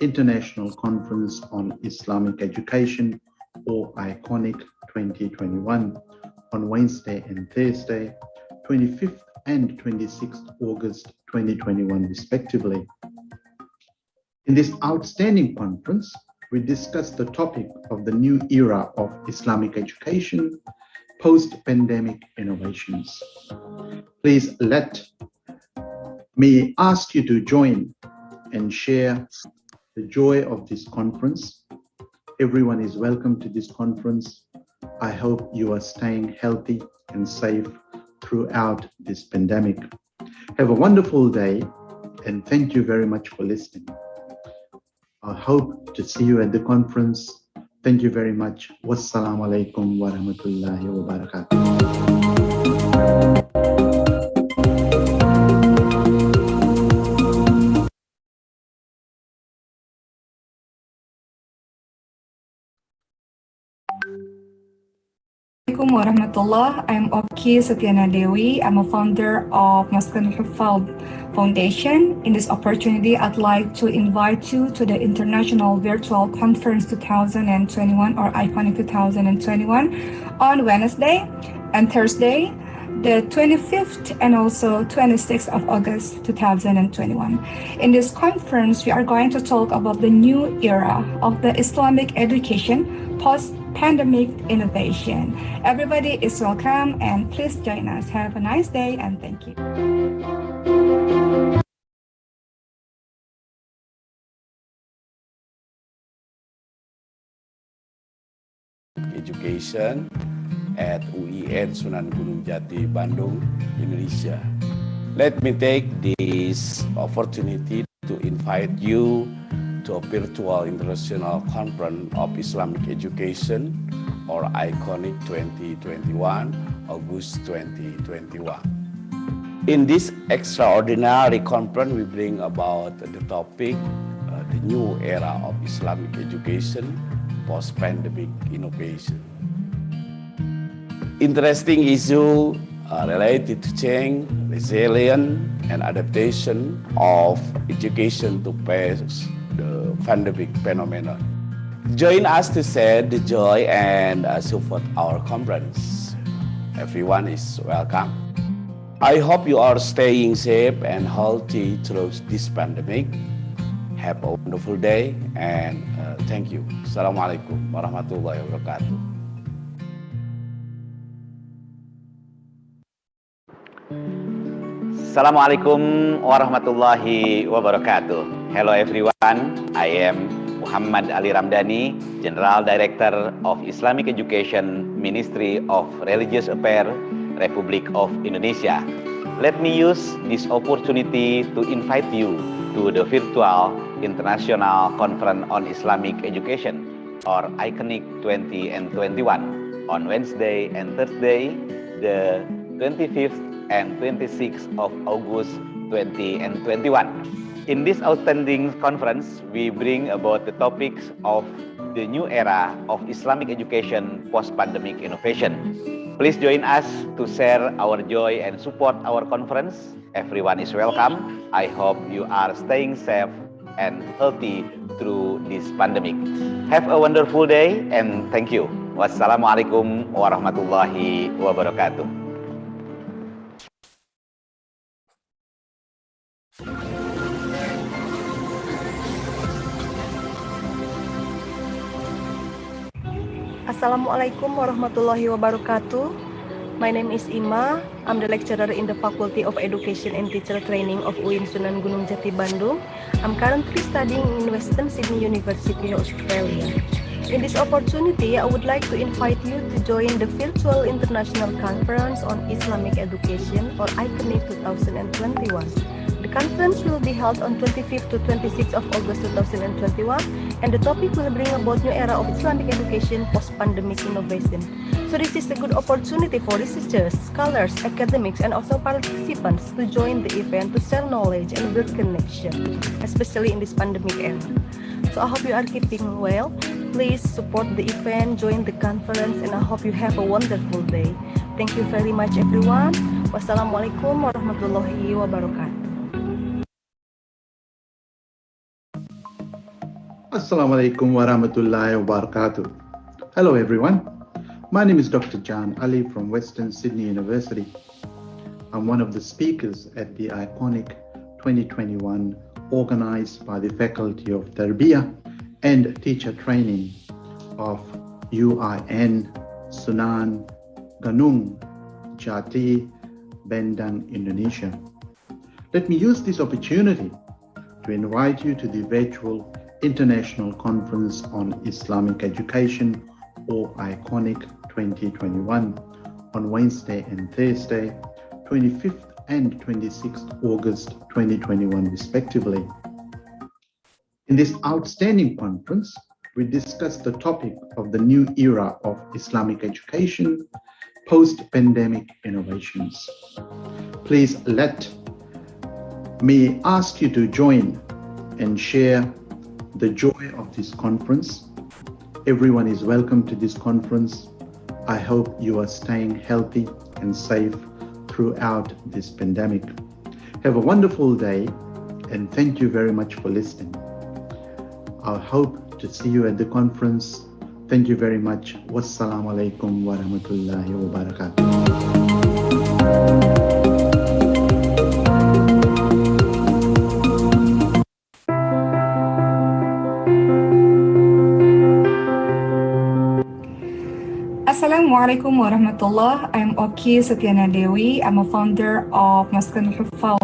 International Conference on Islamic Education, or ICONIC 2021, on Wednesday and Thursday, 25th and 26th August 2021, respectively. In this outstanding conference, we discussed the topic of the new era of Islamic education, post-pandemic innovations. Please let me ask you to join and share the joy of this conference. Everyone is welcome to this conference. I hope you are staying healthy and safe throughout this pandemic. Have a wonderful day, and thank you very much for listening. I hope to see you at the conference. Thank you very much. Wassalamu alaikum warahmatullahi wabarakatuh. Assalamualaikum warahmatullah. I'm Oki Satyana Dewi. I'm a founder of Maskan Hufal Foundation. In this opportunity, I'd like to invite you to the International Virtual Conference 2021 or ICONIC 2021 on Wednesday and Thursday, the 25th and also 26th of August 2021. In this conference, we are going to talk about the new era of the Islamic education post-pandemic innovation. Everybody is welcome, and please join us. Have a nice day, and thank you. Education at UIN Sunan Gunung Jati, Bandung, Indonesia. Let me take this opportunity to invite you to a virtual international conference of Islamic education, or ICONIC 2021, August 2021. In this extraordinary conference, we bring about the topic, the new era of Islamic education, post-pandemic innovation. Interesting issue related to change, resilience, and adaptation of education to face the pandemic phenomenon. Join us to share the joy and support our conference. Everyone is welcome. I hope you are staying safe and healthy through this pandemic. Have a wonderful day, and thank you. Assalamualaikum warahmatullahi wabarakatuh. Assalamualaikum warahmatullahi wabarakatuh. Hello everyone, I am Muhammad Ali Ramdhani, General Director of Islamic Education, Ministry of Religious Affairs, Republic of Indonesia. Let me use this opportunity to invite you to the virtual International Conference on Islamic Education, or ICONIC 2021, on Wednesday and Thursday, the 25th and 26th of August 2021. In this outstanding conference, we bring about the topics of the new era of Islamic education post-pandemic innovation. Please join us to share our joy and support our conference. Everyone is welcome. I hope you are staying safe and healthy through this pandemic. Have a wonderful day, and thank you. Wassalamualaikum warahmatullahi wabarakatuh. Assalamualaikum warahmatullahi wabarakatuh. My name is Ima. I'm the lecturer in the Faculty of Education and Teacher Training of UIN Sunan Gunung Jati, Bandung. I'm currently studying in Western Sydney University, Australia. In this opportunity, I would like to invite you to join the virtual International Conference on Islamic Education, or ICONIC 2021. The conference will be held on 25th to 26th of August 2021, and the topic will bring about new era of Islamic education post-pandemic innovation. So this is a good opportunity for researchers, scholars, academics, and also participants to join the event to share knowledge and build connection, especially in this pandemic era. So I hope you are keeping well. Please support the event, join the conference, and I hope you have a wonderful day. Thank you very much, everyone. Wassalamualaikum warahmatullahi wabarakatuh. Assalamu alaikum wa rahmatullahi wa barakatuh. Hello everyone. My name is Dr. Jan Ali from Western Sydney University. I'm one of the speakers at the iconic 2021 organized by the Faculty of Tarbiyah and Teacher Training of UIN Sunan Gunung Jati Bandung, Indonesia. Let me use this opportunity to invite you to the virtual International Conference on Islamic Education, or ICONIC 2021, on Wednesday and Thursday, 25th and 26th August 2021, respectively. In this outstanding conference, we discussed the topic of the new era of Islamic education, post-pandemic innovations. Please let me ask you to join and share the joy of this conference. Everyone is welcome to this conference. I hope you are staying healthy and safe throughout this pandemic. Have a wonderful day and thank you very much for listening. I hope to see you at the conference. Thank you very much. Wassalamu alaikum wa rahmatullahi wa barakatuh. Assalamualaikum warahmatullah. I'm Oki Satyana Dewi. I'm a founder of Maskan Huffal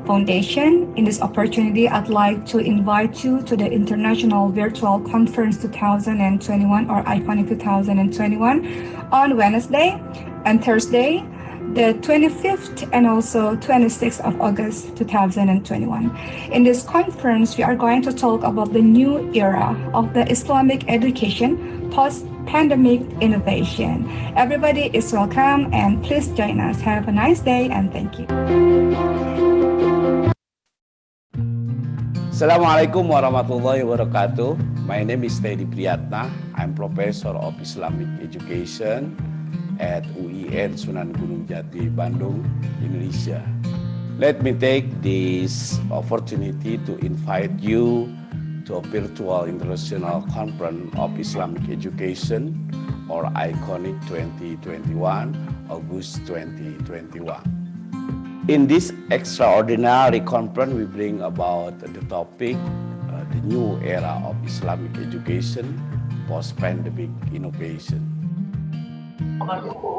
Foundation. In this opportunity, I'd like to invite you to the International Virtual Conference 2021 or ICONIC 2021 on Wednesday and Thursday, the 25th and also 26th of August 2021. In this conference, we are going to talk about the new era of the Islamic education post-pandemic innovation. Everybody is welcome and please join us. Have a nice day and thank you. Assalamualaikum warahmatullahi wabarakatuh. My name is Teddy Priyatna. I'm Professor of Islamic Education at UIN Sunan Gunung Jati, Bandung, Indonesia. Let me take this opportunity to invite you to a virtual international conference of Islamic education, or ICONIC 2021, August 2021. In this extraordinary conference, we bring about the topic, the new era of Islamic education, post-pandemic innovation.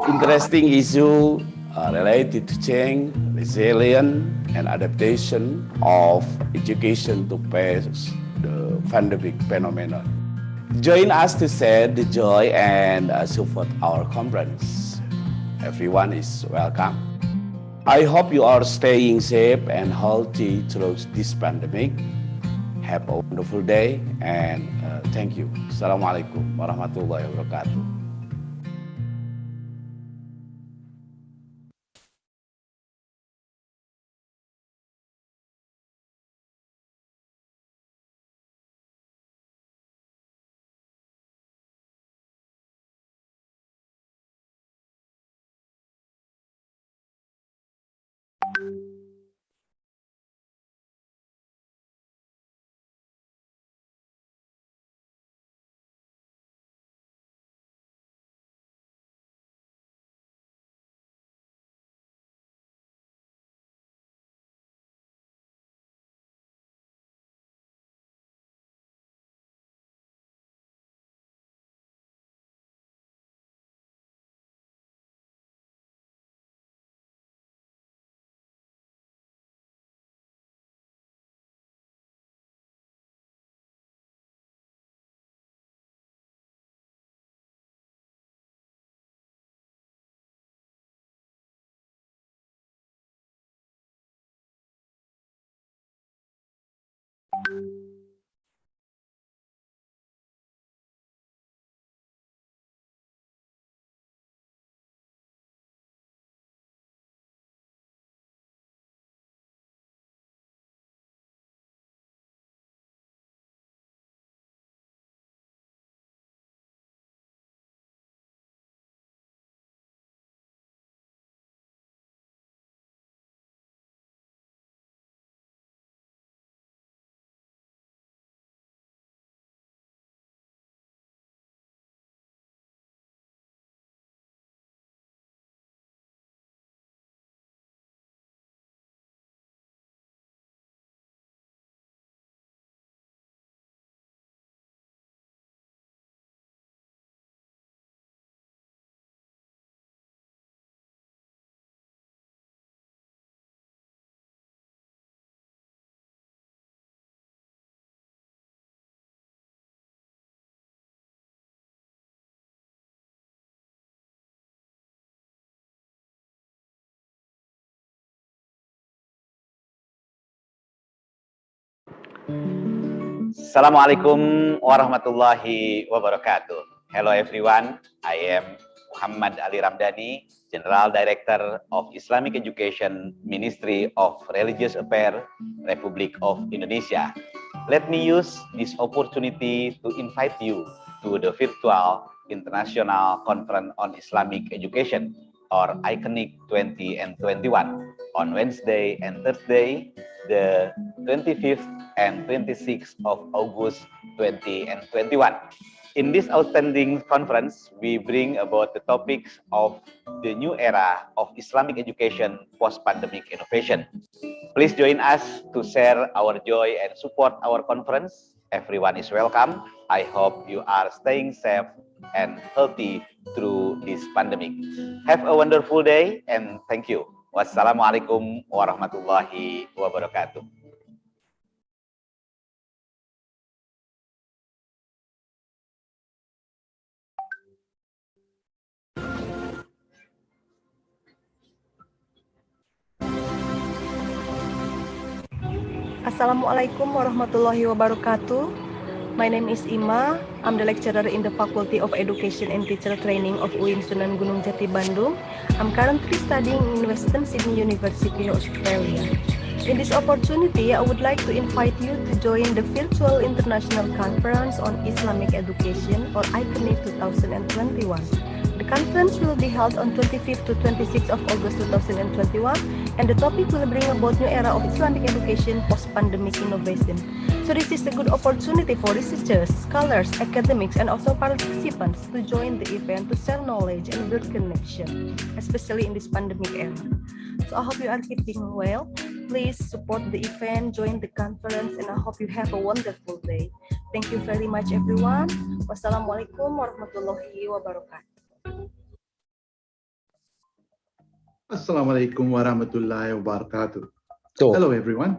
Interesting issue related to change, resilience, and adaptation of education to face the pandemic phenomenon. Join us to share the joy and support our conference. Everyone is welcome. I hope you are staying safe and healthy through this pandemic. Have a wonderful day and thank you. Assalamualaikum warahmatullahi wabarakatuh. Assalamualaikum warahmatullahi wabarakatuh. Hello everyone, I am Muhammad Ali Ramdhani, General Director of Islamic Education, Ministry of Religious Affairs, Republic of Indonesia. Let me use this opportunity to invite you to the virtual International Conference on Islamic Education, or ICONIC 20 and 21, on Wednesday and Thursday, the 25th and 26th of August 20 and 21. In this outstanding conference, we bring about the topics of the new era of Islamic education post-pandemic innovation. Please join us to share our joy and support our conference. Everyone is welcome. I hope you are staying safe and healthy through this pandemic. Have a wonderful day and thank you. Wassalamualaikum warahmatullahi wabarakatuh. Assalamualaikum warahmatullahi wabarakatuh. My name is Ima. I'm the lecturer in the Faculty of Education and Teacher Training of UIN Sunan Gunung Jati Bandung. I'm currently studying in Western Sydney University, Australia. In this opportunity, I would like to invite you to join the virtual International Conference on Islamic Education, or ICONIC 2021. The conference will be held on 25th to 26th of August 2021, and the topic will bring about new era of Islamic education post-pandemic innovation. So this is a good opportunity for researchers, scholars, academics, and also participants to join the event to share knowledge and build connection, especially in this pandemic era. So I hope you are keeping well. Please support the event, join the conference, and I hope you have a wonderful day. Thank you very much, everyone. Wassalamualaikum warahmatullahi wabarakatuh. Assalamualaikum warahmatullahi wabarakatuh. Hello everyone.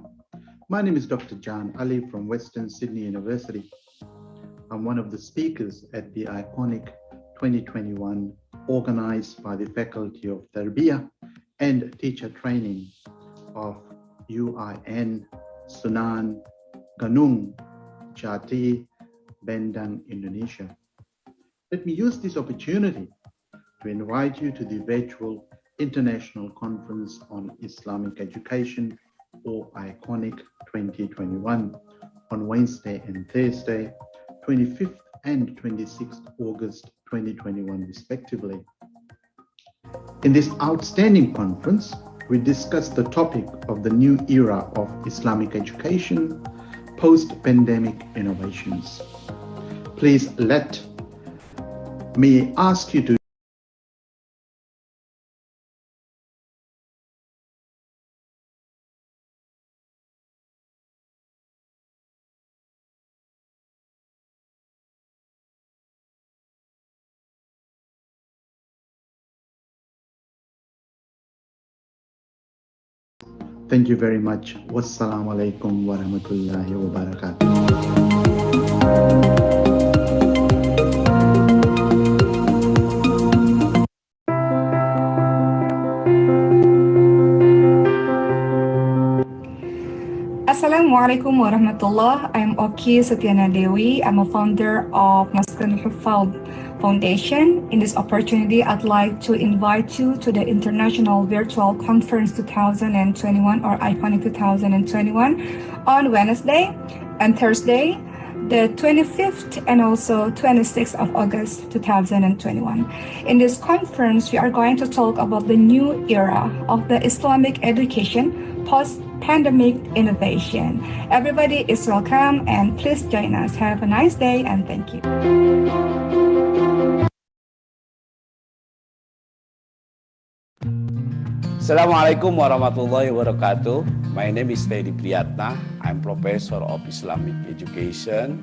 My name is Dr. Jan Ali from Western Sydney University. I'm one of the speakers at the ICONIC 2021 organized by the Faculty of Tarbiyah and Teacher Training of UIN Sunan Gunung Jati Bandung, Indonesia. Let me use this opportunity to invite you to the virtual International Conference on Islamic Education, or ICONIC 2021, on Wednesday and Thursday, 25th and 26th August 2021, respectively. In this outstanding conference, we discuss the topic of the new era of Islamic education, post-pandemic innovations. Please let me ask you to Thank you very much. Wassalamualaikum warahmatullahi wabarakatuh. Assalamualaikum warahmatullah. I'm Oki Satyana Dewi. I'm a founder of Maskan Hufald Foundation. In this opportunity, I'd like to invite you to the International Virtual Conference 2021, or ICONIC 2021, on Wednesday and Thursday, the 25th and also 26th of August 2021. In this conference, we are going to talk about the new era of the Islamic education post-pandemic innovation. Everybody is welcome and please join us. Have a nice day and thank you. Assalamualaikum warahmatullahi wabarakatuh. My name is Teddy Priyatna. I'm Professor of Islamic Education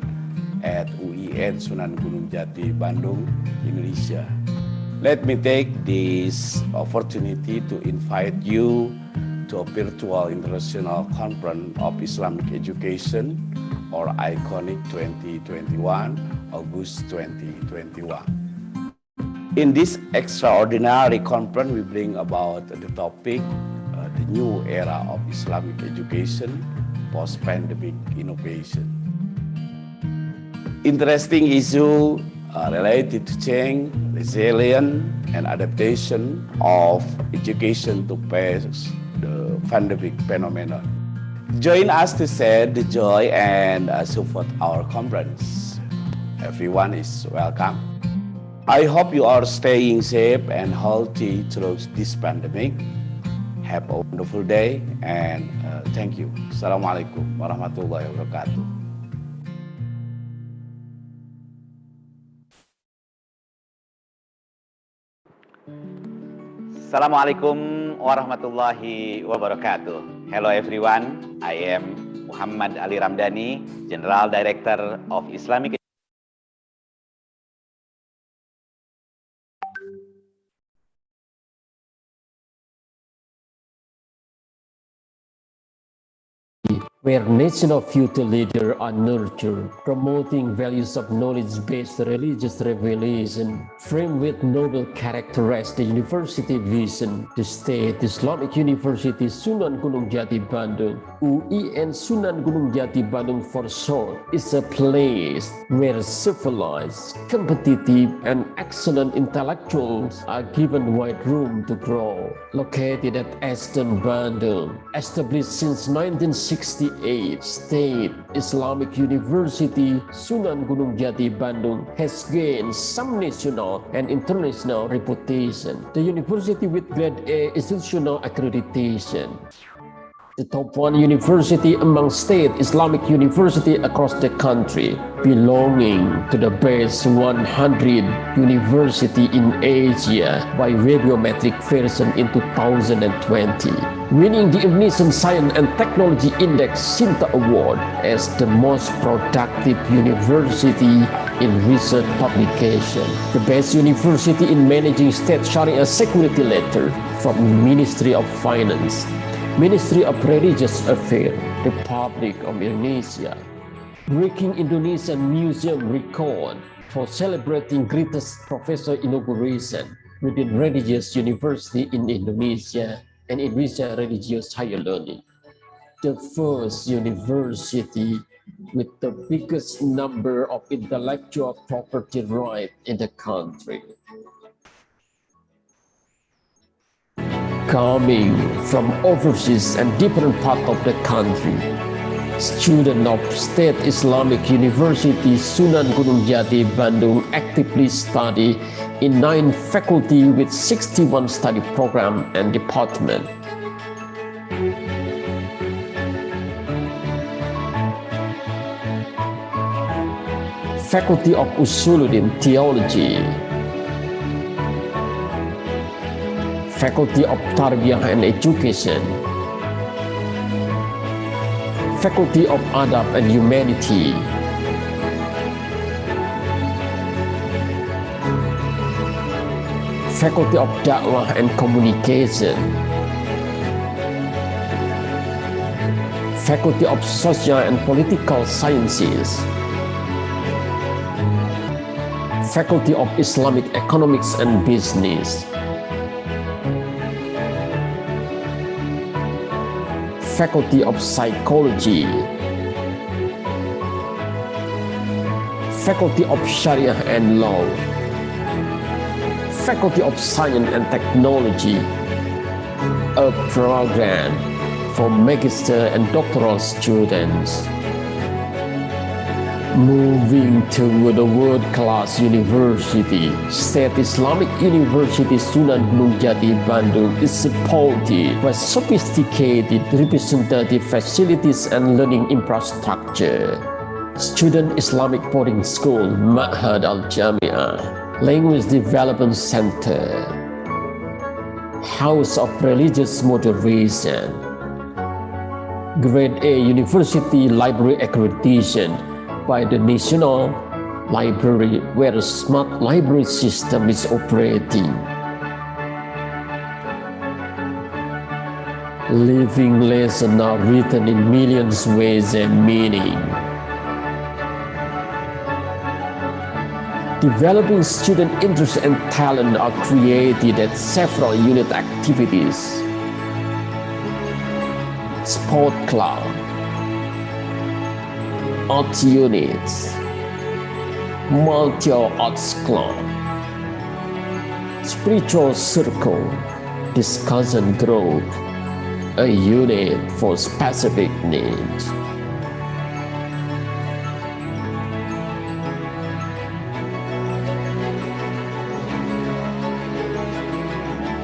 at UIN Sunan Gunung Jati Bandung, Indonesia. Let me take this opportunity to invite you to a virtual International Conference of Islamic Education, or ICONIC 2021, August 2021. In this extraordinary conference, we bring about the topic, the new era of Islamic education, post-pandemic innovation. Interesting issue related to change, resilience, and adaptation of education to face the pandemic phenomenon. Join us to share the joy and support our conference. Everyone is welcome. I hope you are staying safe and healthy through this pandemic. Have a wonderful day and thank you. Assalamualaikum warahmatullahi wabarakatuh. Assalamualaikum warahmatullahi wabarakatuh. Hello everyone, I am Muhammad Ali Ramdhani, General Director of Islamic. Where national future leaders are nurtured, promoting values of knowledge-based religious revelation, framed with noble character as the university vision. The State Islamic University Sunan Gunung Jati Bandung, UIN Sunan Gunung Jati Bandung for short, is a place where civilized, competitive, and excellent intellectuals are given wide room to grow. Located at Eastern Bandung, established since 1968, State Islamic University Sunan Gunung Jati Bandung has gained some national and international reputation. The university with grade A institutional accreditation. The top one university among state Islamic university across the country, belonging to the best 100 university in Asia by radiometric version in 2020, winning the Indonesian Science and Technology Index Sinta Award as the most productive university in research publication, the best university in managing state Sharia security letter from Ministry of Finance, Ministry of Religious Affairs, Republic of Indonesia, breaking Indonesian museum record for celebrating greatest professor inauguration within religious university in Indonesia and Indonesia religious higher learning. The first university with the biggest number of intellectual property rights in the country. Coming from overseas and different parts of the country, students of State Islamic University Sunan Gunung Jati Bandung actively study in 9 faculty with 61 study program and department. Faculty of Usuluddin Theology, Faculty of Tarbiyah and Education, Faculty of Adab and Humanity, Faculty of Da'wah and Communication, Faculty of Social and Political Sciences, Faculty of Islamic Economics and Business, Faculty of Psychology, Faculty of Sharia and Law, Faculty of Science and Technology, a program for magister and doctoral students. Moving to the world-class university, State Islamic University Sunan Gunung Jati Bandung is supported by sophisticated representative facilities and learning infrastructure. Student Islamic Boarding School, Ma'had Al-Jami'ah, Language Development Center, House of Religious Moderation, Grade A University Library Accreditation by the National Library, where a smart library system is operating. Living lessons are written in millions ways and meaning. Developing student interest and talent are created at several unit activities. Sport club, Art units, Multi Arts Club, Spiritual Circle, Discussion Group, a unit for specific needs.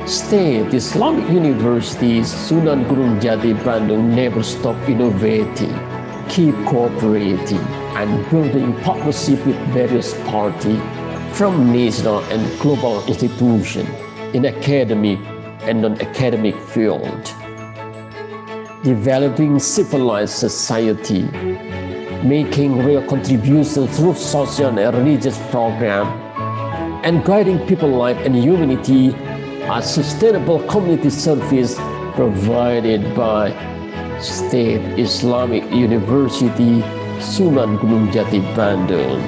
State Islamic University Sunan Gunung Jati Bandung never stop innovating, keep cooperating, and building partnership with various parties from national and global institutions in academic and non-academic field. Developing civilized society, making real contributions through social and religious programs, and guiding people's life and humanity as sustainable community service provided by State Islamic University Sunan Gunung Jati Bandung.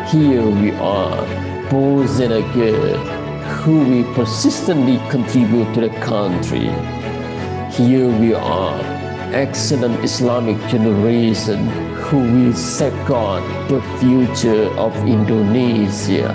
Here we are, boys and girls, who we persistently contribute to the country. Here we are, excellent Islamic generation, who will safeguard the future of Indonesia.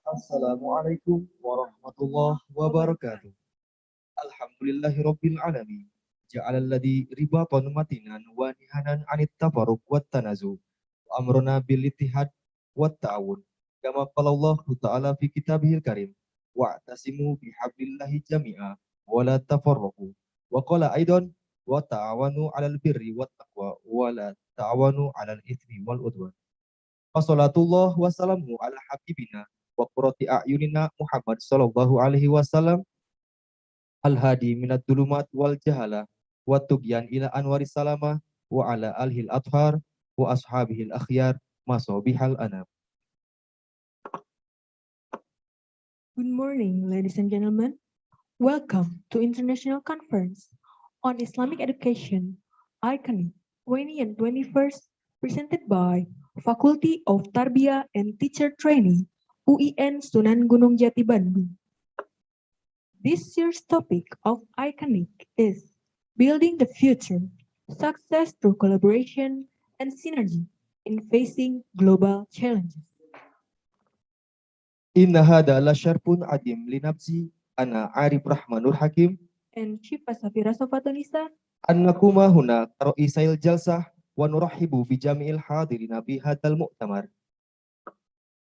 Assalamualaikum warahmatullahi wabarakatuh. Alhamdulillahirabbil alamin. Ja'alalladzi ribatan matinan wa nihanan 'anit tafarruq wat tanazu. Wa amruna bil ittihad wat ta'awun. Kama qala Allah Ta'ala fi kitabihil karim. Wa'tasimu bihablillahi jami'a wa la tafarraqu. Wa qala aidan wa ta'awanu 'alal birri wat taqwa wa la ta'awanu 'alal itsmi wal udwan. Wassalatullah wassalamu ala habibina wa qurrati a'yunina Muhammad sallallahu alaihi wasallam al-hadi minad dulumat wal jahala wa tubyan ila anwaris salama wa ala alhil athhar wa ashabihil akhyar masabihal anam. Good morning, ladies and gentlemen. Welcome to International Conference on Islamic Education, Iconic 20 and 21st, presented by Faculty of Tarbiyah and Teacher Training, UIN Sunan Gunung Jati Bandung. This year's topic of Iconic is Building the Future, Success through Collaboration and Synergy in Facing Global Challenges. Inna hada la syarfun adim li nafsi ana Arif Rahmanul Hakim And Shifa Safira Sofatunisa. annakuma huna karo'isail jalsah wa nurahibu bi jami'il hadirina bi hadal mu'tamar.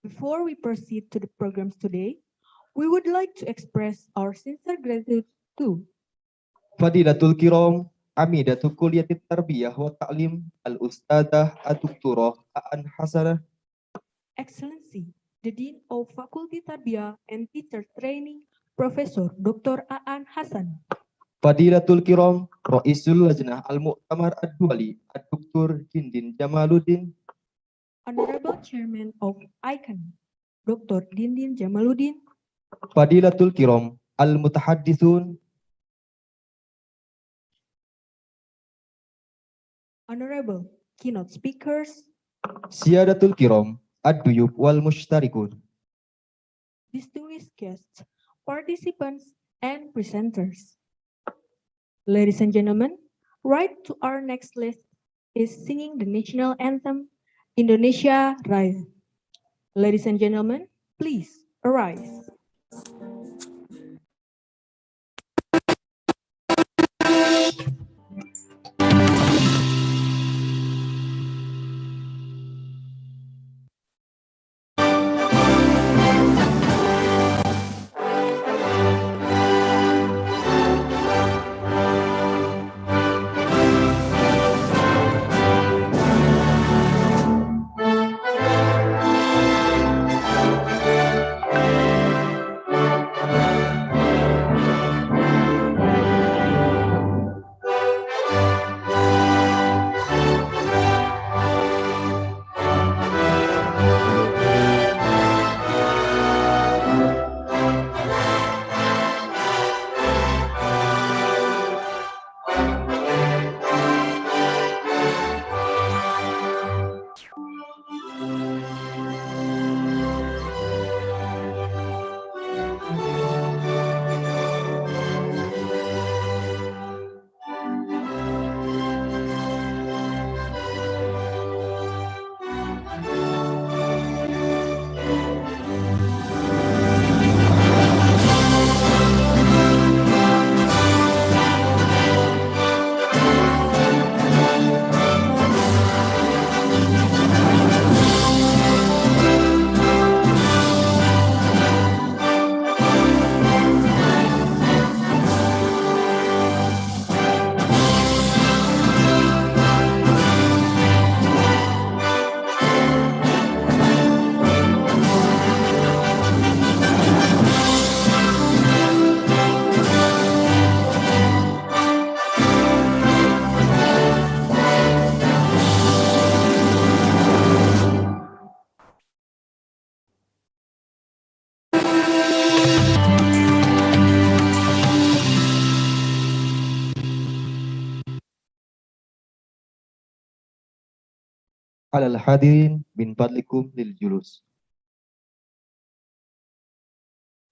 Before we proceed to the programs today, we would like to express our sincere gratitude to Fadilatul Kiram, Amidatul Kuliyatit Tarbiyah wa Ta'lim, Al-Ustadzah Ad-Doktorah Aan Hasanah, Excellency, the Dean of Faculty Tarbiyah and Teacher Training, Professor Dr. Aan Hasan. Fadilatul Kiram, Ra'isul Lajnah Al-Mu'tamar Ad-Duali, Ad-Doktor Dindin Jamaluddin, Honorable Chairman of ICAN, Dr. Dindin Jamaluddin. Fadilatul Kiram, Al-Mutahaddithun, Honorable Keynote Speakers, Siyadatul Kiram, Ad-Duyub wal Mushtarikun. distinguished guests, participants, and presenters. Ladies and gentlemen, right to our next list is singing the national anthem, Indonesia Raya. Ladies and gentlemen, please arise. Alal hadirin min fadlikum lil julus.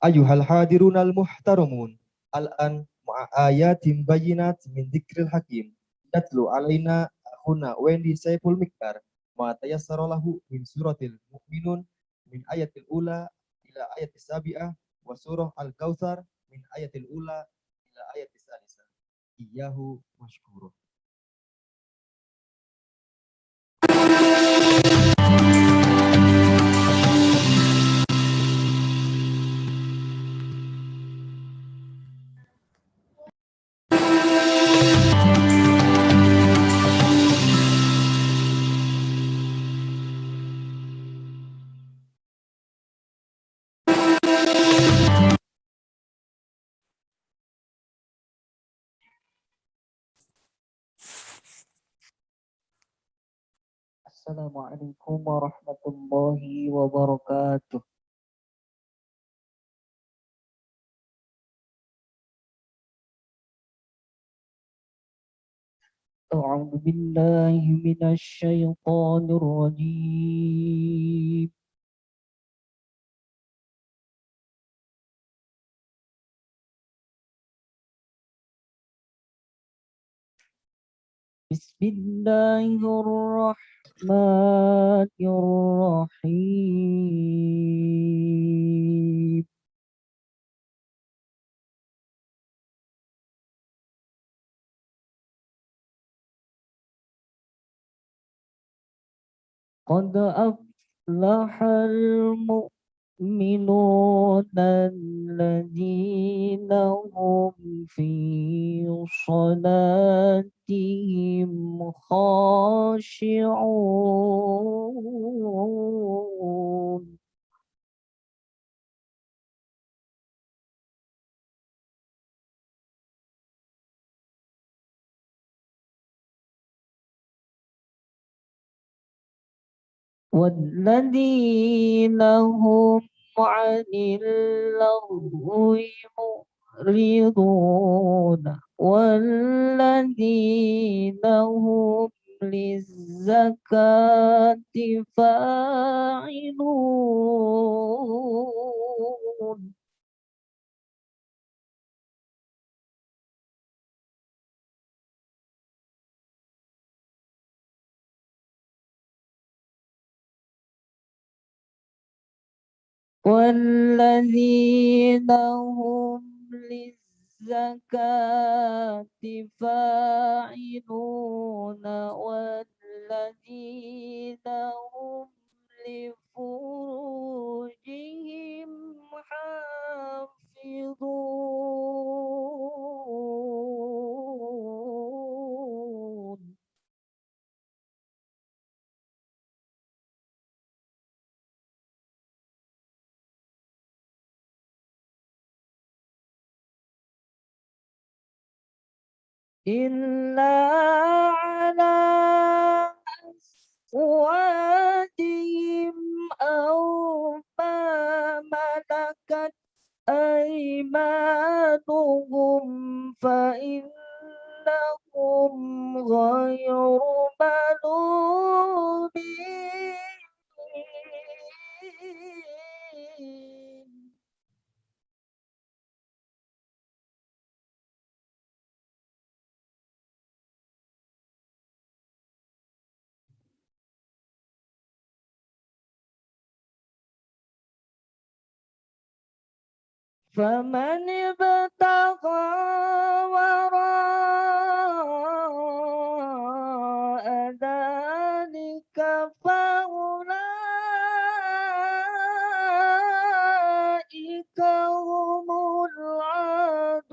Ayuhal hadirun al muhtaramun. Al-an ma'a ayatin bayinat min dzikril hakim. Yatlu alaina akhuna Wendy Saiful Mikdar. Ma tayassara lahu min suratil mu'minun min ayatil ula ila ayatis sabi'ah wa surah al-kautsar min ayatil ula ila ayatis salisah. Iyahu mashkuru. Assalamualaikum warahmatullahi wabarakatuh. A'udzu billahi minasy syaithanir rajim. Bismillahirrahmanirrahim. Qad aflahal mu'minun alladzina hum fi salatihim khashi'un. والذين هم عن اللغو معرضون والذين هم للزكاة فاعلون والذين هم للزكاة فاعلون والذين هم لفروجهم حافظون إلا على أزواجهم أو ما ملكت أيمانهم فإنهم غير ملومين فمن ابتغى وراء ذلك فأولئك هم العادون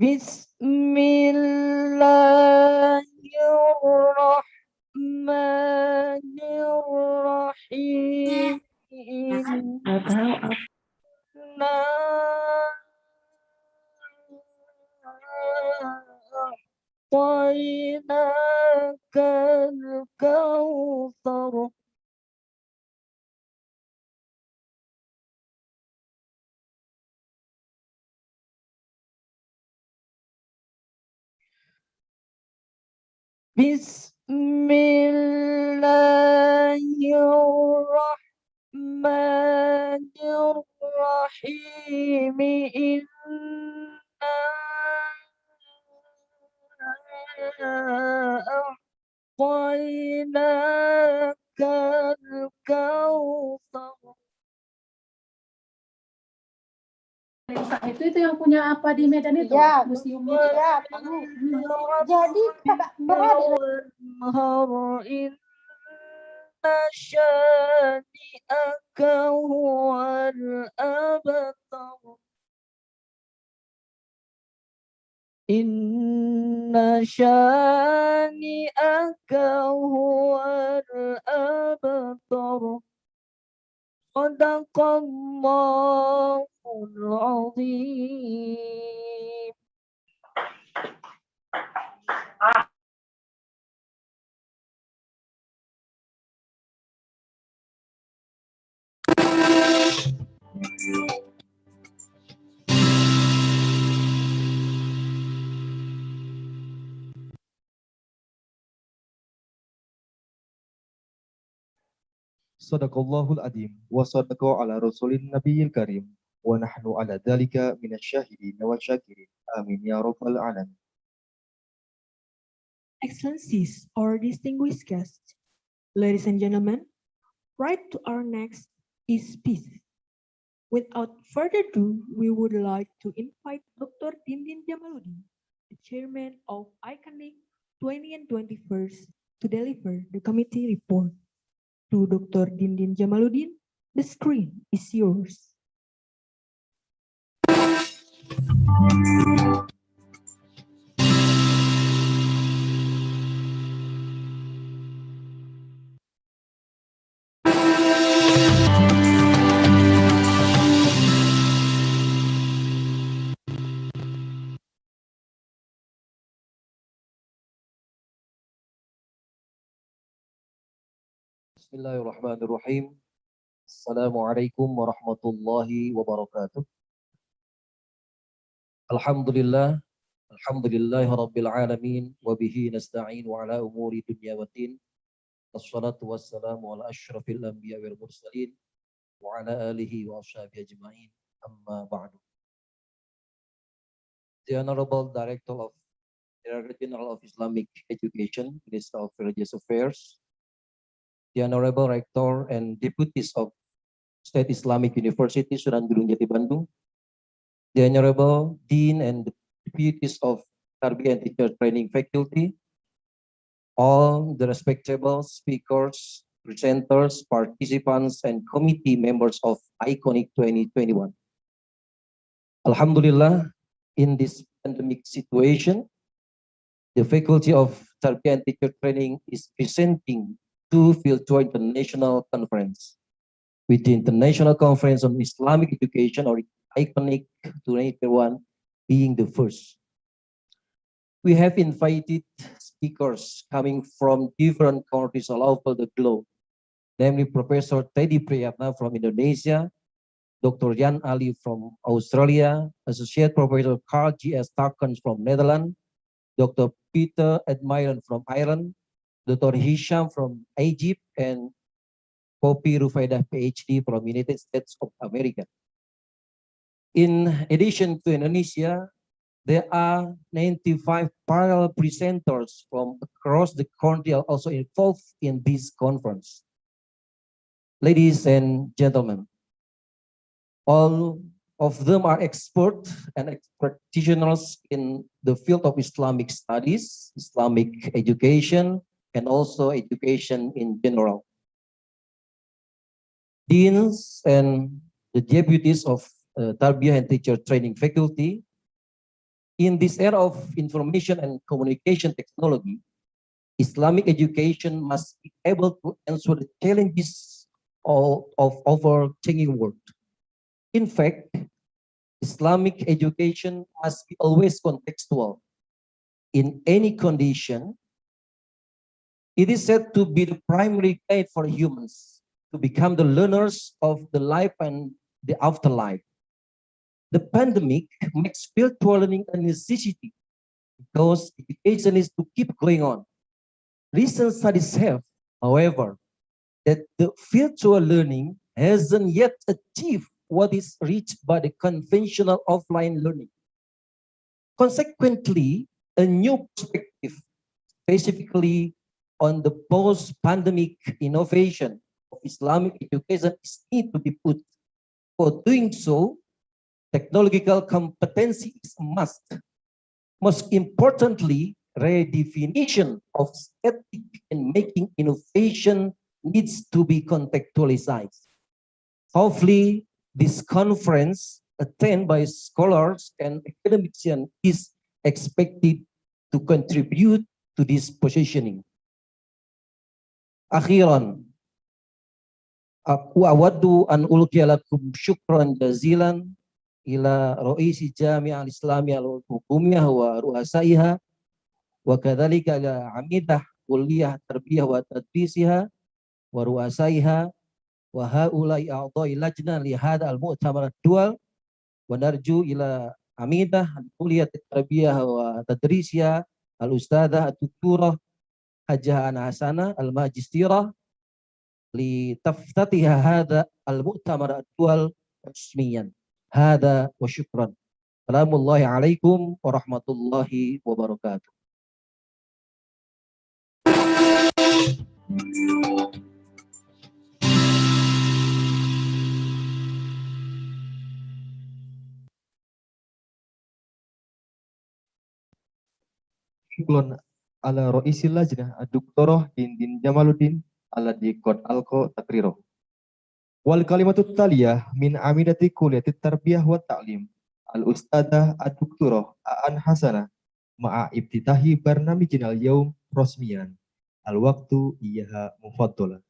بسم الله الرحمن الرحيم إنا أعطيناك الكوثر بسم الله الرحمن الرحيم إنا أعطيناك الكوثر Itu yang punya apa di Medan itu? Ya, Museum itu. ya, jadi beradik وانهر إن شانئك هو الأبتر إن شانئك هو الأبتر صدق الله العظيم. Sadaqallahul Adim wa sadaqa ala rasulin nabiyil karim wa nahnu ala dhalika minasyahidin wa syakirin. Amin ya rabbal alamin. Excellencies, or distinguished guests, ladies and gentlemen, right to our next is peace. Without further ado, we would like to invite Dr. Dindin Jamaluddin, the chairman of Iconic 20 and 21st, to deliver the committee report. To Dr. Dindin Jamaluddin, the screen is yours. Bismillahirrahmanirrahim. Assalamualaikum warahmatullahi wabarakatuh. Alhamdulillah, alhamdulillahi rabbil alamin, wa bihi nasta'in wa ala umuri dunya wa din. Wassalatu wassalamu ala asyrafil anbiya wal mursalin wa ala alihi wa ashabihi ajma'in. Amma ba'du. The Honorable Director of Director General of Islamic Education, Minister of Religious Affairs, the Honorable Rector and Deputies of State Islamic University Sunan Gunung Jati Bandung, the Honorable Dean and Deputies of Tarbiyah and Teacher Training Faculty, all the respectable speakers, presenters, participants, and committee members of Iconic 2021. Alhamdulillah, in this pandemic situation, the Faculty of Tarbiyah and Teacher Training is presenting two virtual international conference, with the International Conference on Islamic Education, or Iconic 2021, being the first. We have invited speakers coming from different countries all over the globe, namely Professor Teddy Priyatna from Indonesia, Dr. Jan Ali from Australia, Associate Professor Carl G.S. Starkens from Netherlands, Dr. Peter Admiran from Ireland, Dr. Hisham from Egypt, and Poppy Rufaidah, PhD from United States of America. In addition to Indonesia, there are 95 parallel presenters from across the country are also involved in this conference. Ladies and gentlemen, all of them are experts and practitioners in the field of Islamic studies, Islamic education, and also education in general. Deans and the deputies of Tarbiyah and Teacher Training Faculty, in this era of information and communication technology, Islamic education must be able to answer the challenges of our changing world. In fact, Islamic education must be always contextual. In any condition, it is said to be the primary guide for humans to become the learners of the life and the afterlife. The pandemic makes virtual learning a necessity because education is to keep going on. Recent studies have, however, that the virtual learning hasn't yet achieved what is reached by the conventional offline learning. Consequently, a new perspective, specifically on the post-pandemic innovation of Islamic education, is need to be put. For doing so, technological competency is a must. Most importantly, redefinition of static and making innovation needs to be contextualized. Hopefully, this conference attended by scholars and academicians is expected to contribute to this positioning. Akhiran, aku awaddu an ulqiya lakum syukran jazilan ila Raisi Jami'ah Al-Islamiyah Al-Hukumiyah wa ru'asaiha wa kadzalika ila amidah kulliyah tarbiyah wa tadrisiha wa ru'asaiha wa haula'i a'dha'i lajna li hadha al-mu'tamar ad-dual wa narju ila amidah kulliyah tarbiyah wa tadrisiha al-ustadzah ad-doktorah Hajjah Ana Hasanah al-Majistirah li taftatiha hadha al-mu'tamar ad-dual rasmiyan. Hada wa syukran. Assalamualaikum warahmatullahi wabarakatuh. Syukron ala Roisil Lajnah Ad-Doktorah Din Jamaluddin ala Dikot Alko Takriro. Wal kalimatut taliyah min amidati kuliyatit tarbiyah wa ta'lim al-ustadzah ad-doktorah Aan Hasanah ma'a ibtitahi barnamijinal yaum rosmiyan al-waktu iyaha mufaddolah.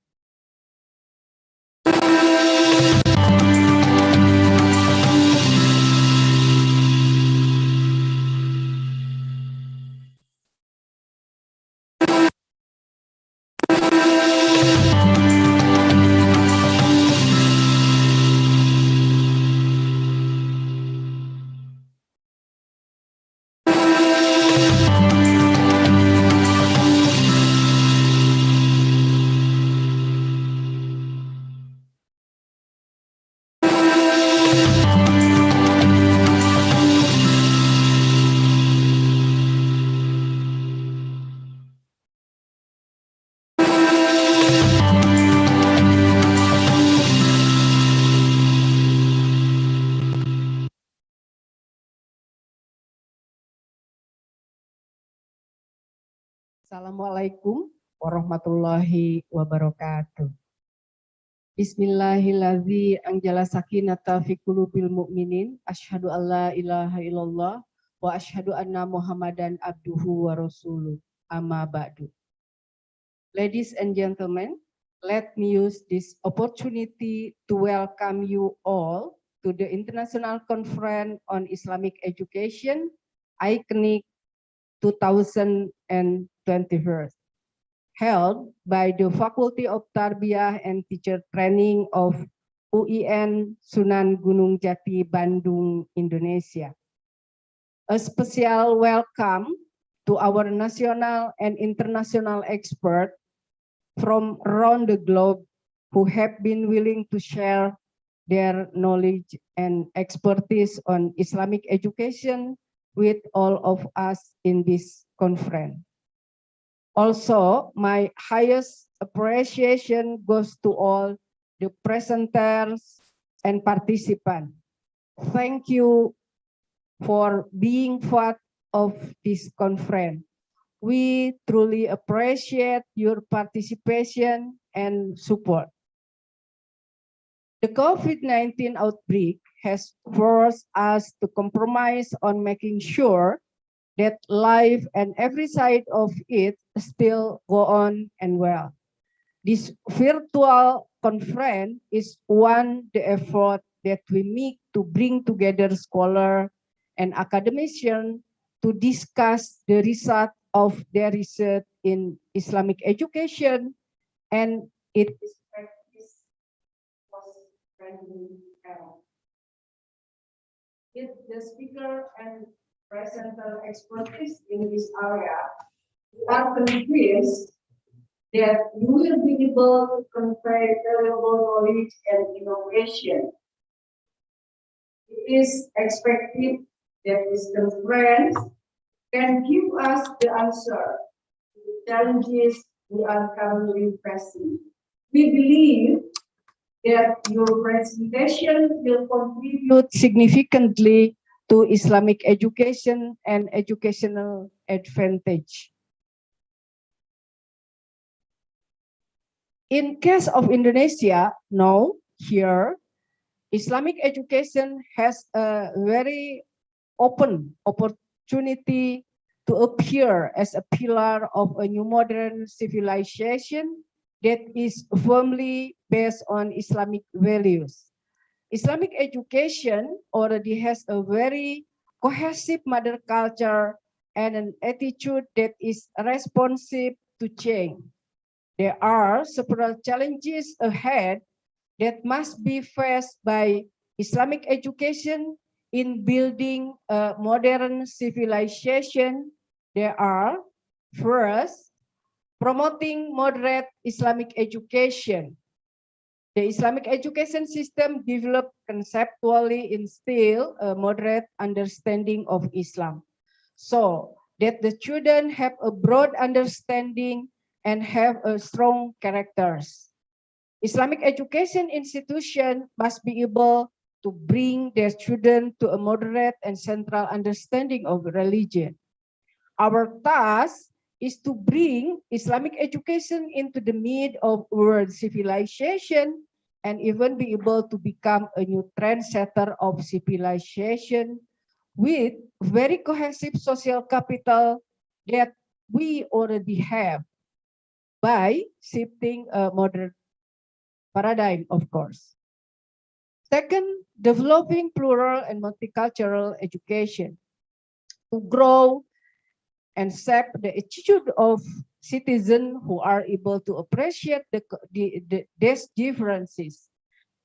Assalamualaikum warahmatullahi wabarakatuh. Bismillahirrahmanirrahim. Anjala sakinata fi qulubil mu'minin. Asyhadu an la ilaha illallah wa asyhadu anna Muhammadan abduhu wa rasuluh. Amma ba'du. Ladies and gentlemen, let me use this opportunity to welcome you all to the International Conference on Islamic Education, Iconic 2021, held by the Faculty of Tarbiyah and Teacher Training of UIN Sunan Gunung Jati, Bandung, Indonesia. A special welcome to our national and international experts from around the globe who have been willing to share their knowledge and expertise on Islamic education with all of us in this conference. Also, my highest appreciation goes to all the presenters and participants. Thank you for being part of this conference. We truly appreciate your participation and support. The COVID-19 outbreak has forced us to compromise on making sure that life and every side of it still go on and well. This virtual conference is one the effort that we make to bring together scholars and academicians to discuss the result of their research in Islamic education and its practice post-pandemic era. With the speaker and presenter expertise in this area, we are convinced that you will be able to convey valuable knowledge and innovation. It is expected that this conference can give us the answer to the challenges we are currently facing. We believe that your presentation will contribute significantly to Islamic education and educational advantage. In case of Indonesia, now here, Islamic education has a very open opportunity to appear as a pillar of a new modern civilization that is firmly based on Islamic values. Islamic education already has a very cohesive mother culture and an attitude that is responsive to change. There are several challenges ahead that must be faced by Islamic education in building a modern civilization. There are, first, promoting moderate Islamic education. The Islamic education system developed conceptually instill a moderate understanding of Islam, so that the children have a broad understanding and have a strong characters. Islamic education institution must be able to bring their children to a moderate and central understanding of religion. Our task is to bring Islamic education into the mid of world civilization and even be able to become a new trendsetter of civilization with very cohesive social capital that we already have by shifting a modern paradigm, of course. Second, developing plural and multicultural education to grow and shape the attitude of citizens who are able to appreciate these differences.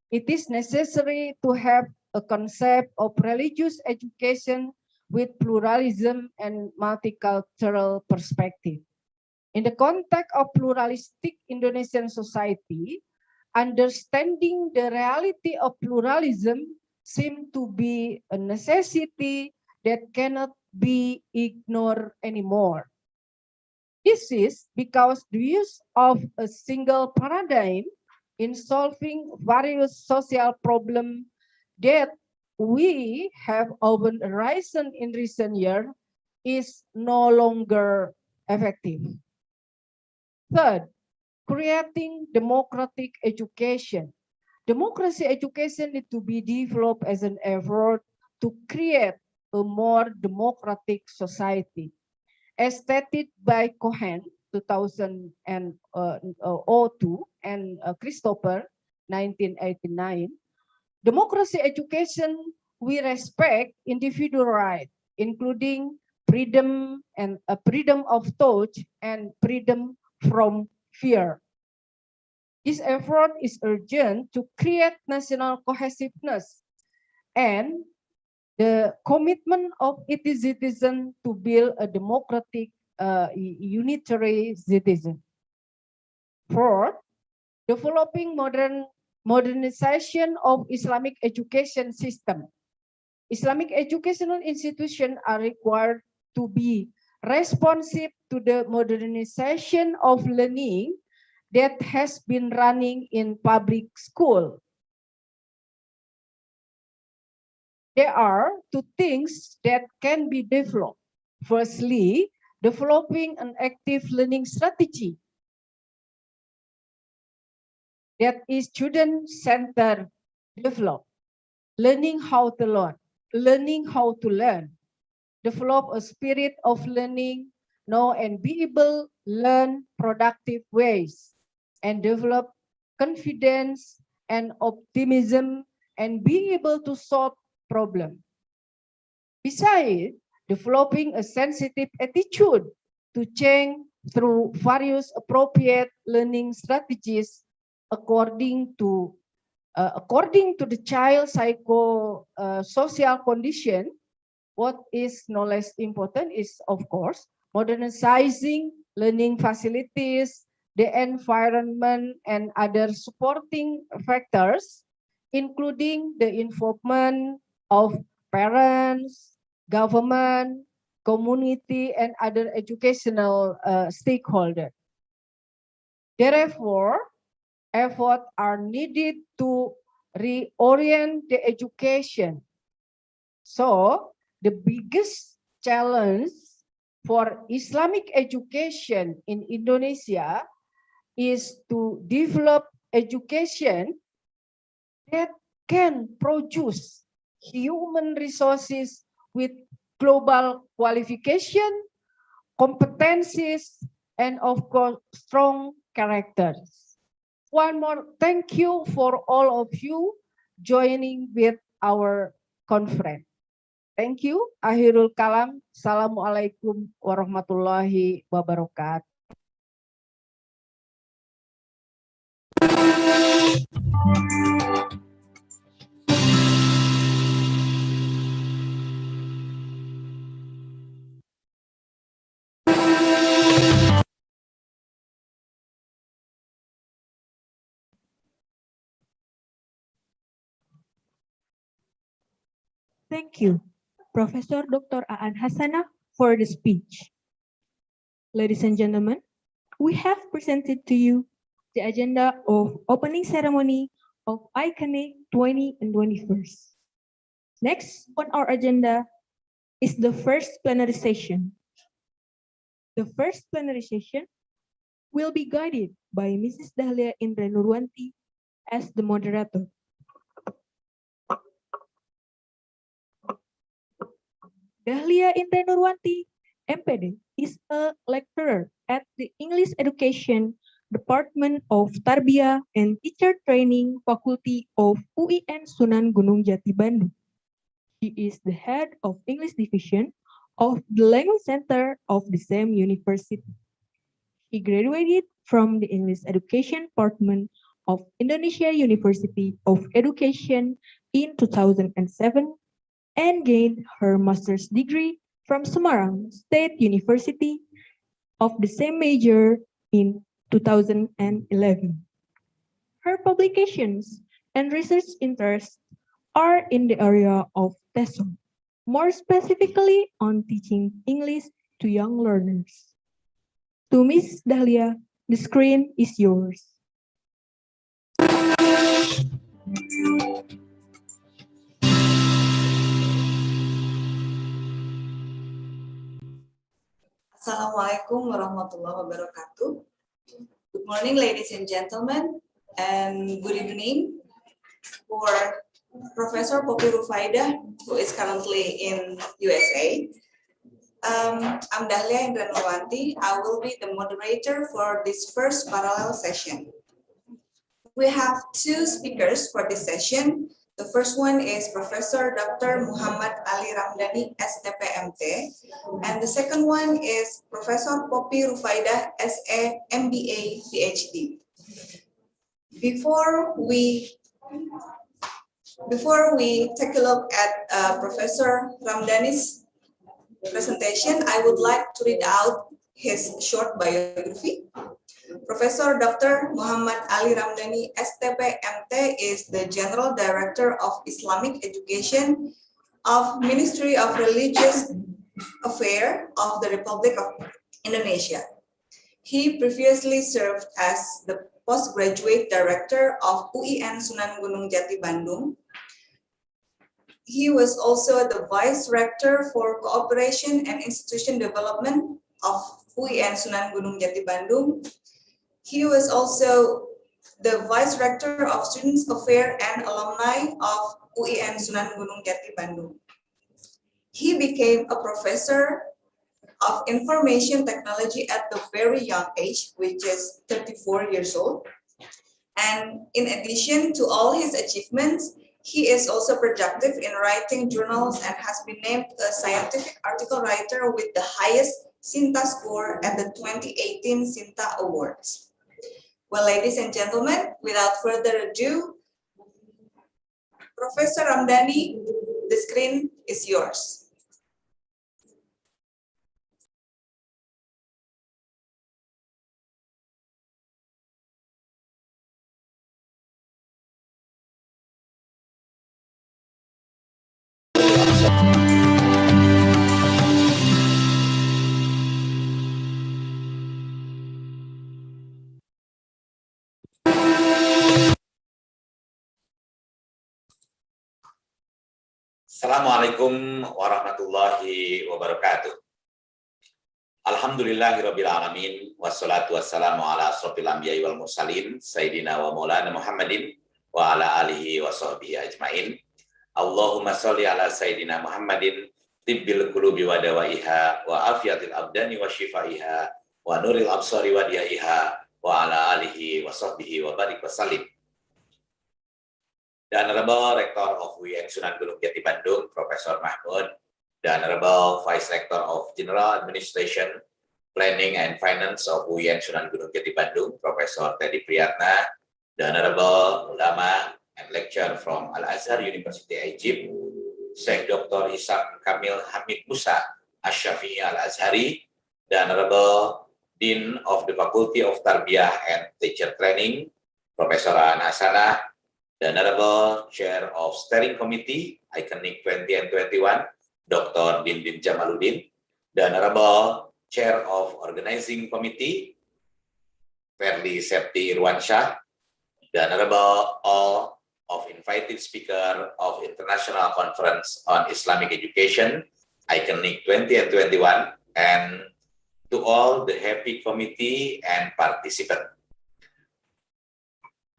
It is necessary to have a concept of religious education with pluralism and multicultural perspective. In the context of pluralistic Indonesian society, understanding the reality of pluralism seems to be a necessity that cannot be ignored anymore. This is because the use of a single paradigm in solving various social problems that we have often arisen in recent years is no longer effective. Third, creating democratic education. Democracy education need to be developed as an effort to create a more democratic society. As stated by Cohen 2002 and Christopher 1989, democracy education, we respect individual rights, including freedom and freedom of thought and freedom from fear. This effort is urgent to create national cohesiveness and the commitment of its citizens to build a democratic, unitary citizen. Fourth, developing modernization of Islamic education system. Islamic educational institutions are required to be responsive to the modernization of learning that has been running in public school. There are two things that can be developed. Firstly, developing an active learning strategy that is student-centered develop, learning how to learn, develop a spirit of learning, know and be able learn productive ways, and develop confidence and optimism and be able to solve problems. Besides, developing a sensitive attitude to change through various appropriate learning strategies according to the child's social condition. What is no less important is, of course, modernizing learning facilities, the environment, and other supporting factors, including the involvement of parents, government, community, and other educational stakeholders. Therefore, efforts are needed to reorient the education. So, the biggest challenge for Islamic education in Indonesia is to develop education that can produce human resources with global qualification, competencies, and of course, strong characters. One more thank you for all of you joining with our conference. Thank you. Akhirul kalam. Assalamualaikum warahmatullahi wabarakatuh. Thank you, Professor Dr. Aan Hasanah, for the speech. Ladies and gentlemen, we have presented to you the agenda of opening ceremony of Iconic 20 and 21st. Next on our agenda is the first plenary session. The first plenary session will be guided by Mrs. Dahlia Indra Nurwanti as the moderator. Dahlia Indra Nurwanti, MPD, is a lecturer at the English Education Department of Tarbiyah and Teacher Training Faculty of UIN Sunan Gunung Jati Bandung. She is the head of English Division of the Language Center of the same university. She graduated from the English Education Department of Indonesia University of Education in 2007 and gained her master's degree from Semarang State University of the same major in 2011. Her publications and research interests are in the area of TESOL, more specifically on teaching English to young learners. To Ms. Dahlia, the screen is yours. Assalamualaikum warahmatullahi wabarakatuh. Good morning, ladies and gentlemen, and good evening for Professor Poppy Rufaida, who is currently in USA. I'm Dahlia Indranurwanti. I will be the moderator for this first parallel session. We have two speakers for this session. The first one is Professor Dr. Muhammad Ali Ramdhani, STPMT, and the second one is Professor Poppy Rufaida, SA, MBA, PhD. Before we take a look at Professor Ramdhani's presentation, I would like to read out his short biography. Professor Dr. Muhammad Ali Ramdhani, STPMT, is the General Director of Islamic Education of Ministry of Religious Affairs of the Republic of Indonesia. He previously served as the Postgraduate Director of UIN Sunan Gunung Jati Bandung. He was also the Vice Rector for Cooperation and Institution Development of UIN Sunan Gunung Jati Bandung. He was also the Vice Rector of Students Affairs and Alumni of UIN Sunan Gunung Jati Bandung. He became a professor of information technology at the very young age, which is 34 years old. And in addition to all his achievements, he is also productive in writing journals and has been named a scientific article writer with the highest Sinta score at the 2018 Sinta Awards. Well, ladies and gentlemen, without further ado, Professor Ramdhani, the screen is yours. Assalamualaikum warahmatullahi wabarakatuh. Alhamdulillahirabbil alamin wassalatu wassalamu ala asrofil anbiya'i wal mursalin sayyidina wa maulana Muhammadin wa ala alihi wa sahbihi ajmain. Allahumma sholli ala sayyidina Muhammadin tibbil qulubi wa dawaiha wa afiyatil abdani wa shifaiha wa nuril absari wa diyaiha wa ala alihi wa sahbihi wa barik wa salim. The Honorable Rector of UIN Sunan Gunung Jati Bandung, Professor Mahmud, the Honorable Vice Rector of General Administration, Planning and Finance of UIN Sunan Gunung Jati Bandung, Professor Teddy Priyatna, the Honorable Ulama and Lecturer from Al-Azhar University Egypt, Sheikh Dr. Isam Kamil Hamid Musa Ash-Shafi'i Al-Azhari, the Honorable Dean of the Faculty of Tarbiyah and Teacher Training, Professor An Hasanah, the Honorable Chair of Steering Committee, Iconic 20 and 21, Dr. Dindin Jamaluddin, the Honorable Chair of Organizing Committee, Ferli Septi Irwansyah, the Honorable all of invited speaker of International Conference on Islamic Education, Iconic 20 and 21, and to all the happy committee and participants.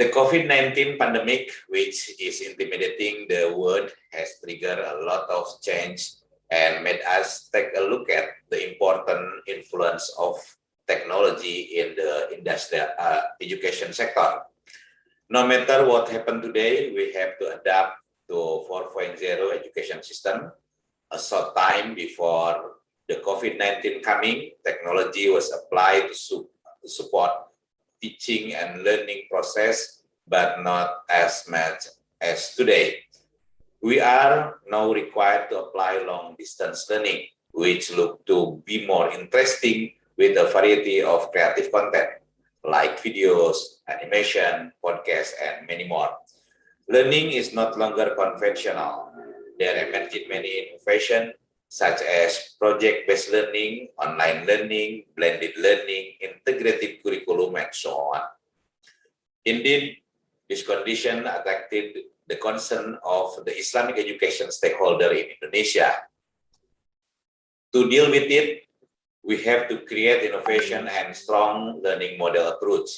The COVID-19 pandemic, which is intimidating the world, has triggered a lot of change and made us take a look at the important influence of technology in the industrial education sector. No matter what happened today, we have to adapt to 4.0 education system. A short time before the COVID-19 coming, technology was applied to support teaching and learning process, but not as much as today. We are now required to apply long-distance learning, which look to be more interesting with a variety of creative content, like videos, animation, podcasts, and many more. Learning is not longer conventional. There emerged many innovations, such as project-based learning, online learning, blended learning, integrated curriculum, and so on. Indeed, this condition attracted the concern of the Islamic education stakeholder in Indonesia. To deal with it, We have to create innovation and strong learning model approach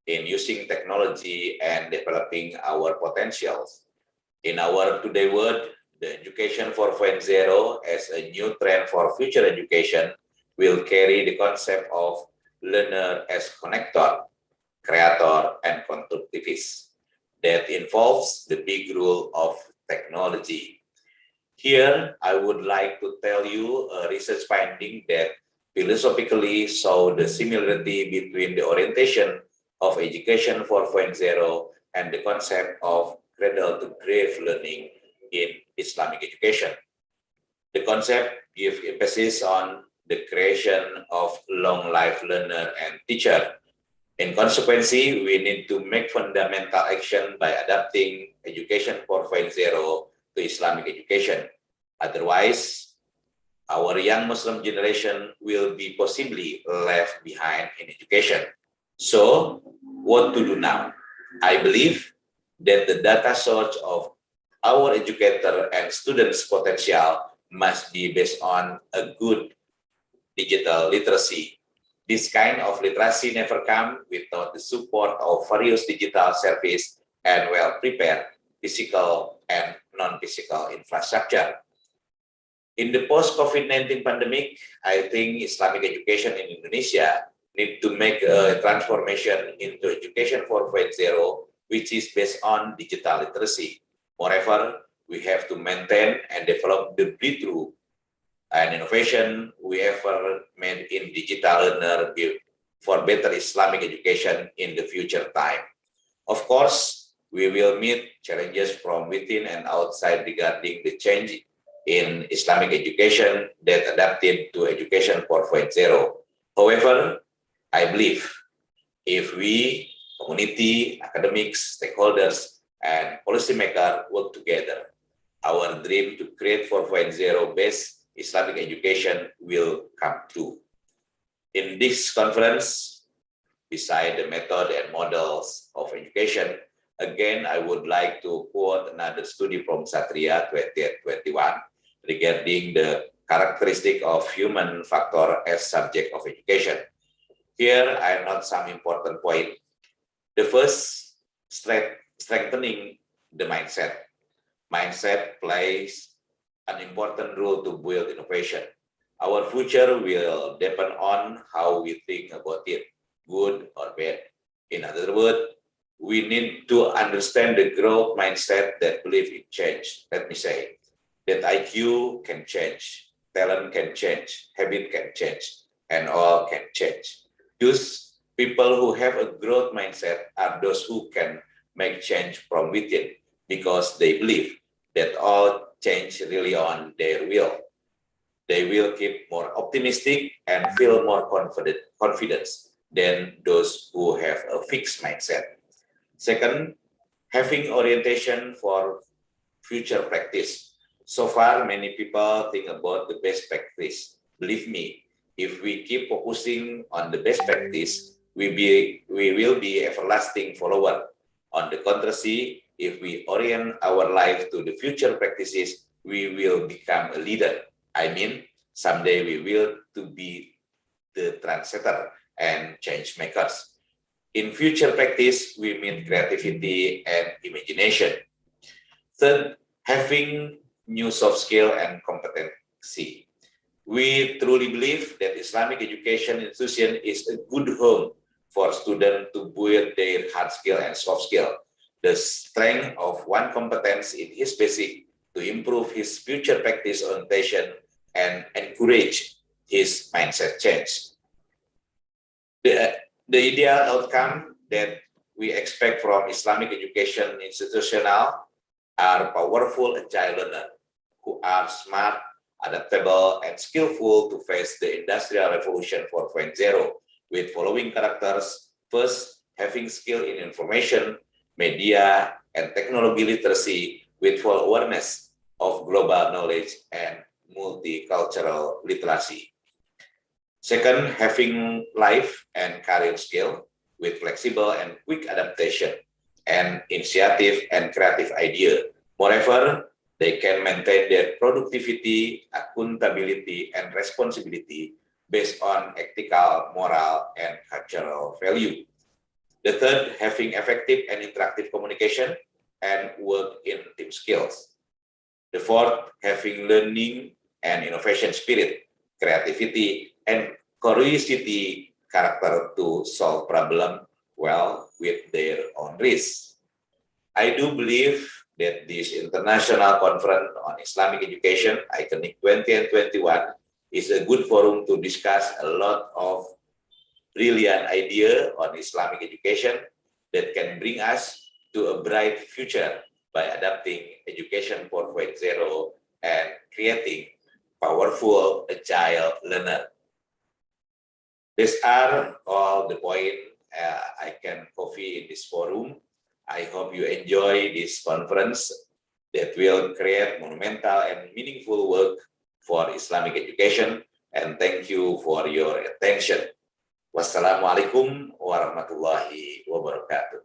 in using technology and developing our potentials. In our today world, the Education 4.0 as a new trend for future education will carry the concept of learner as connector, creator, and constructivist that involves the big role of technology. Here, I would like to tell you a research finding that philosophically show the similarity between the orientation of Education 4.0 and the concept of cradle to grave learning in Islamic education. The concept gives emphasis on the creation of long life learner and teacher. In consequence, we need to make fundamental action by adapting Education 4.0 to Islamic education. Otherwise, our young Muslim generation will be possibly left behind in education. So, what to do now? I believe that the data source of our educator and students' potential must be based on a good digital literacy. This kind of literacy never comes without the support of various digital service and well-prepared physical and non-physical infrastructure. In the post-COVID-19 pandemic, I think Islamic education in Indonesia need to make a transformation into Education 4.0, which is based on digital literacy. Moreover, we have to maintain and develop the breakthrough and innovation we ever made in digital learner for better Islamic education in the future time. Of course, we will meet challenges from within and outside regarding the change in Islamic education that adapted to Education 4.0. However, I believe if we, community, academics, stakeholders, and policymakers work together, our dream to create 4.0 based Islamic education will come true. In this conference, beside the method and models of education, again, I would like to quote another study from Satria 2021 regarding the characteristic of human factor as subject of education. Here, I note some important points. The first, strengthening the mindset. Mindset plays an important role to build innovation. Our future will depend on how we think about it, good or bad. In other words, we need to understand the growth mindset that believe in change. Let me say that IQ can change, talent can change, habit can change, and all can change. Those people who have a growth mindset are those who can make change from within because they believe that all change really on their will. They will keep more optimistic and feel more confidence than those who have a fixed mindset. Second, having orientation for future practice. So far, many people think about the best practice. Believe me, if we keep focusing on the best practice, we will be everlasting follower. On the contrary, if we orient our life to the future practices, we will become a leader. I mean, someday we will to be the trendsetter and change makers. In future practice, we mean creativity and imagination. Third, having new soft skill and competency. We truly believe that Islamic education institution is a good home for students to build their hard skill and soft skill. The strength of one competence in his basic to improve his future practice orientation and encourage his mindset change. The ideal outcome that we expect from Islamic education institutional are powerful agile learners who are smart, adaptable, and skillful to face the Industrial Revolution 4.0 with following characters. First, having skill in information, media, and technology literacy with full awareness of global knowledge and multicultural literacy. Second, having life and career skill with flexible and quick adaptation and initiative and creative idea. Moreover, they can maintain their productivity, accountability, and responsibility based on ethical, moral, and cultural value. The third, having effective and interactive communication and work in team skills. The fourth, having learning and innovation spirit, creativity, and curiosity character to solve problem well with their own risk. I do believe that this international conference on Islamic education, Iconic 2021, is a good forum to discuss a lot of brilliant idea on Islamic education that can bring us to a bright future by adapting education 4.0 and creating powerful agile learner. These are all the points I can cover in this forum. I hope you enjoy this conference that will create monumental and meaningful work for Islamic education, and thank you for your attention. Wassalamualaikum warahmatullahi wabarakatuh.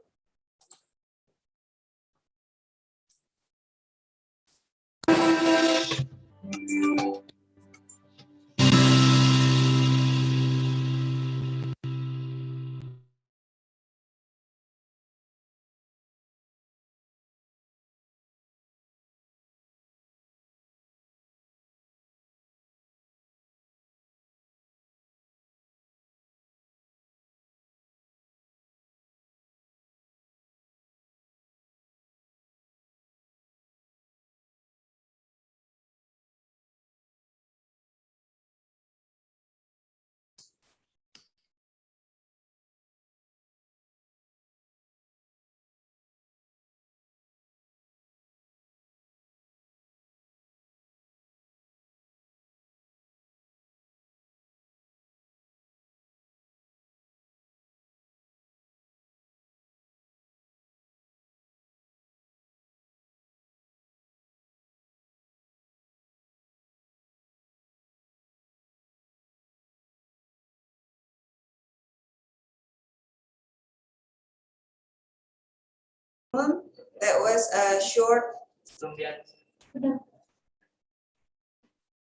That was a short,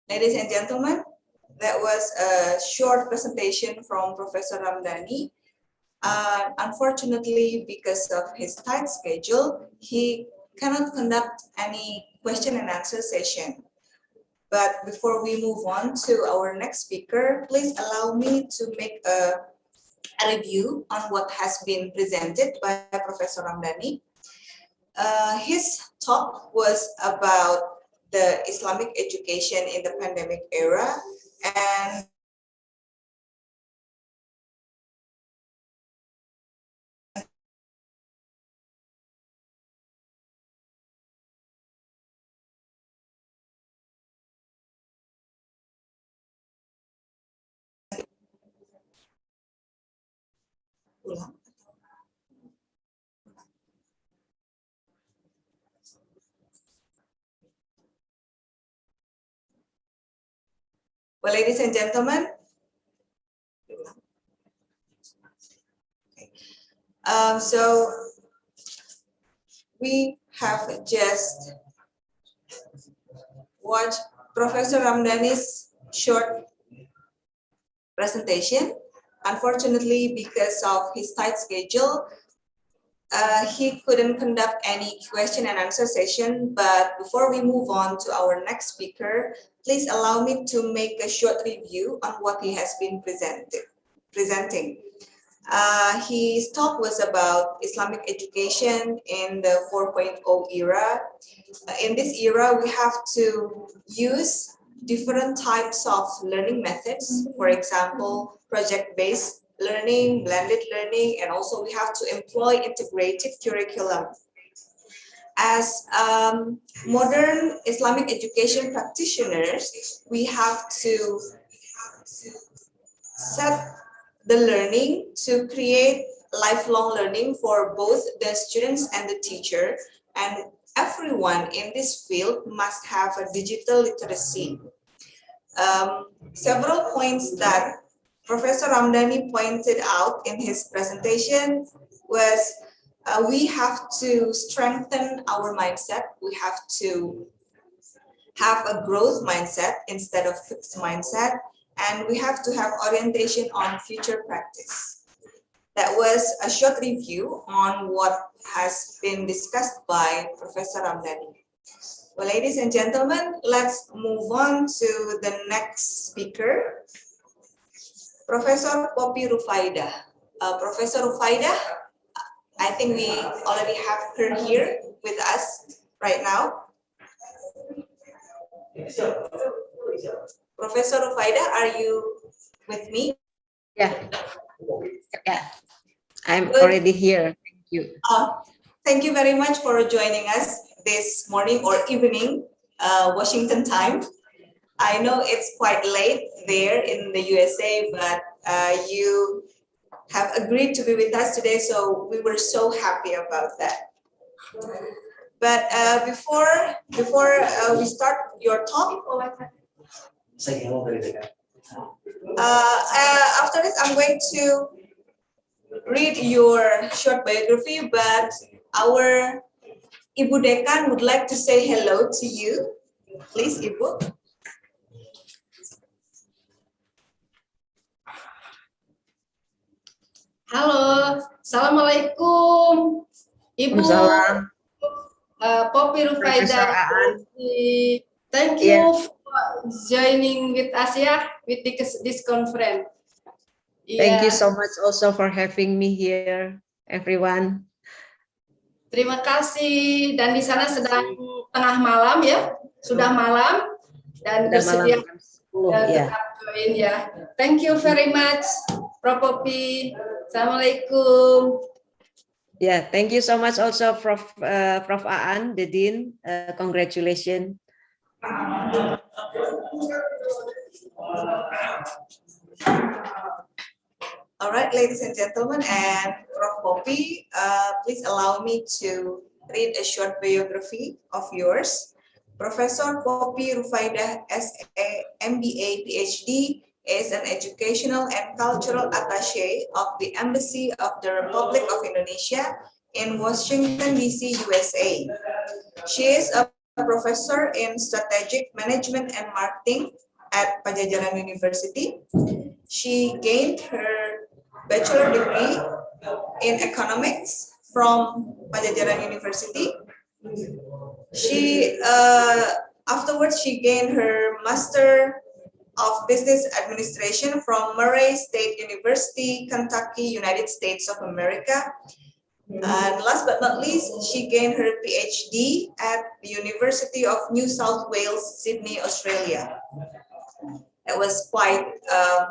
ladies and gentlemen, that was a short presentation from Professor Ramdhani. Unfortunately, because of his tight schedule, he cannot conduct any question and answer session. But before we move on to our next speaker, please allow me to make a review on what has been presented by Professor Ramdhani. His talk was about the Islamic education in the pandemic era, and well, ladies and gentlemen, so we have just watched Professor Ramdhani's short presentation. Unfortunately, because of his tight schedule, he couldn't conduct any question and answer session. But before we move on to our next speaker, please allow me to make a short review on what he has been presenting. His talk was about Islamic education in the 4.0 era. In this era, we have to use different types of learning methods. For example, project-based learning, blended learning, and also we have to employ integrated curriculum. As modern Islamic education practitioners, we have to set the learning to create lifelong learning for both the students and the teacher, and everyone in this field must have a digital literacy. Several points that Professor Ramdhani pointed out in his presentation was we have to strengthen our mindset. We have to have a growth mindset instead of fixed mindset. and we have to have orientation on future practice. That was a short review on what has been discussed by Professor Ramdhani. Well, ladies and gentlemen, let's move on to the next speaker, Professor Poppy Rufaidah. Professor Rufaidah, I think we already have her here with us right now. Professor Rufaidah, are you with me? Yeah, I'm already here. Thank you. Thank you very much for joining us this morning or evening, Washington time. I know it's quite late there in the USA, but you have agreed to be with us today, so we were so happy about that. But before we start your talk, after this, I'm going to read your short biography, but our Ibu Dekan would like to say hello to you. Please, Ibu. Halo, Assalamualaikum, Ibu Poppy Rufaidah. Thank you for joining with us with this conference. Thank you so much also for having me here, everyone. Terima kasih, dan di sana sedang tengah malam ya, sudah malam dan bersedia tetap join ya. Thank you very much, Prof. Poppy. Assalamualaikum. Yeah, thank you so much also, Prof. Aan, the Dean. Congratulations. All right, ladies and gentlemen, and Prof. Poppy, please allow me to read a short biography of yours. Professor Poppy Rufaidah, SA, MBA, PhD, is an educational and cultural attaché of the Embassy of the Republic of Indonesia in Washington, D.C., USA. She is a professor in strategic management and marketing at Pajajaran University. She gained her bachelor degree in economics from Pajajaran University. Afterwards, she gained her Master of Business Administration from Murray State University, Kentucky, United States of America. And last but not least, she gained her PhD at the University of New South Wales, Sydney, Australia. It was quite a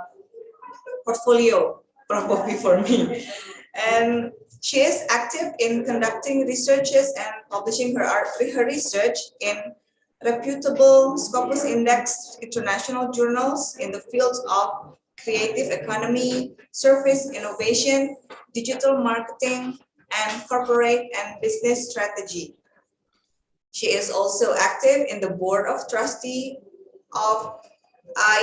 portfolio probably for me. And she is active in conducting researches and publishing her research in reputable Scopus Index international journals in the fields of creative economy, service innovation, digital marketing, and corporate and business strategy. She is also active in the board of trustees of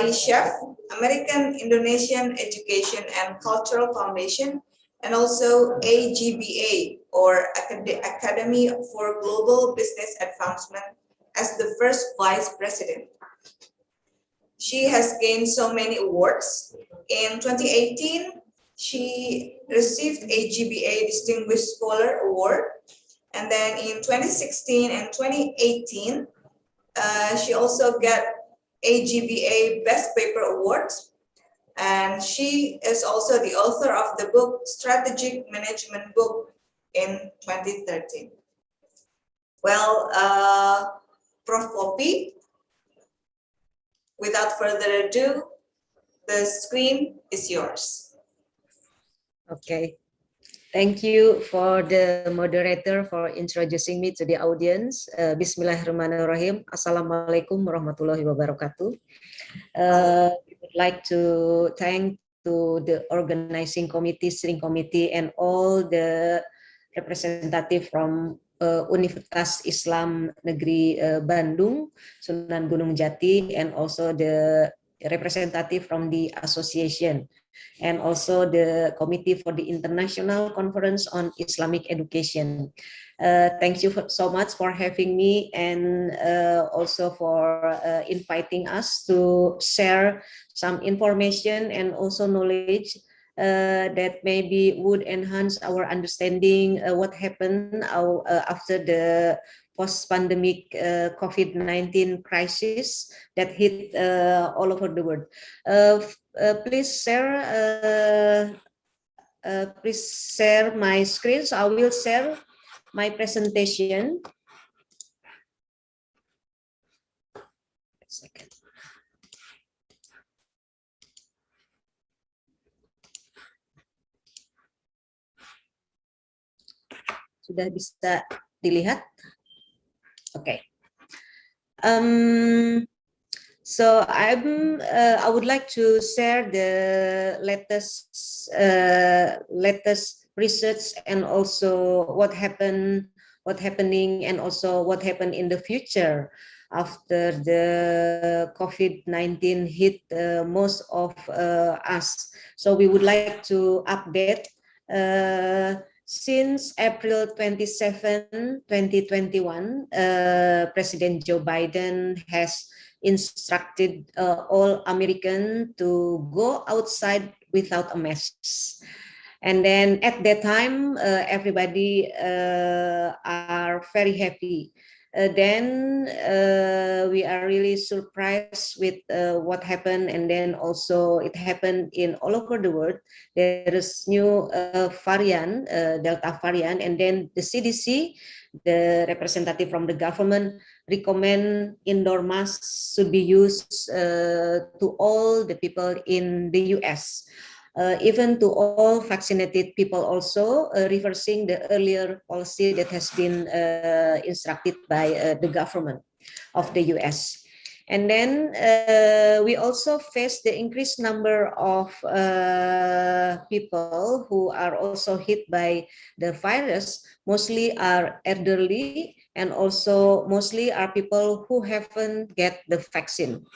ISHEF, American Indonesian Education and Cultural Foundation, and also AGBA, or Academy for Global Business Advancement, as the first vice president. She has gained so many awards. In 2018, she received a GBA Distinguished Scholar Award. And then in 2016 and 2018, she also got a GBA Best Paper Award. And she is also the author of the book Strategic Management Book in 2013. Well, Prof. Poppy, without further ado, the screen is yours. Okay. Thank you for the moderator for introducing me to the audience. Bismillahirrahmanirrahim. Assalamualaikum warahmatullahi wabarakatuh. We would like to thank to the organizing committee, steering committee, and all the representative from Universitas Islam Negeri Bandung, Sunan Gunung Jati, and also the representative from the association. and also the Committee for the International Conference on Islamic Education. Thank you so much for having me, and also for inviting us to share some information and also knowledge that maybe would enhance our understanding what happened after the post-pandemic COVID-19 crisis that hit all over the world. Please share my screen. So I will share my presentation. A second. Sudah bisa dilihat? Okay. So I would like to share the latest research and also what happening, and also what happened in the future after the COVID-19 hit most of us. So we would like to update. Since April 27, 2021, President Joe Biden has instructed all Americans to go outside without a mask. And then at that time, everybody are very happy. Then we are really surprised with what happened, and then also it happened in all over the world. There is new variant, Delta variant, and then the CDC, the representative from the government, recommend indoor masks should be used to all the people in the US. Even to all vaccinated people also, reversing the earlier policy that has been instructed by the government of the US. And then we also face the increased number of people who are also hit by the virus, mostly are elderly, and also mostly are people who haven't get the vaccine.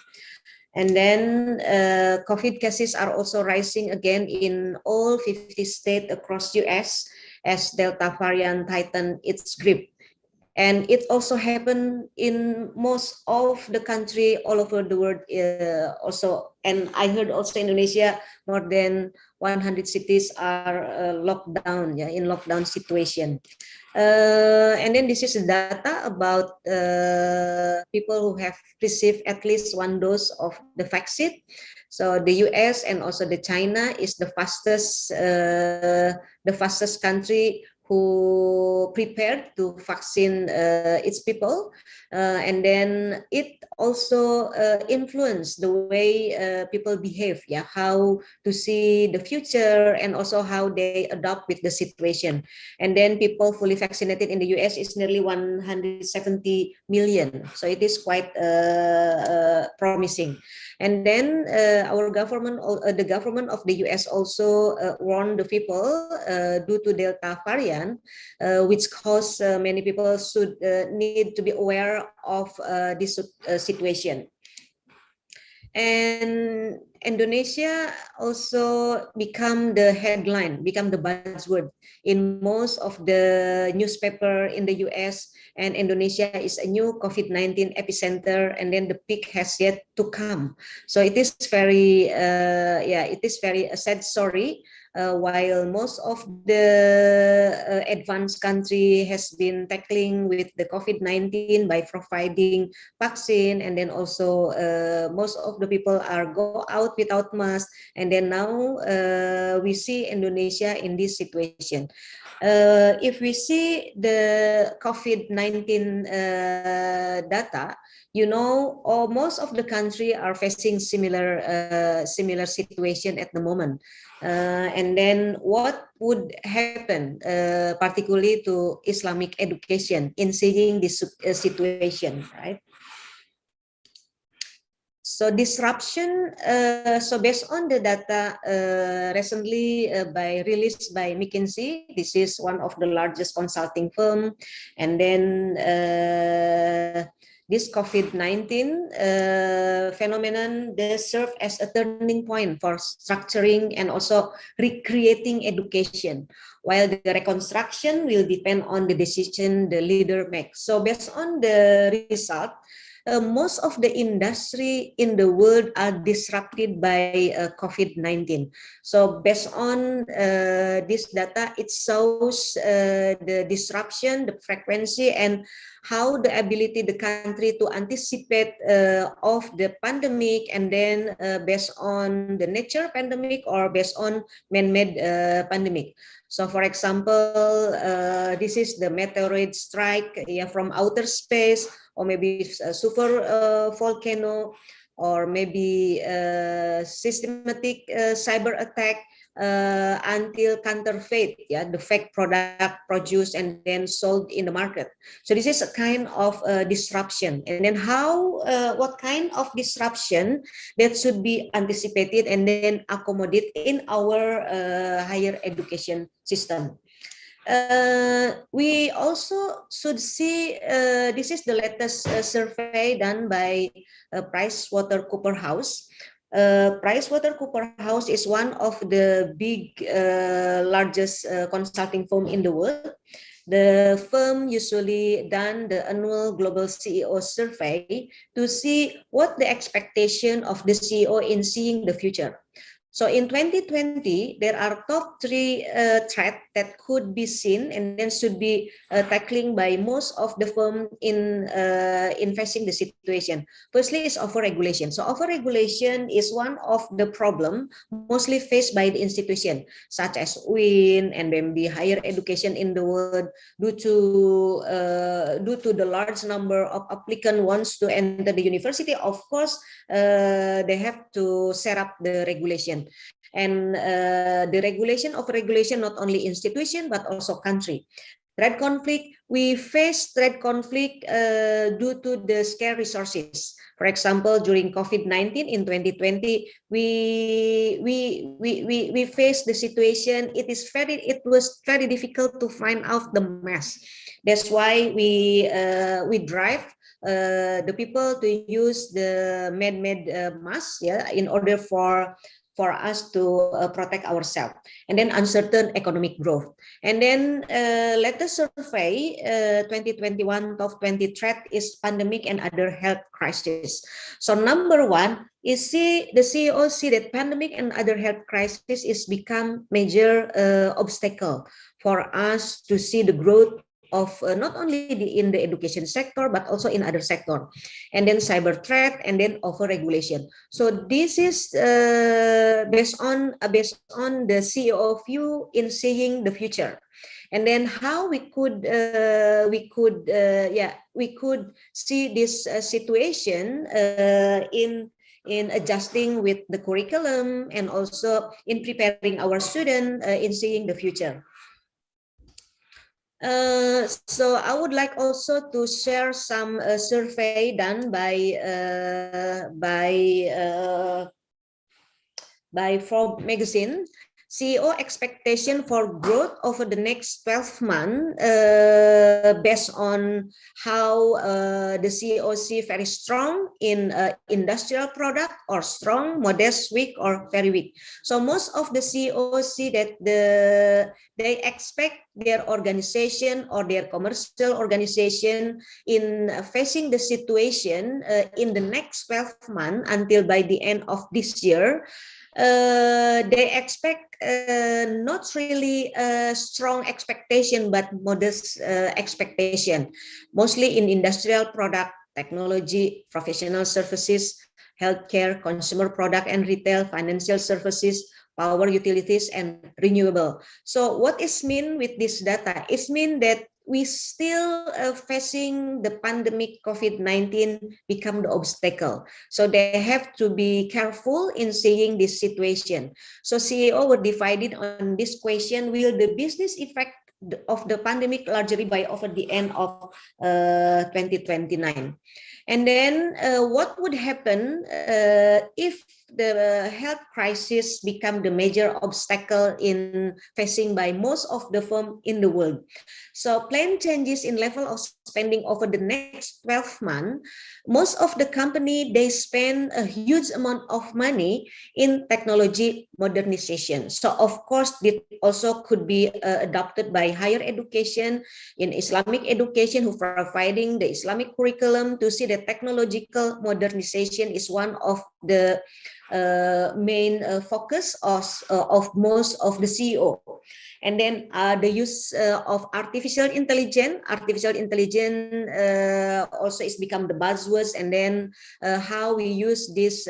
And then COVID cases are also rising again in all 50 states across US as Delta variant tightened its grip. And it also happened in most of the country all over the world also. And I heard also Indonesia, more than 100 cities are locked down, in lockdown situation. And then this is the data about people who have received at least one dose of the vaccine. So the US and also the China is the fastest country who prepared to vaccine its people, and then it also influenced the way people behave, how to see the future, and also how they adopt with the situation. And then people fully vaccinated in the US is nearly 170 million, so it is quite promising. And then our government, the government of the US also warned the people due to Delta variant, which caused many people should need to be aware of this situation. And Indonesia also become the headline, become the buzzword in most of the newspaper in the US. And Indonesia is a new COVID-19 epicenter, and then the peak has yet to come. So it is very, it is very a sad story. While most of the advanced country has been tackling with the COVID-19 by providing vaccine, and then also most of the people are go out without mask, and then now we see Indonesia in this situation. If we see the COVID-19 data, you know, most of the country are facing similar situation at the moment. And then what would happen, particularly to Islamic education in seeing this situation, right? So disruption, so based on the data recently released by McKinsey, this is one of the largest consulting firm, and then this COVID-19 phenomenon does serve as a turning point for structuring and also recreating education, while the reconstruction will depend on the decision the leader makes. So based on the result, most of the industry in the world are disrupted by COVID-19. So based on this data, it shows the disruption, the frequency, and how the ability the country to anticipate of the pandemic, and then based on the nature pandemic or based on man-made pandemic. So for example, this is the meteoroid strike from outer space, or maybe a super volcano, or maybe systematic cyber attack until counterfeit, the fake product produced and then sold in the market. So this is a kind of disruption. And then what kind of disruption that should be anticipated and then accommodate in our higher education system. We also should see, this is the latest survey done by PricewaterhouseCoopers. PricewaterhouseCoopers is one of the big, largest consulting firm in the world. The firm usually done the annual global CEO survey to see what the expectation of the CEO in seeing the future. So in 2020, there are top 3 threats that could be seen and then should be tackling by most of the firm in facing the situation. Firstly is overregulation. So overregulation is one of the problem mostly faced by the institution, such as UIN and maybe higher education in the world, due to the large number of applicants wants to enter the university. Of course, they have to set up the regulation. And the regulation of regulation, not only institution, but also country. Trade conflict, we face trade conflict due to the scarce resources. For example, during COVID-19 in 2020, we faced the situation. It was very difficult to find out the mask. That's why we drive the people to use the man-made mask, in order for us to protect ourselves. And then uncertain economic growth. And then latest survey 2021 top 20 threat is pandemic and other health crisis. So number 1 is the CEO see that pandemic and other health crisis is become major obstacle for us to see the growth of not only in the education sector, but also in other sector. And then cyber threat, and then overregulation. So this is based on the CEO view in seeing the future. And then how we could see this situation in adjusting with the curriculum, and also in preparing our student in seeing the future. So I would like also to share some survey done by Forbes magazine. CEO expectation for growth over the next 12 months based on how the CEO see very strong in industrial product, or strong, modest, weak, or very weak. So most of the CEOs see that they expect their organization or their commercial organization in facing the situation in the next 12 months until by the end of this year. They expect not really a strong expectation, but modest expectation, mostly in industrial product, technology, professional services, healthcare, consumer product and retail, financial services, power utilities, and renewable. So what is mean with this data? It means that we still facing the pandemic COVID-19 become the obstacle. So they have to be careful in seeing this situation. So CEO were divided on this question: will the business effect of the pandemic largely by over the end of 2029? And then what would happen if the health crisis become the major obstacle in facing by most of the firm in the world? So planned changes in level of spending over the next 12 months, most of the company, they spend a huge amount of money in technology modernization. So of course, this also could be adopted by higher education, in Islamic education, who providing the Islamic curriculum to see that technological modernization is one of the main focus of most of the CEO. And then the use of artificial intelligence. Artificial intelligence also is become the buzzwords. And then how we use this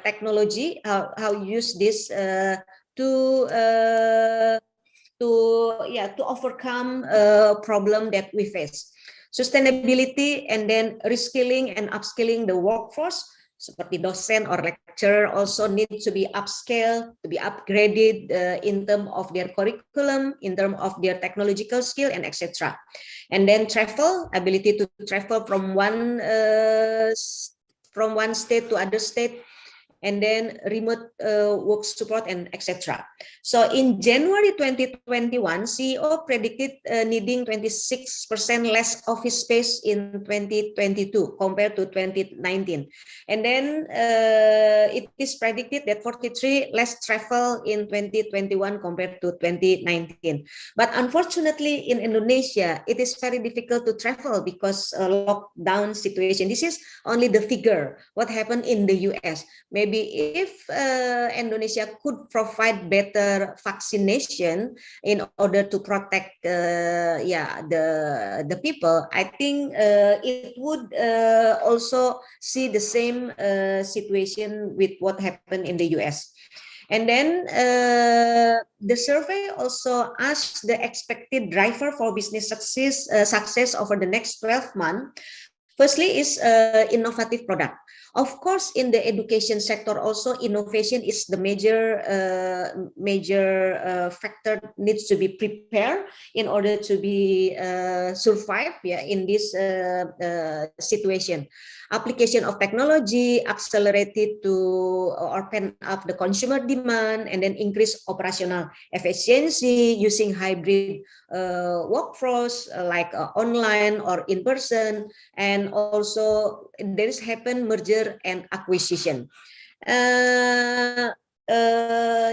technology, how we use this to overcome a problem that we face. Sustainability, and then reskilling and upskilling the workforce, seperti dosen or lecturer also need to be upscaled, to be upgraded in terms of their curriculum, in terms of their technological skill, and etc. And then travel, ability to travel from one state to other state, and then remote work support, and etc. So in January 2021, CEO predicted needing 26% less office space in 2022 compared to 2019. And then it is predicted that 43% less travel in 2021 compared to 2019. But unfortunately in Indonesia, it is very difficult to travel because lockdown situation. This is only the figure, what happened in the US. Maybe if Indonesia could provide better vaccination in order to protect the people, I think it would also see the same situation with what happened in the US. And then the survey also asked the expected driver for business success over the next 12 months. Firstly is innovative product. Of course, in the education sector also, innovation is the major factor needs to be prepared in order to be survive in this situation. Application of technology accelerated to open up the consumer demand, and then increase operational efficiency using hybrid workforce like online or in person, and also there is happen merger and acquisition. The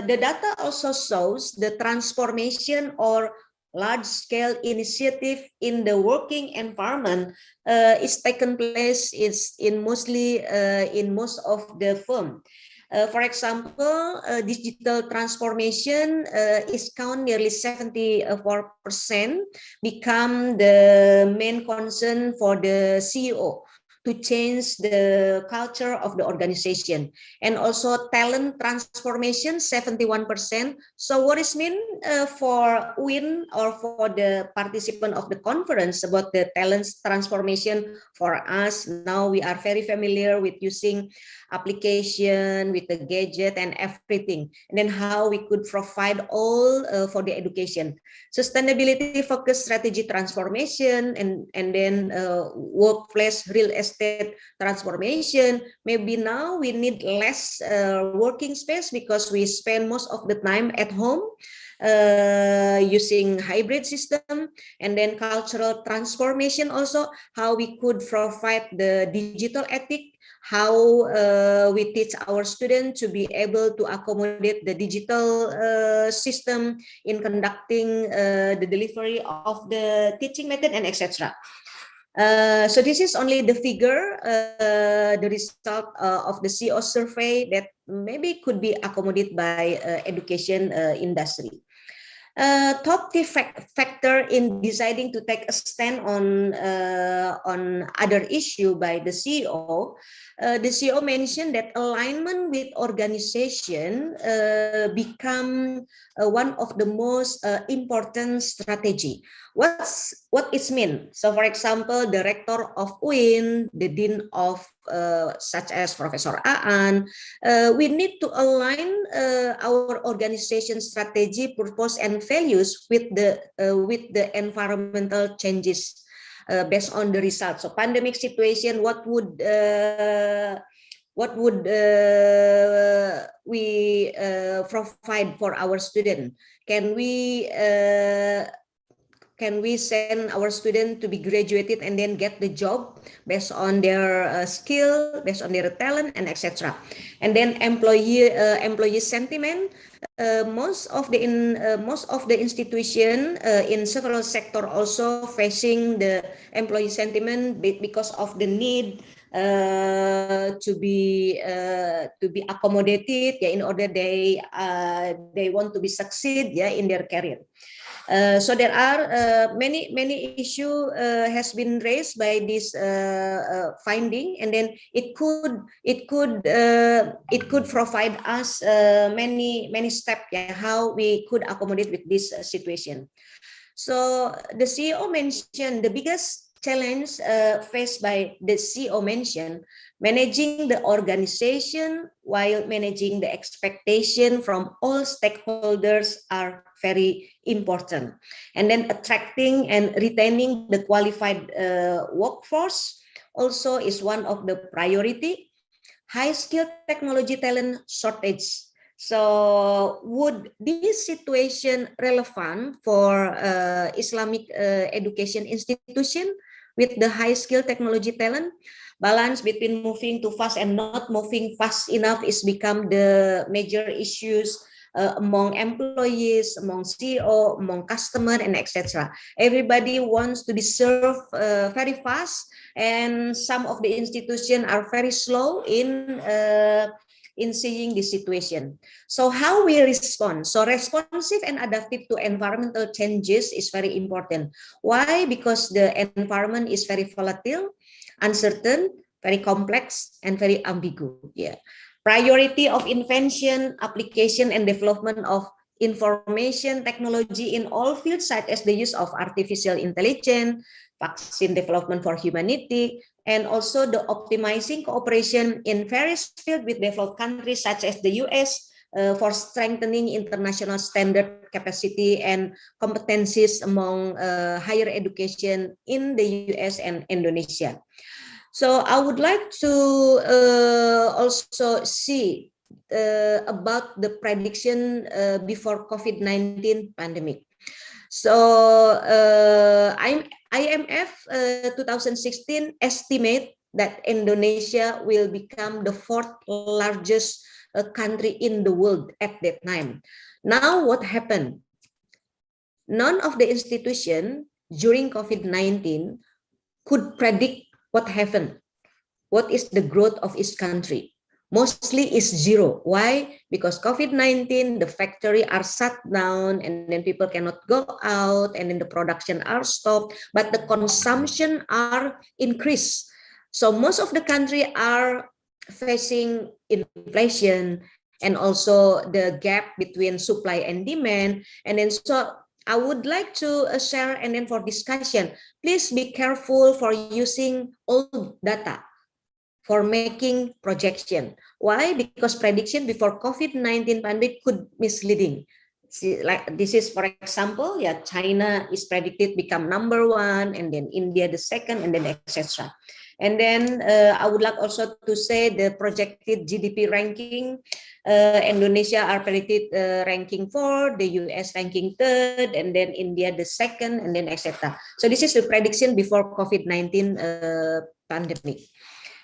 data also shows the transformation or large-scale initiative in the working environment is taken place in mostly in most of the firm. For example, digital transformation is count nearly 74% become the main concern for the CEO to change the culture of the organization. And also talent transformation, 71%. So what is mean for WIN or for the participant of the conference about the talent transformation? For us, now we are very familiar with using application, with the gadget and everything. And then how we could provide all for the education. Sustainability focused strategy transformation, and then workplace real estate transformation. Maybe now we need less working space because we spend most of the time at home using hybrid system. And then cultural transformation also, how we could provide the digital ethic, how we teach our students to be able to accommodate the digital system in conducting the delivery of the teaching method, and etc. So this is only the figure, the result of the CEO survey that maybe could be accommodated by education industry. Top key factor in deciding to take a stand on other issue by the CEO. The CEO mentioned that alignment with organization become one of the most important strategy. What it mean? So, for example, the rector of UIN, the dean of such as Professor Aan, we need to align our organization strategy, purpose, and values with the environmental changes based on the results. So pandemic situation, what would we provide for our student? Can we send our student to be graduated and then get the job based on their skill, based on their talent, and etc. And then employee sentiment. Most of the institution in several sector also facing the employee sentiment because of the need to be accommodated, in order they want to be succeed in their career. So there are many issues has been raised by this finding, and then it could provide us many steps how we could accommodate with this situation. So the CEO mentioned the biggest challenge faced by the CEO mentioned managing the organization while managing the expectation from all stakeholders are very important. And then attracting and retaining the qualified workforce also is one of the priority. High skilled technology talent shortage. So would this situation relevant for Islamic education institution with the high skilled technology talent? Balance between moving too fast and not moving fast enough is become the major issues among employees, among CEO, among customer, and etc. Everybody wants to be served very fast, and some of the institutions are very slow in seeing the situation. So how we respond? So responsive and adaptive to environmental changes is very important. Why? Because the environment is very volatile, uncertain, very complex, and very ambiguous. Yeah. Priority of invention, application, and development of information technology in all fields, such as the use of artificial intelligence, vaccine development for humanity, and also the optimizing cooperation in various fields with developed countries such as the US for strengthening international standard capacity and competencies among higher education in the US and Indonesia. So I would like to also see about the prediction before COVID-19 pandemic. So IMF 2016 estimate that Indonesia will become the fourth largest country in the world at that time. Now what happened? None of the institution during COVID-19 could predict what happened. What is the growth of each country? Mostly is zero. Why? Because COVID-19, the factory are shut down, and then people cannot go out, and then the production are stopped, but the consumption are increased. So most of the country are facing inflation and also the gap between supply and demand. And then so I would like to share, and then for discussion, please be careful for using old data for making projection. Why? Because prediction before COVID-19 pandemic could misleading. See, like this is, for example, China is predicted become #1, and then India the second, and then etc. And then I would like also to say the projected GDP ranking. Indonesia are predicted ranking 4, the US ranking 3rd, and then India the 2nd, and then etc. So this is the prediction before COVID-19 pandemic.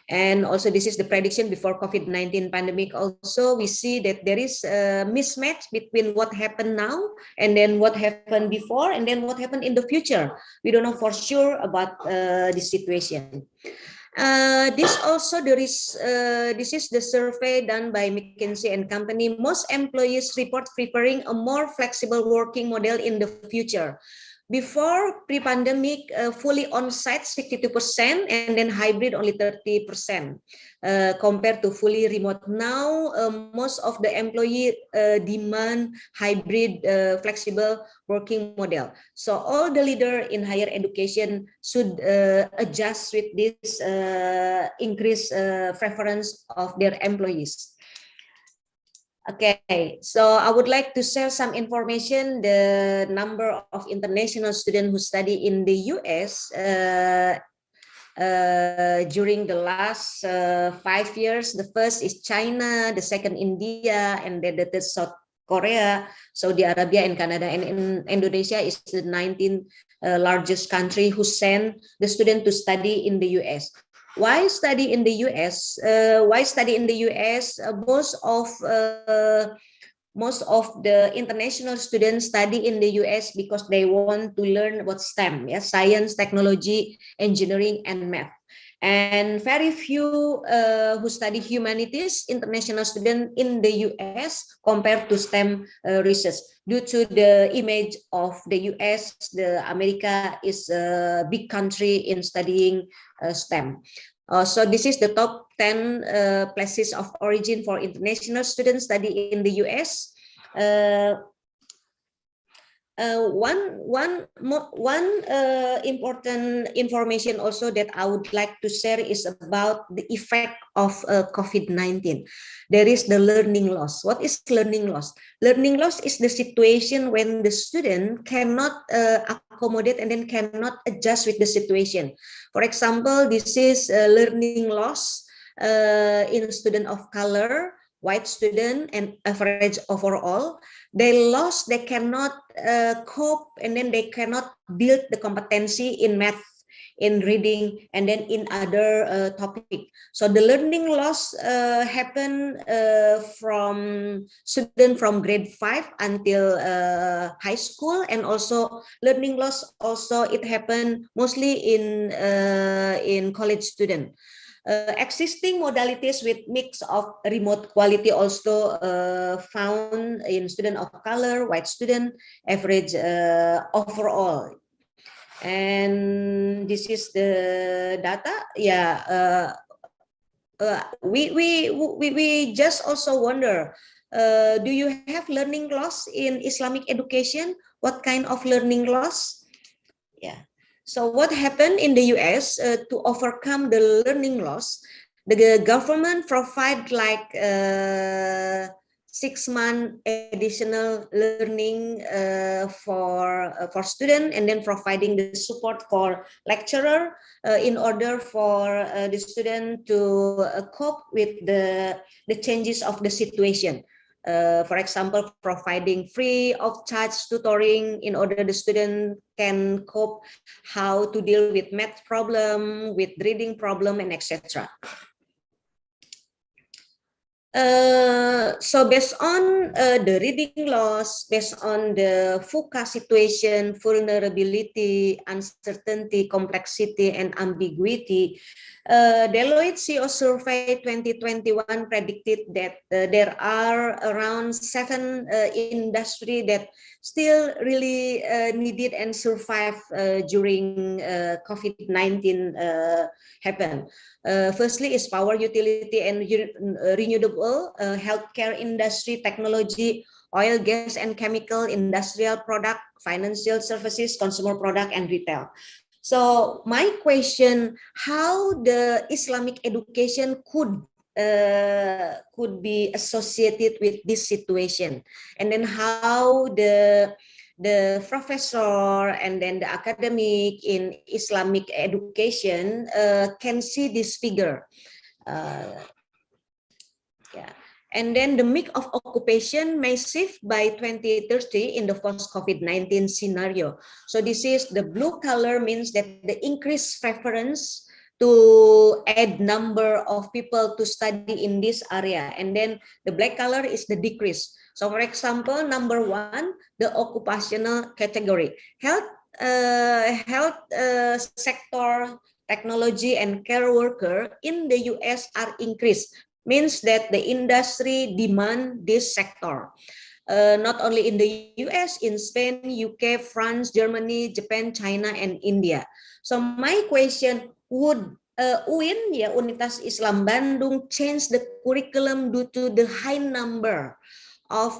And also this is the prediction before COVID-19 pandemic. Also, we see that there is a mismatch between what happened now and then what happened before and then what happened in the future. We don't know for sure about this situation. This is the survey done by McKinsey and Company. Most employees report preferring a more flexible working model in the future. Before pre-pandemic, fully on-site 62%, and then hybrid only 30%, compared to fully remote. Now, most of the employee demand hybrid, flexible working model. So all the leader in higher education should adjust with this increased preference of their employees. Okay, so I would like to share some information. The number of international students who study in the US during the last 5 years. The first is China, the second India, and then the third South Korea, Saudi Arabia, and Canada. And in Indonesia is the 19th largest country who send the student to study in the US. Why study in the US? Why study in the US? Most of the international students study in the US because they want to learn about STEM, yeah, science, technology, engineering, and math. And very few who study humanities, international students in the US compared to STEM research. Due to the image of the US, the America is a big country in studying STEM. So this is the top 10 places of origin for international students study in the US. One important information also that I would like to share is about the effect of COVID-19. There is the learning loss. What is learning loss? Learning loss is the situation when the student cannot accommodate and then cannot adjust with the situation. For example, this is learning loss in student of color, white student, and average overall. They cannot cope, and then they cannot build the competency in math, in reading, and then in other topic. So the learning loss happen from student from grade 5 until high school, and also learning loss also it happen mostly in college student. Existing modalities with mix of remote quality also found in student of color, white student, average overall. And this is the data. Yeah, we just also wonder, do you have learning loss in Islamic education? What kind of learning loss? Yeah. So what happened in the US to overcome the learning loss? The government provide like 6-month additional learning for student, and then providing the support for lecturer in order for the student to cope with the changes of the situation. For example, providing free of charge tutoring in order the student can cope how to deal with math problem, with reading problem, and etc. So based on the reading loss, based on the FUCA situation, vulnerability, uncertainty, complexity, and ambiguity, Deloitte CEO Survey 2021 predicted that there are around 7 industry that still really needed and survive during COVID-19 happen. Firstly is power utility and renewable, healthcare industry, technology, oil, gas, and chemical, industrial product, financial services, consumer product, and retail. So my question, how the Islamic education could be associated with this situation, and then how the professor and then the academic in Islamic education can see this figure. Yeah. And then the mix of occupation may shift by 2030 in the post-COVID-19 scenario. So this is the blue color means that the increased preference to add number of people to study in this area. And then the black color is the decrease. So for example, number 1, the occupational category. Health sector, technology, and care worker in the US are increased. Means that the industry demand this sector. Not only in the US, in Spain, UK, France, Germany, Japan, China, and India. So my question, would UIN, ya, Universitas Islam Bandung, change the curriculum due to the high number of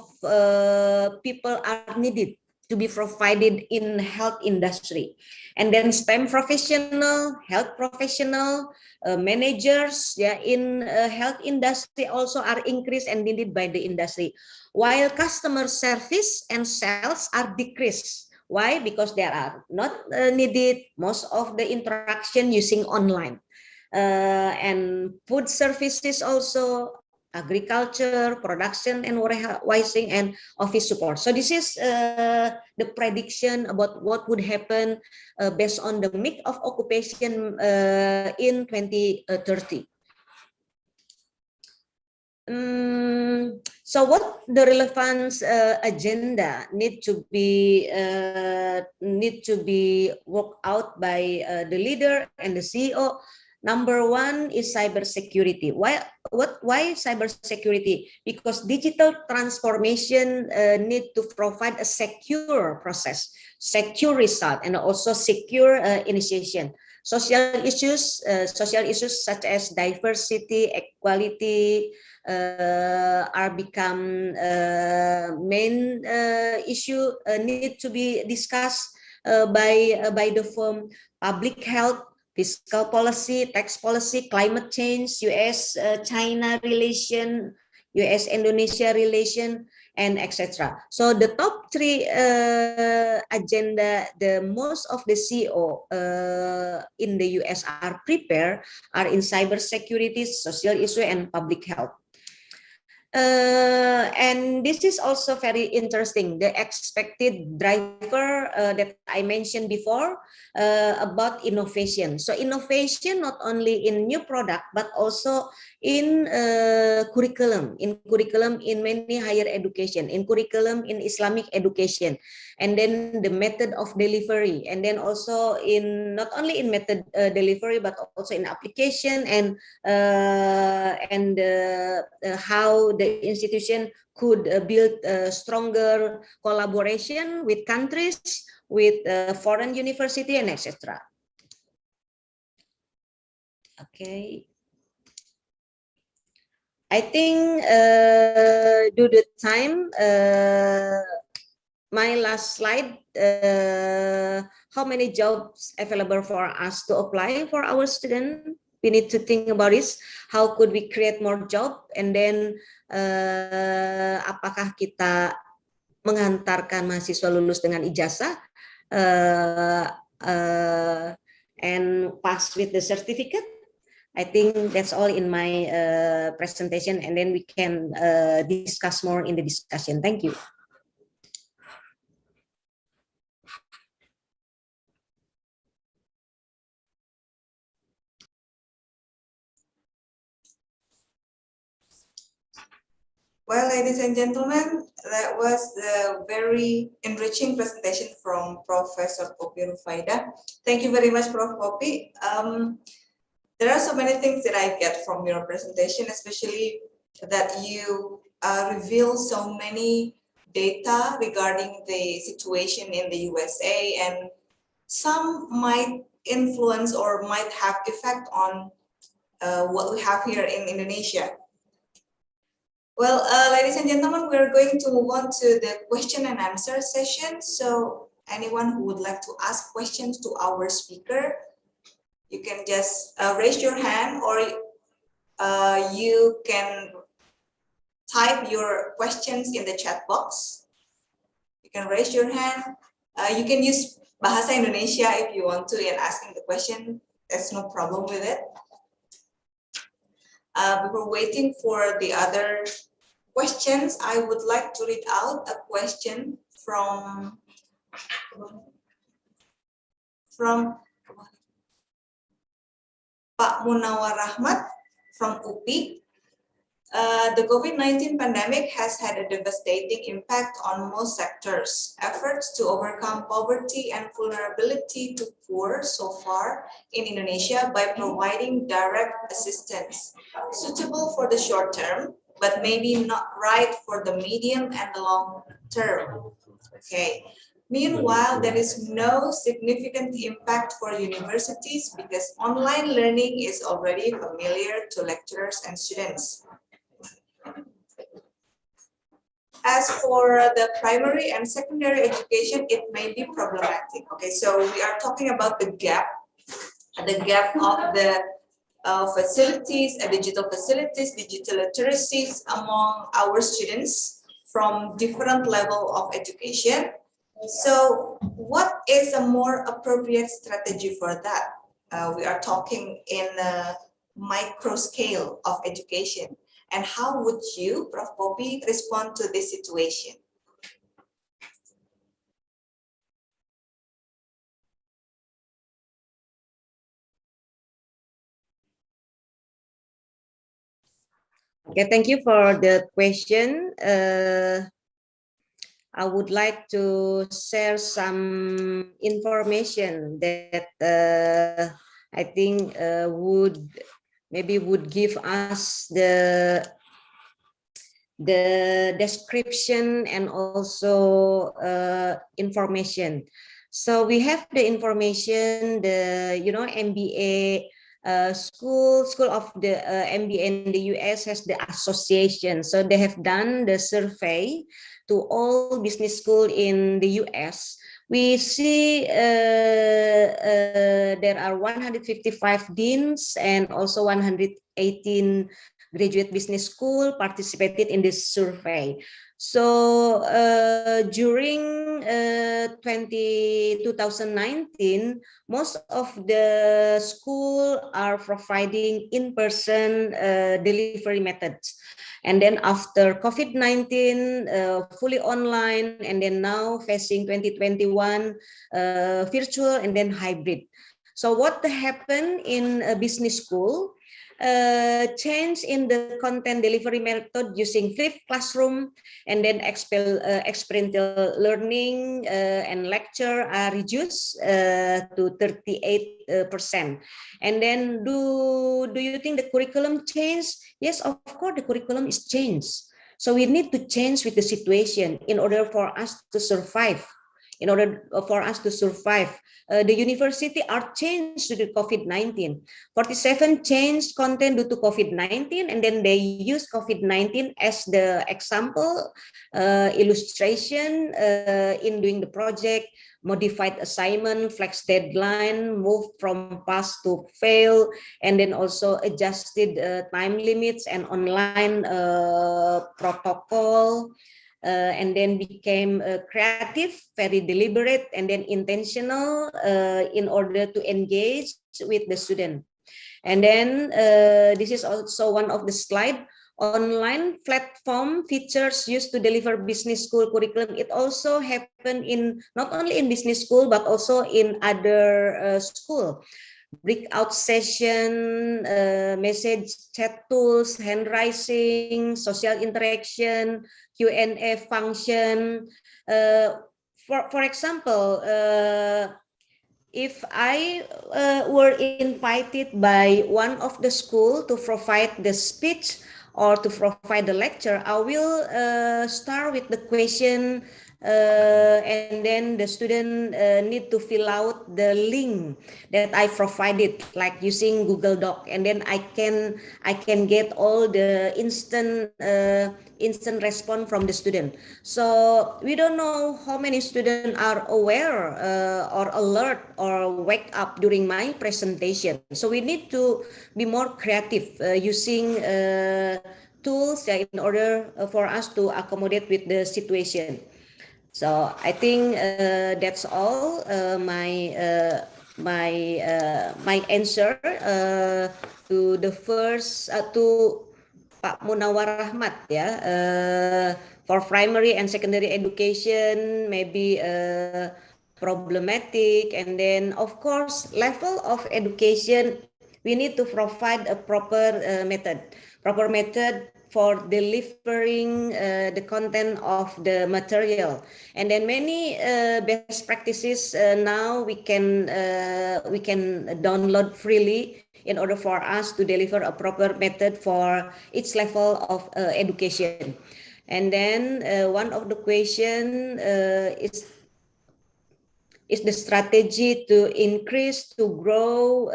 people are needed to be provided in health industry. And then STEM professional, health professional, managers in health industry also are increased and needed by the industry, while customer service and sales are decreased. Why? Because they are not needed, most of the interaction using online. And food services also, agriculture, production and warehousing, and office support. So this is the prediction about what would happen based on the mix of occupation in 2030. So what the relevance agenda need to be worked out by the leader and the CEO. Number one is cybersecurity. Why cybersecurity? Because digital transformation need to provide a secure process, secure result, and also secure initiation. Social issues such as diversity, equality are become main issue need to be discussed by the firm. Public health, fiscal policy, tax policy, climate change, US-China relation, US-Indonesia relation, and etc. So the top three agenda, the most of the CEO in the US are prepared are in cybersecurity, social issue, and public health. And this is also very interesting. The expected driver that I mentioned before about innovation. So innovation not only in new product but also in curriculum in many higher education, in curriculum in Islamic education, and then the method of delivery, and then also in not only in method delivery but also in application and how the institution could build stronger collaboration with countries, with foreign university, and etc. Okay. I think due to time, my last slide, how many jobs available for us to apply for our student? We need to think about this. How could we create more job? And then apakah kita menghantarkan mahasiswa lulus dengan ijazah and pass with the certificate? I think that's all in my presentation, and then we can discuss more in the discussion. Thank you. Well, ladies and gentlemen, that was a very enriching presentation from Professor Poppy Rufaida. Thank you very much, Prof. Poppy. There are so many things that I get from your presentation, especially that you reveal so many data regarding the situation in the USA, and some might influence or might have effect on what we have here in Indonesia. Well, ladies and gentlemen, we're going to move on to the question and answer session. So anyone who would like to ask questions to our speaker, you can just raise your hand, or you can type your questions in the chat box. You can raise your hand. You can use Bahasa Indonesia if you want to in asking the question. There's no problem with it. Before waiting for the other questions, I would like to read out a question from Pak Munawar Rahmat from UPI. The COVID-19 pandemic has had a devastating impact on most sectors. Efforts to overcome poverty and vulnerability to poor so far in Indonesia by providing direct assistance, suitable for the short term, but maybe not right for the medium and the long term. Okay. Meanwhile, there is no significant impact for universities because online learning is already familiar to lecturers and students. As for the primary and secondary education, it may be problematic. Okay, so we are talking about the gap of the facilities, digital facilities, digital literacies among our students from different level of education. So what is a more appropriate strategy for that? We are talking in a micro scale of education. And how would you, Prof. Poppy, respond to this situation? Okay, thank you for the question. I would like to share some information that I think would give us the description and also information. So we have the information, the MBA school of the MBA in the US has the association. So they have done the survey to all business school in the US. We see there are 155 deans and also 118 graduate business school participated in this survey. So during 2019, most of the school are providing in-person delivery methods. And then after COVID-19, fully online, and then now facing 2021, virtual and then hybrid. So what happened in a business school? Change in the content delivery method using flipped classroom and then experiential learning and lecture are reduced to 38%. And then do you think the curriculum changed? Yes, of course the curriculum is changed. So we need to change with the situation in order for us to survive. The university are changed due to COVID-19. 47 changed content due to COVID-19, and then they use COVID-19 as the example, illustration in doing the project, modified assignment, flex deadline, moved from pass to fail, and then also adjusted time limits and online protocol. And then became creative, very deliberate, and then intentional in order to engage with the student. And then this is also one of the slide. Online platform features used to deliver business school curriculum. It also happened in not only in business school but also in other school. Breakout session, message chat tools, handwriting, social interaction, Q&A function. For example, if I were invited by one of the school to provide the speech or to provide the lecture, I will start with the question, and then the student need to fill out the link that I provided, like using Google Doc, and then I can get all the instant response from the student. So we don't know how many students are aware or alert or wake up during my presentation. So we need to be more creative using tools in order for us to accommodate with the situation. So I think that's all my answer to the first to Pak Munawar Rahmat ya. For primary and secondary education maybe problematic, and then of course level of education we need to provide a proper method for delivering the content of the material. And then many best practices now we can download freely in order for us to deliver a proper method for each level of education. And then one of the question is the strategy to increase, to grow,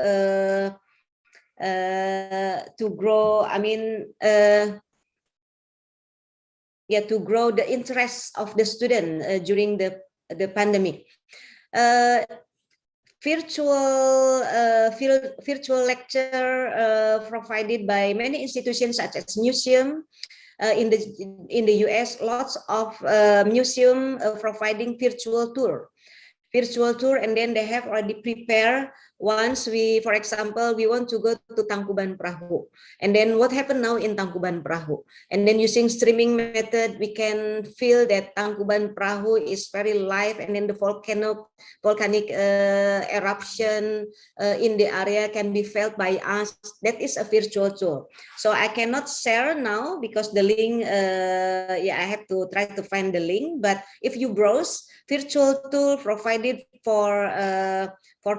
I mean, to grow the interest of the student during the pandemic. Virtual lecture provided by many institutions such as museum. In the US, lots of museum providing virtual tour, and then they have already prepared. Once we, for example, we want to go to Tangkuban Perahu, and then what happened now in Tangkuban Perahu, and then using streaming method, we can feel that Tangkuban Perahu is very live, and then the volcanic eruption in the area can be felt by us. That is a virtual tour. So I cannot share now because the link, I have to try to find the link. But if you browse, virtual tool provided for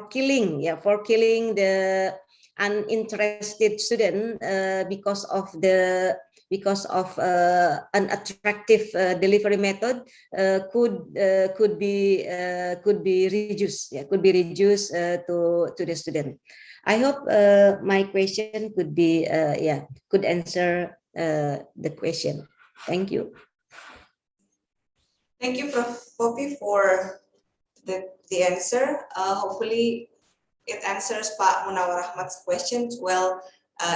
killing the uninterested student because of an attractive delivery method could be reduced to the student. I hope my question could be could answer the question. Thank you. Thank you, Prof. Poppy, for the answer. Hopefully it answers Pak Munawar Ahmad's questions. Well,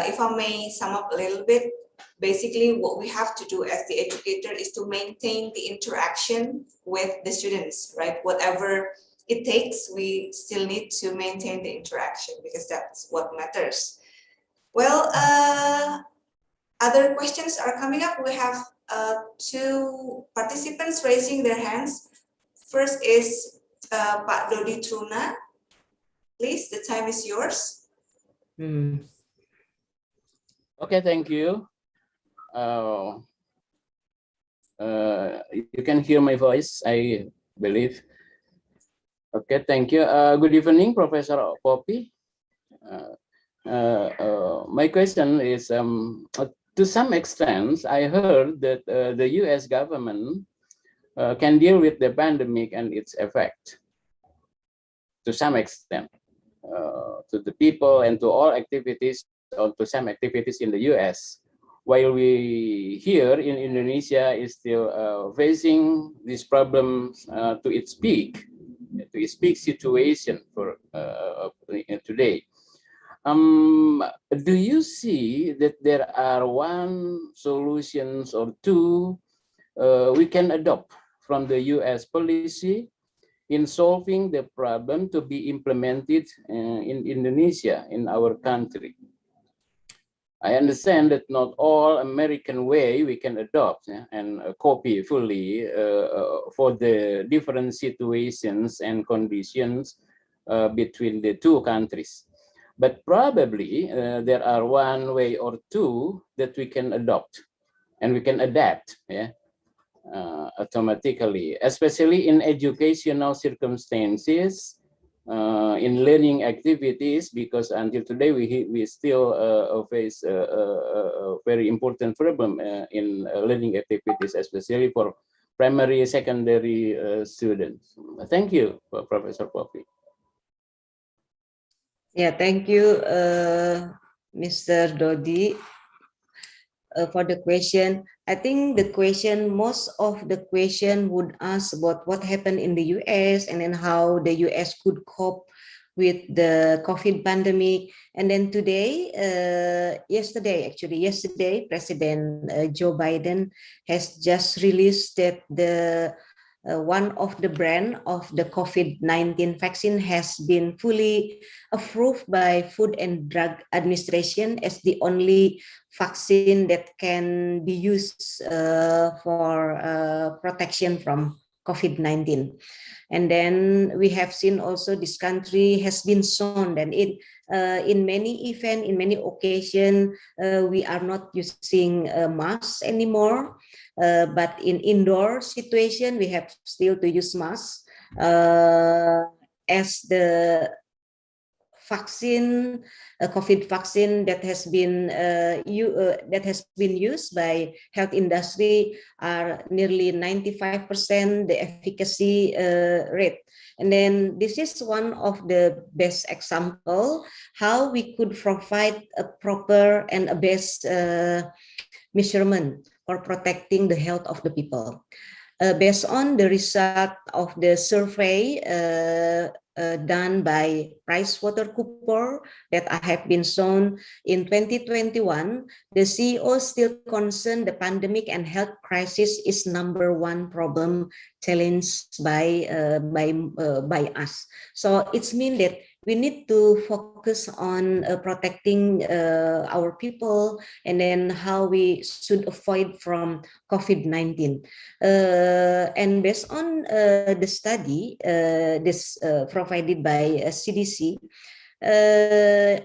if I may sum up a little bit, basically what we have to do as the educator is to maintain the interaction with the students, right? Whatever it takes, we still need to maintain the interaction because that's what matters. Well, other questions are coming up. We have two participants raising their hands. First is Pak Dodi Truna. Please, the time is yours. Okay, thank you. You can hear my voice, I believe. Okay, thank you. Good evening, Professor Poppy. My question is, to some extent, I heard that the US government can deal with the pandemic and its effect to some extent to the people and to all activities, or to some activities in the US, while we here in Indonesia is still facing these problems to its peak situation for today. Do you see that there are one solutions or two we can adopt from the US policy in solving the problem to be implemented in Indonesia, in our country? I understand that not all American way we can adopt and copy fully for the different situations and conditions between the two countries. But probably there are one way or two that we can adopt and we can adapt automatically, especially in educational circumstances, in learning activities, because until today we still face a very important problem in learning activities, especially for primary, secondary students. Thank you, Professor Poppy. Yeah, thank you, Mr. Dodi, for the question. I think most of the question would ask about what happened in the US and then how the US could cope with the COVID pandemic. And then yesterday, President Joe Biden has just released that one of the brand of the COVID-19 vaccine has been fully approved by Food and Drug Administration as the only vaccine that can be used for protection from COVID-19. And then we have seen also this country has been shown that in many events, in many occasions, we are not using masks anymore. But in indoor situation, we have still to use masks as the vaccine, COVID vaccine that has been used by health industry are nearly 95% the efficacy rate. And then this is one of the best example how we could provide a proper and a best measurement for protecting the health of the people. Based on the result of the survey done by PricewaterhouseCoopers that I have been shown in 2021, the CEO still concerned the pandemic and health crisis is #1 problem challenged by us. So it's mean that we need to focus on protecting our people and then how we should avoid from COVID-19. And based on the study this provided by CDC,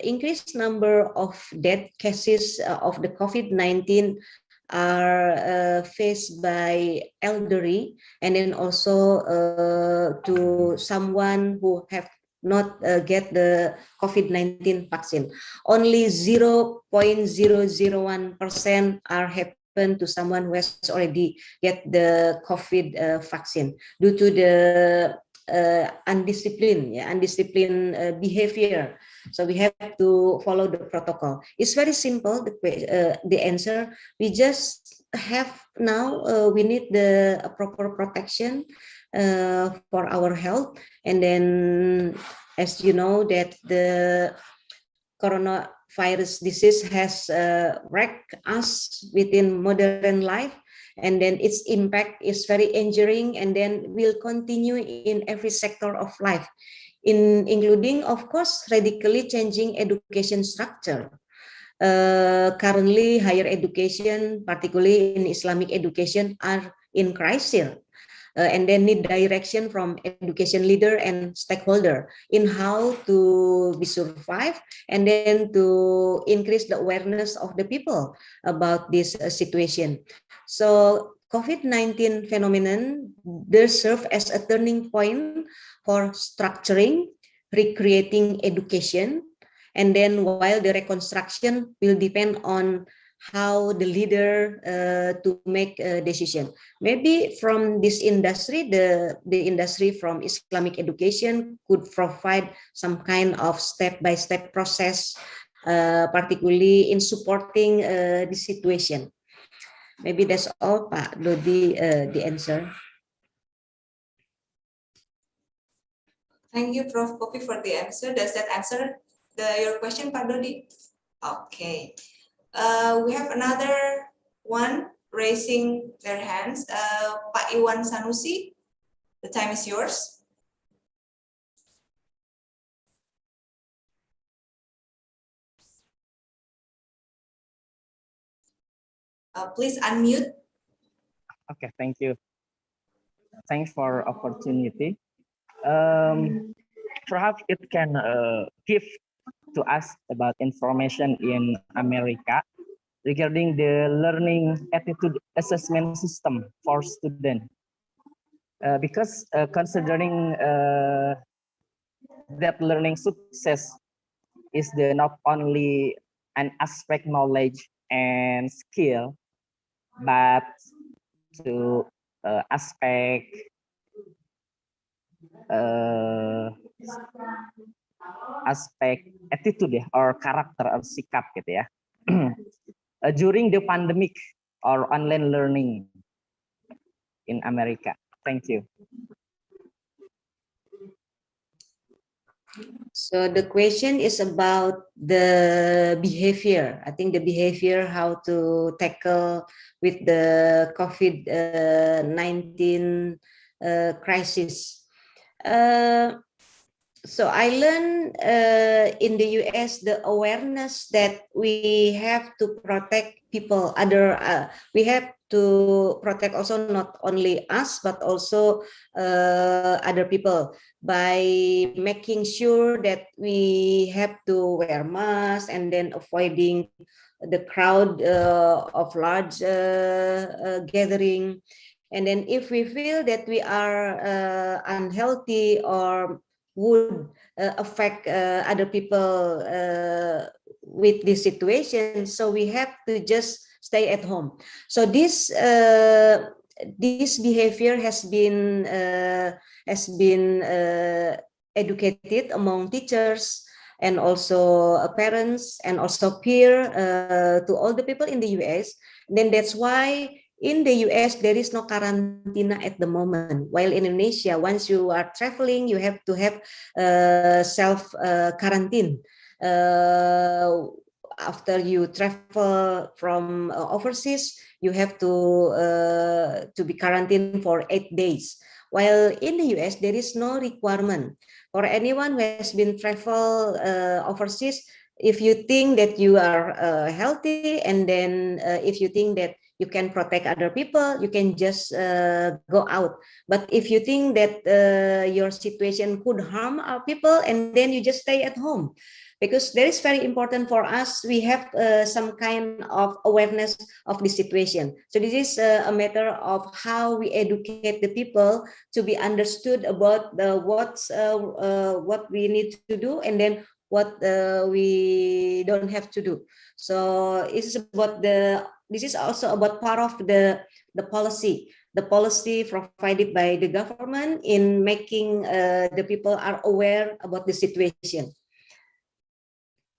increased number of death cases of the COVID-19 are faced by elderly and then also to someone who have not get the COVID-19 vaccine. Only 0.001% are happen to someone who has already get the COVID vaccine due to the undisciplined behavior. So we have to follow the protocol. It's very simple. The answer we just have now. We need the proper protection for our health, and then as you know that the coronavirus disease has wrecked us within modern life, and then its impact is very injuring and then will continue in every sector of life, including of course radically changing education structure. Currently higher education, particularly in Islamic education, are in crisis. And then need direction from education leader and stakeholder in how to be survive, and then to increase the awareness of the people about this situation. So COVID-19 phenomenon does serve as a turning point for structuring, recreating education, and then while the reconstruction will depend on how the leader to make a decision. Maybe from this industry, the industry from Islamic education could provide some kind of step-by-step process, particularly in supporting the situation. Maybe that's all, Pak Dodi, the answer. Thank you, Prof. Poppy, for the answer. Does that answer your question, Pak Dodi? Okay. We have another one raising their hands. Pak Iwan Sanusi, the time is yours. Please unmute. Okay, thank you. Thanks for opportunity. Perhaps it can give to us about information in America regarding the learning attitude assessment system for students. Because considering that learning success is the not only an aspect knowledge and skill, but to aspect aspek attitude ya, or karakter or sikap gitu ya. During the pandemic or online learning in America. Thank you. So the question is about the behavior. I think the behavior, how to tackle with the COVID-19 crisis. So I learned in the US the awareness that we have to protect people. We have to protect also not only us but also other people by making sure that we have to wear masks and then avoiding the crowd of large gathering. And then if we feel that we are unhealthy or would affect other people with this situation, so we have to just stay at home. So this behavior has been educated among teachers, and also parents and also peer to all the people in the US. Then that's why in the US there is no karantina at the moment. While in Indonesia, once you are traveling, you have to have self quarantine. After you travel from overseas, you have to be quarantined for 8 days. While in the US, there is no requirement for anyone who has been travel overseas. If you think that you are healthy, and then if you think that you can protect other people, you can just go out. But if you think that your situation could harm our people, and then you just stay at home. Because that is very important for us. We have some kind of awareness of the situation. So this is a matter of how we educate the people to be understood about what we need to do, and then what we don't have to do. So this is also about part of the policy. The policy provided by the government in making the people are aware about the situation.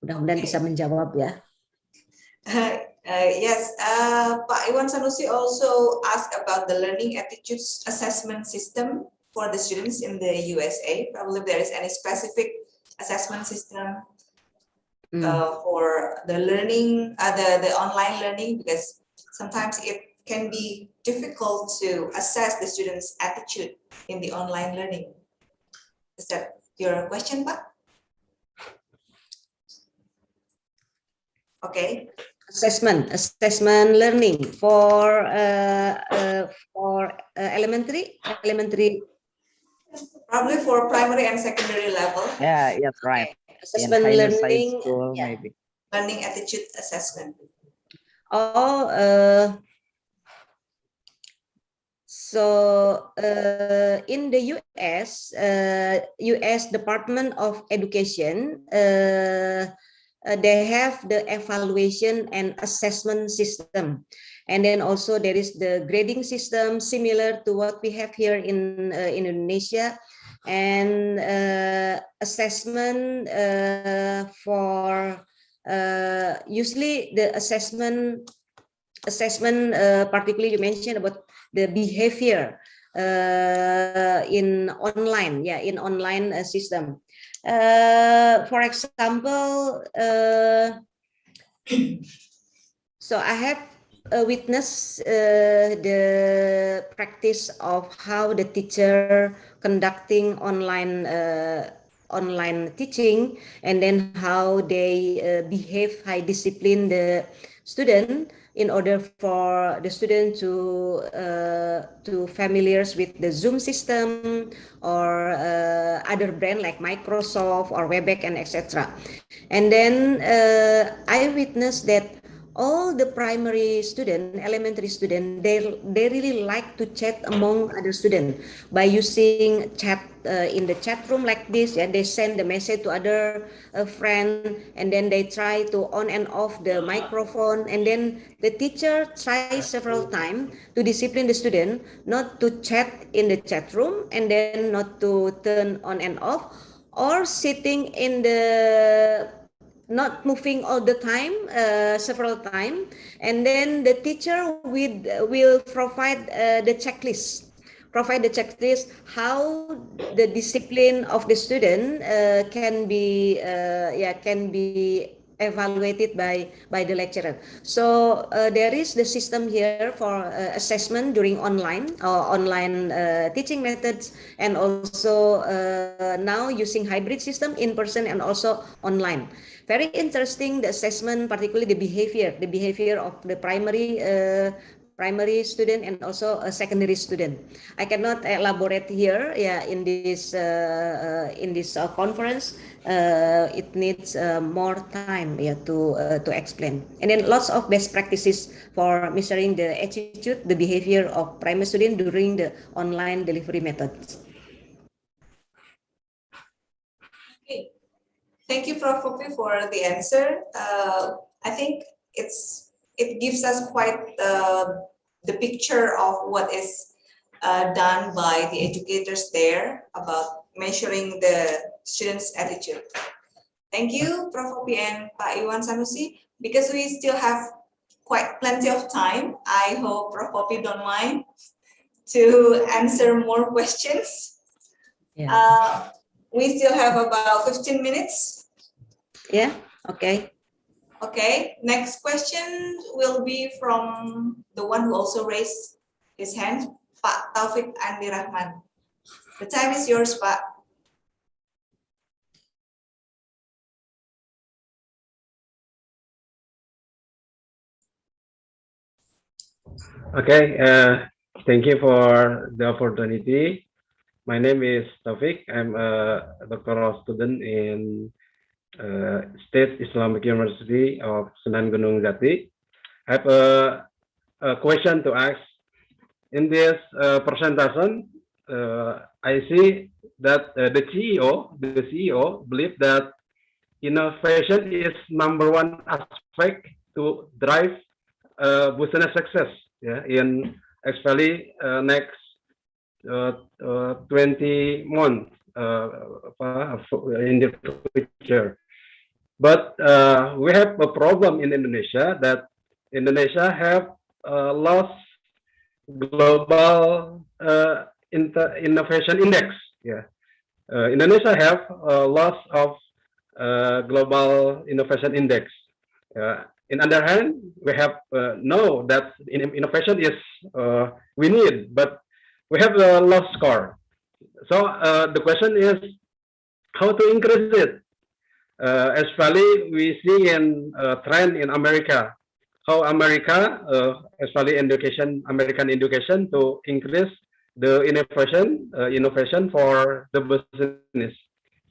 Mudah-mudahan bisa menjawab ya. Yes, Pak Iwan Sanusi also asked about the learning attitudes assessment system for the students in the USA. Probably there is any specific assessment system for the learning, the online learning, because sometimes it can be difficult to assess the students' attitude in the online learning. Is that your question, Pak? Okay. Assessment learning for elementary. Probably for primary and secondary level. Yeah, yes, right. Assessment in learning, school, maybe. Learning attitude assessment. So in the US, US Department of Education, they have the evaluation and assessment system. And then also there is the grading system similar to what we have here in Indonesia, and assessment for usually the assessment particularly you mentioned about the behavior in online, in online system. For example, so I have witnessed the practice of how the teacher conducting online teaching, and then how they behave, high discipline the student in order for the student to familiar with the Zoom system or other brand like Microsoft or Webex and etc. And then I witnessed that all the primary student, elementary student, they really like to chat among other students by using chat in the chat room like this. Yeah, they send the message to other friend, and then they try to on and off the microphone, and then the teacher tries several times to discipline the student not to chat in the chat room, and then not to turn on and off, or sitting in the not moving all the time, several times, and then the teacher will provide the checklist. How the discipline of the student can be evaluated by the lecturer. So there is the system here for assessment during online teaching methods, and also now using hybrid system, in person and also online. Very interesting, the assessment, particularly the behavior of the primary student and also a secondary student. I cannot elaborate here, in this conference. It needs more time, to explain. And then lots of best practices for measuring the attitude, the behavior of primary student during the online delivery methods. Okay. Thank you, Prof. Popi, for the answer. I think it gives us quite the picture of what is done by the educators there about measuring the students' attitude. Thank you, Prof. Hopi and Pak Iwan Sanusi. Because we still have quite plenty of time, I hope Prof. Hopi don't mind to answer more questions. Yeah. We still have about 15 minutes. Yeah, okay. Okay, next question will be from the one who also raised his hand, Pak Taufik Andi Rahman. The time is yours, Pak. Okay, thank you for the opportunity. My name is Taufik. I'm a doctoral student in State Islamic University of Sunan Gunung Jati. I have a question to ask. In this presentation, I see that the CEO believe that innovation is #1 aspect to drive business success. Yeah, in especially next 20 months in the future. But we have a problem in Indonesia that Indonesia have lost global innovation index. Yeah, Indonesia have a loss of global innovation index. In other hand, we have know that innovation is we need, but we have a low score. So the question is how to increase it. Especially we see in trend in America, how America, especially education, American education, to increase the innovation for the business.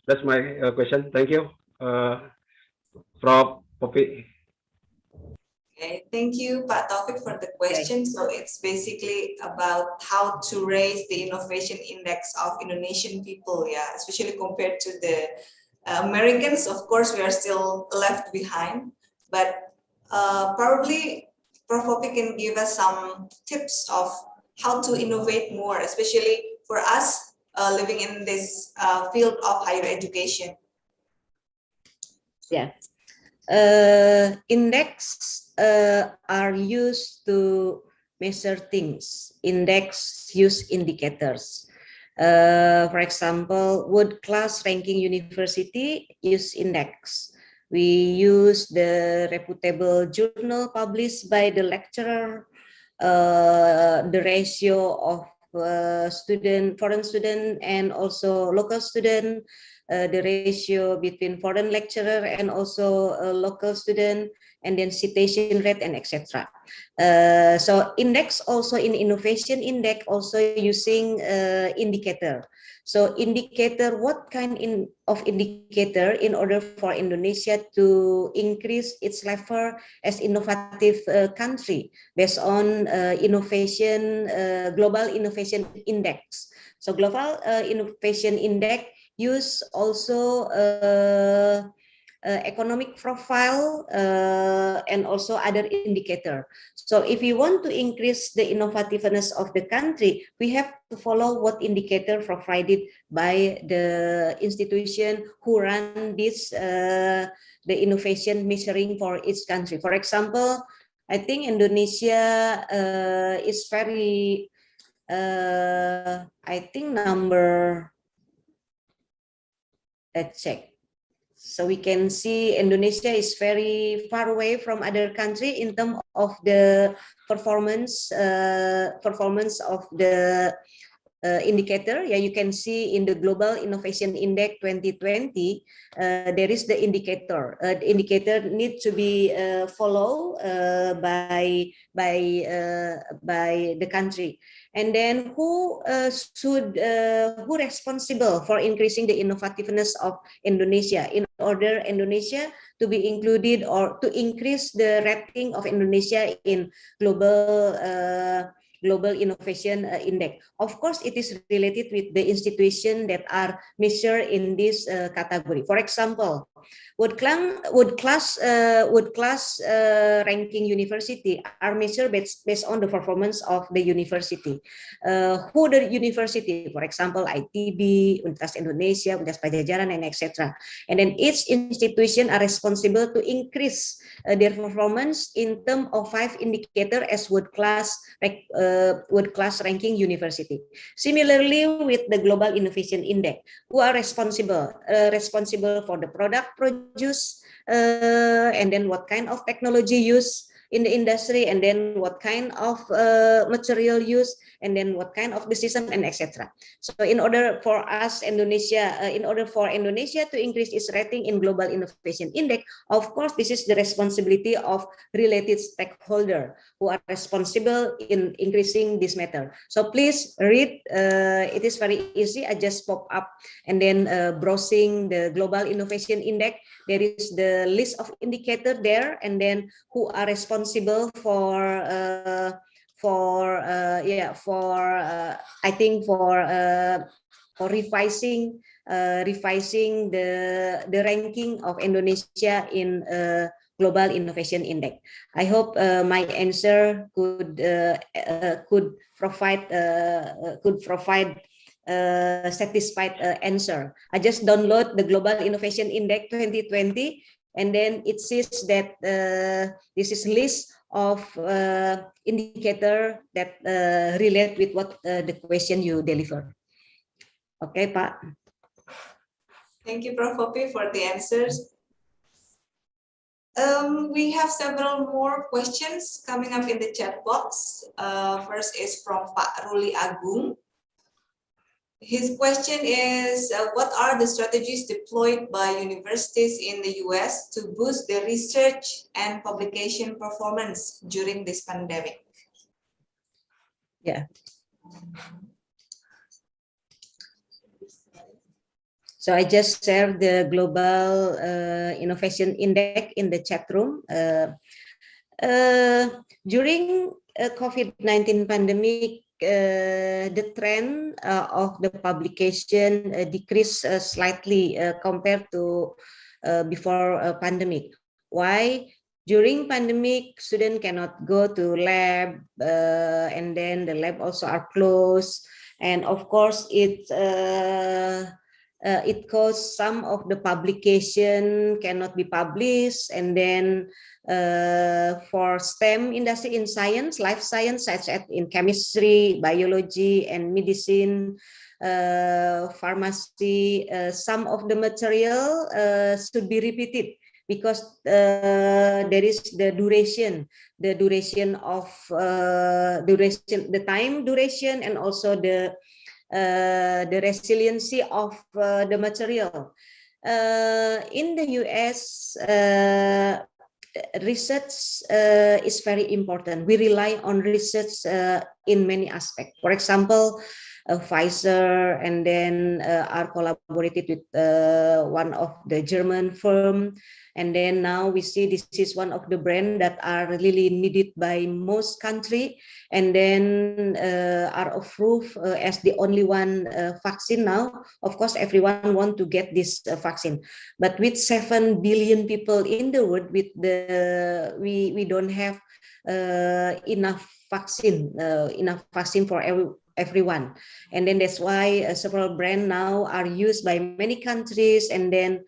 That's my question. Thank you, Prof. Popi. Okay, thank you, Pak Taufik, for the question. So it's basically about how to raise the innovation index of Indonesian people, yeah, especially compared to the Americans. Of course, we are still left behind, but probably Prof. Hopi can give us some tips of how to innovate more, especially for us living in this field of higher education. Yeah. Index are used to measure things. Index use indicators. For example, World Class Ranking University use index. We use the reputable journal published by the lecturer, the ratio of foreign student and also local student, the ratio between foreign lecturer and also local student, and then citation rate and etc. So index also in innovation index also using indicator. So indicator, what kind of indicator in order for Indonesia to increase its level as innovative country based on innovation, global innovation index. So global innovation index use also economic profile and also other indicator. So if we want to increase the innovativeness of the country, we have to follow what indicator provided by the institution who run this the innovation measuring for each country. For example, I think Indonesia is very I think number, let's check. So we can see Indonesia is very far away from other country in terms of the performance of the indicator. Yeah, you can see in the Global Innovation Index 2020, there is the indicator. The indicator needs to be followed by the country. And then who responsible for increasing the innovativeness of Indonesia in order Indonesia to be included or to increase the rating of Indonesia in global innovation index. Of course, it is related with the institution that are measured in this category. For example, World class ranking university are measured based on the performance of the university. Who the university, for example, ITB, Universitas Indonesia, Universitas Pajajaran, and etc. And then each institution are responsible to increase their performance in terms of 5 indicators as world class ranking university. Similarly, with the Global Innovation Index, who are responsible for the product produced, and then what kind of technology used in the industry, and then what kind of material used, and then what kind of decision, and etc. So in order for Indonesia to increase its rating in Global Innovation Index, of course, this is the responsibility of related stakeholder who are responsible in increasing this matter. So please read, it is very easy. I just pop up and then browsing the Global Innovation Index. There is the list of indicator there, and then who are responsible for revising the ranking of Indonesia in Global Innovation Index. I hope my answer could provide satisfied answer. I just download the Global Innovation Index 2020, and then it says that this is list of indicator that relate with what the question you deliver. Okay, Pak. Thank you, Prof. Poppy, for the answers. We have several more questions coming up in the chat box. First is from Pak Ruli Agung. His question is, what are the strategies deployed by universities in the US to boost their research and publication performance during this pandemic? Yeah. So I just shared the Global Innovation Index in the chat room. During COVID-19 pandemic, the trend of the publication decreased slightly compared to before pandemic. Why? During pandemic, students cannot go to lab, and then the lab also are closed, and of course it caused some of the publication cannot be published, and then for STEM industry in science, life science, such as in chemistry, biology, and medicine, pharmacy, some of the material should be repeated because there is the duration of the time duration, and also the resiliency of the material. In the US, research is very important. We rely on research in many aspects. For example, Pfizer, and then are collaborated with one of the German firm, and then now we see this is one of the brands that are really needed by most country, and then are approved as the only one vaccine now. Of course, everyone want to get this vaccine, but with 7 billion people in the world, with the we don't have enough vaccine for everyone, and then that's why several brands now are used by many countries, and then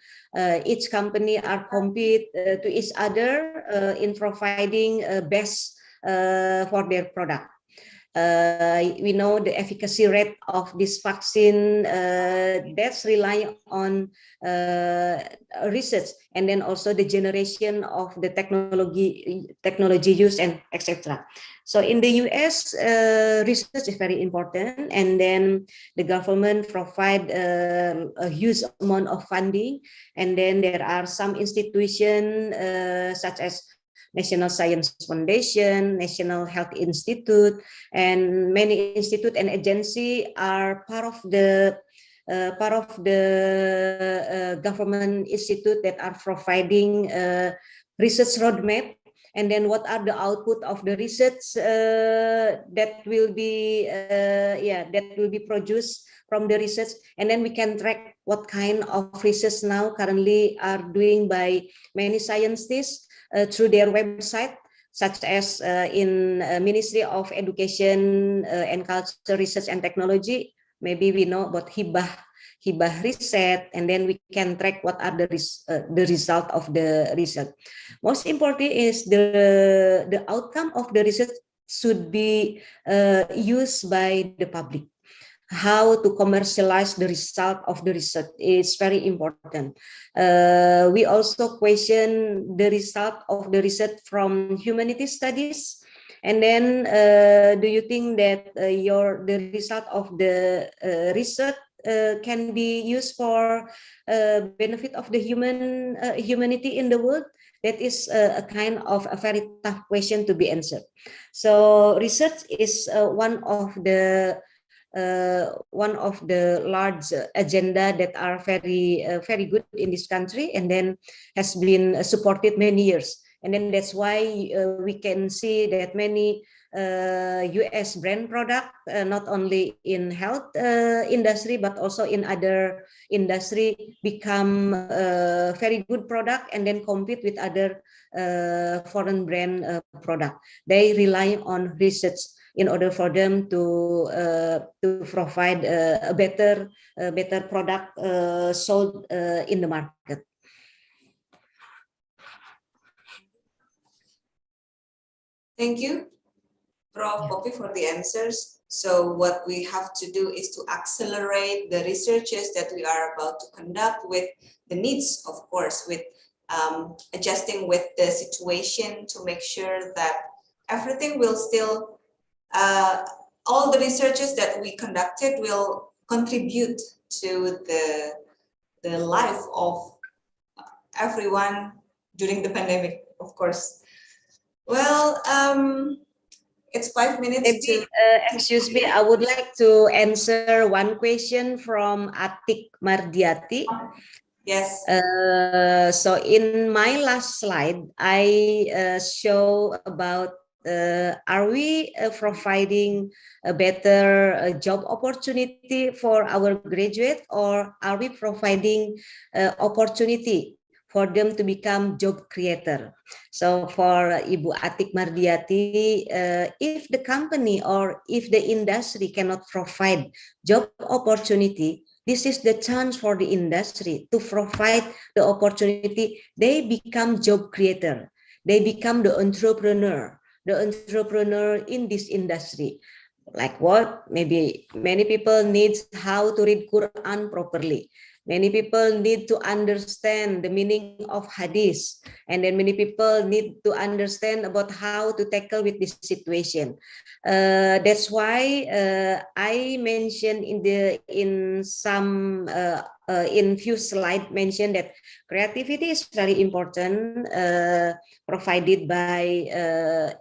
each company are compete to each other in providing best for their product. We know the efficacy rate of this vaccine that's rely on research, and then also the generation of the technology use, and etc. So in the US, research is very important, and then the government provide a huge amount of funding, and then there are some institutions such as National Science Foundation, National Health Institute, and many institute and agency are part of the government institute that are providing research roadmap and then what are the output of the research that will be produced from the research, and then we can track what kind of research now currently are doing by many scientists through their website, such as in Ministry of Education and Culture, Research and Technology. Maybe we know about hibah research, and then we can track what are the result of the research. Most important is the outcome of the research should be used by the public. How to commercialize the result of the research is very important. We also question the result of the research from humanity studies. And then do you think that the result of the research can be used for benefit of the humanity in the world? That is a kind of a very tough question to be answered. So research is one of the large agenda that are very good in this country, and then has been supported many years. And then that's why we can see that many US brand product, not only in health industry, but also in other industry, become very good product and then compete with other foreign brand product. They rely on research in order for them to provide a better product sold in the market. Thank you, Prof. Poppy, for the answers. So what we have to do is to accelerate the researches that we are about to conduct with the needs, of course, with adjusting with the situation to make sure that everything will still, all the researches that we conducted will contribute to the life of everyone during the pandemic, of course. Well, it's 5 minutes. Maybe, excuse me, I would like to answer one question from Atik Mardiati. Yes. So in my last slide, I show about are we providing a better job opportunity for our graduate, or are we providing opportunity for them to become job creator? So for Ibu Atik Mardiati, if the company or if the industry cannot provide job opportunity, this is the chance for the industry to provide the opportunity. They become job creator. They become the entrepreneur in this industry. Like what? Maybe many people need how to read Quran properly. Many people need to understand the meaning of hadith, and then many people need to understand about how to tackle with this situation. That's why I mentioned in few slides mentioned that creativity is very important, provided by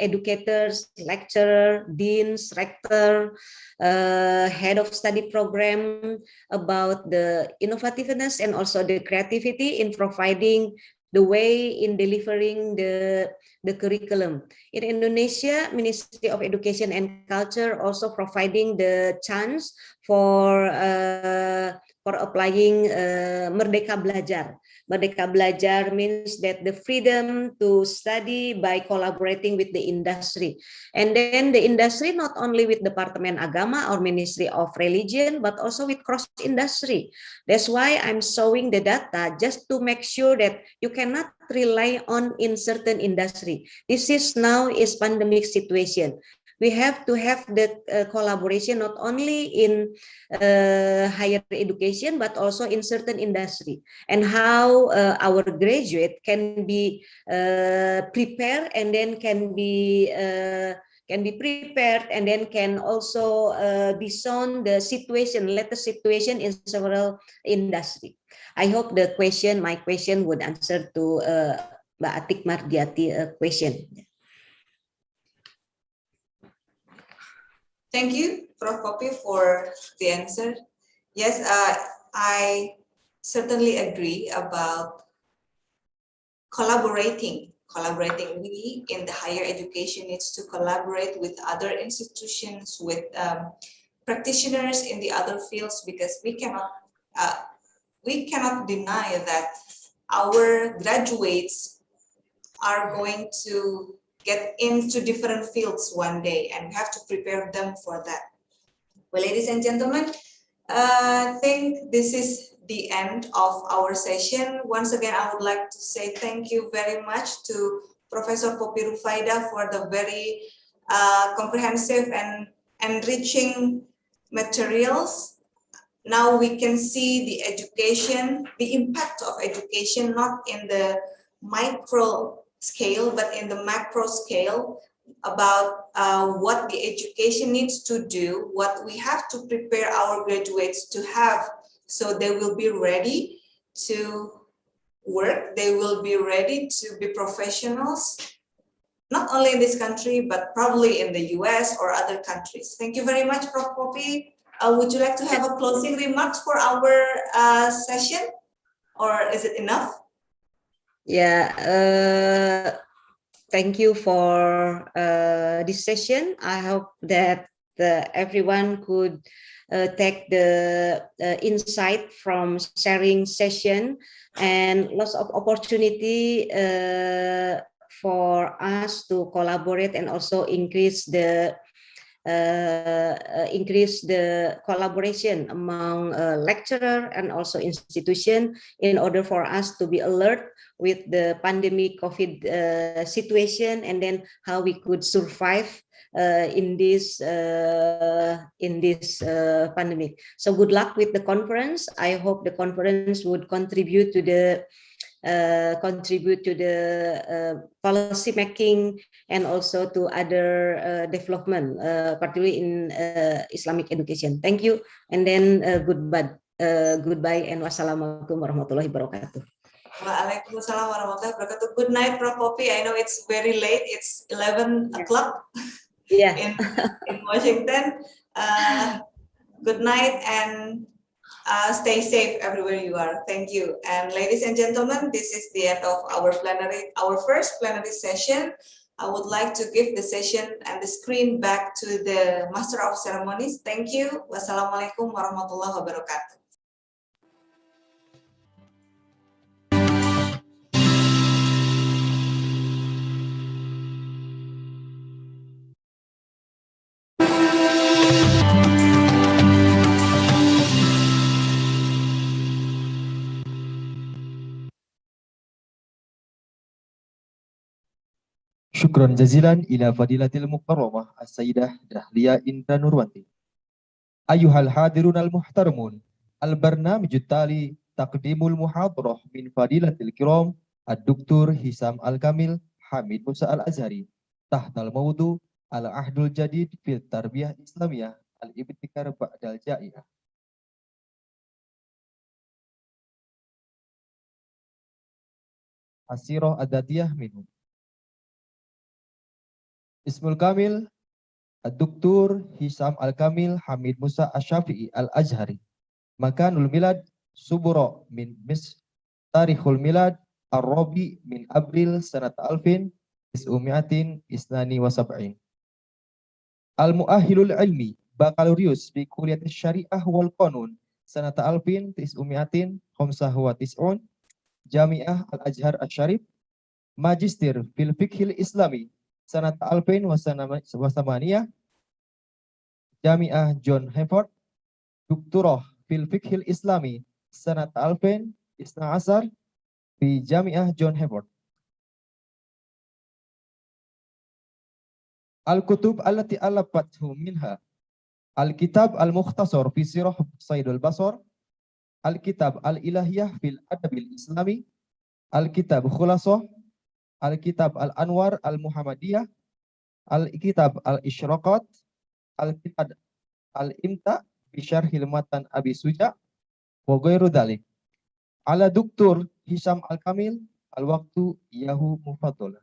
educators, lecturer, deans, rector, head of study program, about the innovativeness and also the creativity in providing the way in delivering the curriculum. In Indonesia, Ministry of Education and Culture also providing the chance for applying Merdeka Belajar. Merdeka Belajar means that the freedom to study by collaborating with the industry. And then the industry not only with Departemen Agama or Ministry of Religion, but also with cross-industry. That's why I'm showing the data just to make sure that you cannot rely on in certain industry. This is now is pandemic situation. We have to have the collaboration not only in higher education, but also in certain industry, and how our graduate can be prepared and then can be prepared and then can also be shown the situation, latest situation in several industry. I hope my question would answer to Mbak Atik Mardiati question. Thank you, Prof. Poppy, for the answer. Yes, I certainly agree about collaborating collaborating. We in the higher education needs to collaborate with other institutions, with practitioners in the other fields, because we cannot deny that our graduates are going to get into different fields one day, and we have to prepare them for that. Well, ladies and gentlemen, I think this is the end of our session. Once again, I would like to say thank you very much to Professor Poppy Rufaida for the very comprehensive and enriching materials. Now we can see the education, the impact of education, not in the micro scale, but in the macro scale, about what the education needs to do, what we have to prepare our graduates to have, so they will be ready to work, they will be ready to be professionals, not only in this country, but probably in the US or other countries. Thank you very much, Prof. Poppy. Would you like to have a closing remarks for our session, or is it enough? Yeah, thank you for this session. I hope that everyone could take the insight from sharing session, and lots of opportunity for us to collaborate and also increase the collaboration among lecturer and also institution, in order for us to be alert with the pandemic COVID situation, and then how we could survive in this pandemic. So good luck with the conference. I hope the conference would contribute to the policy making, and also to other development, particularly in Islamic education. Thank you, and then goodbye and wassalamualaikum warahmatullahi wabarakatuh. Waalaikumsalam warahmatullahi wabarakatuh. Good night, Prof. Poppy. I know it's very late. It's 11 o'clock in Washington. Good night, and stay safe everywhere you are. Thank you. And ladies and gentlemen, this is the end of our first plenary session. I would like to give the session and the screen back to the Master of Ceremonies. Thank you. Wassalamualaikum warahmatullahi wabarakatuh. Syukran jazilan ila fadilatil mukarramah as-sayyidah Dahlia Indra Nurwati. Ayuhal hadirun al-muhtaramun, al-barnamij tali taqdimul muhadarah min fadilatil kiram ad-Duktur Hisam Al-Kamil Hamid Musa Al-Azhari tahtal mawdu al-ahdul jadid fil tarbiyah islamiyah al-ibtikar ba'dal ja'iyah. Asirah adatiyah minhu. Ismul Kamil Ad-Duktur Hisam Al-Kamil Hamid Musa Asy-Syafi'i Al-Azhari. Makanul milad Subura min Tarikhul milad Ar-Rabi min Abril sanat alfin Is'umiatin Isnani Wasab'in. Al-Mu'ahilul Ilmi Bakalurius fi Kuliat Syariah wal Qanun sanat alfin Is'umiatin Khomsah wa Tis'un Jami'ah Al-Azhar Asy-Syarif. Magister fil Fiqhil Islami sanat alfin wasamaniyah Jami'ah John Hefford. Doktorah fil Fiqhil Islami sanat alfin isna asar fi Jami'ah John Hefford. Al-Kutub allati alafathu minha Al-Kitab Al-Mukhtasar fi Sirah Saidul Basar, Al-Kitab Al-Ilahiyah fil Adabil Islami, Al-Kitab Khulasah, Al-Kitab Al-Anwar Al-Muhammadiyah, Al-Kitab Al-Isyraqat, Al-Kitab Al-Imta bi Syarhil Matan Abi Suja wa ghairu dzalik. Ala Duktur Hisam Al-Kamil al-waqtu yahu mufaddala.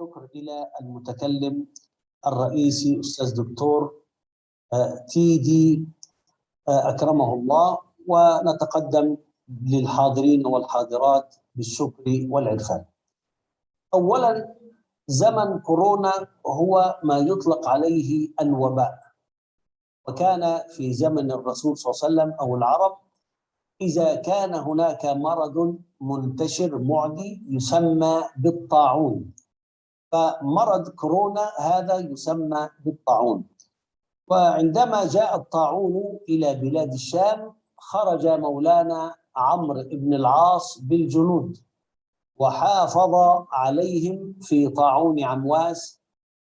شكر إلى المتكلم الرئيسي أستاذ دكتور تيدي أكرمه الله، ونتقدم للحاضرين والحاضرات بالشكر والعرفان. أولا، زمن كورونا هو ما يطلق عليه الوباء، وكان في زمن الرسول صلى الله عليه وسلم أو العرب إذا كان هناك مرض منتشر معدي يسمى بالطاعون، فمرض كورونا هذا يسمى بالطاعون. وعندما جاء الطاعون إلى بلاد الشام خرج مولانا عمرو بن العاص بالجنود وحافظ عليهم في طاعون عمواس،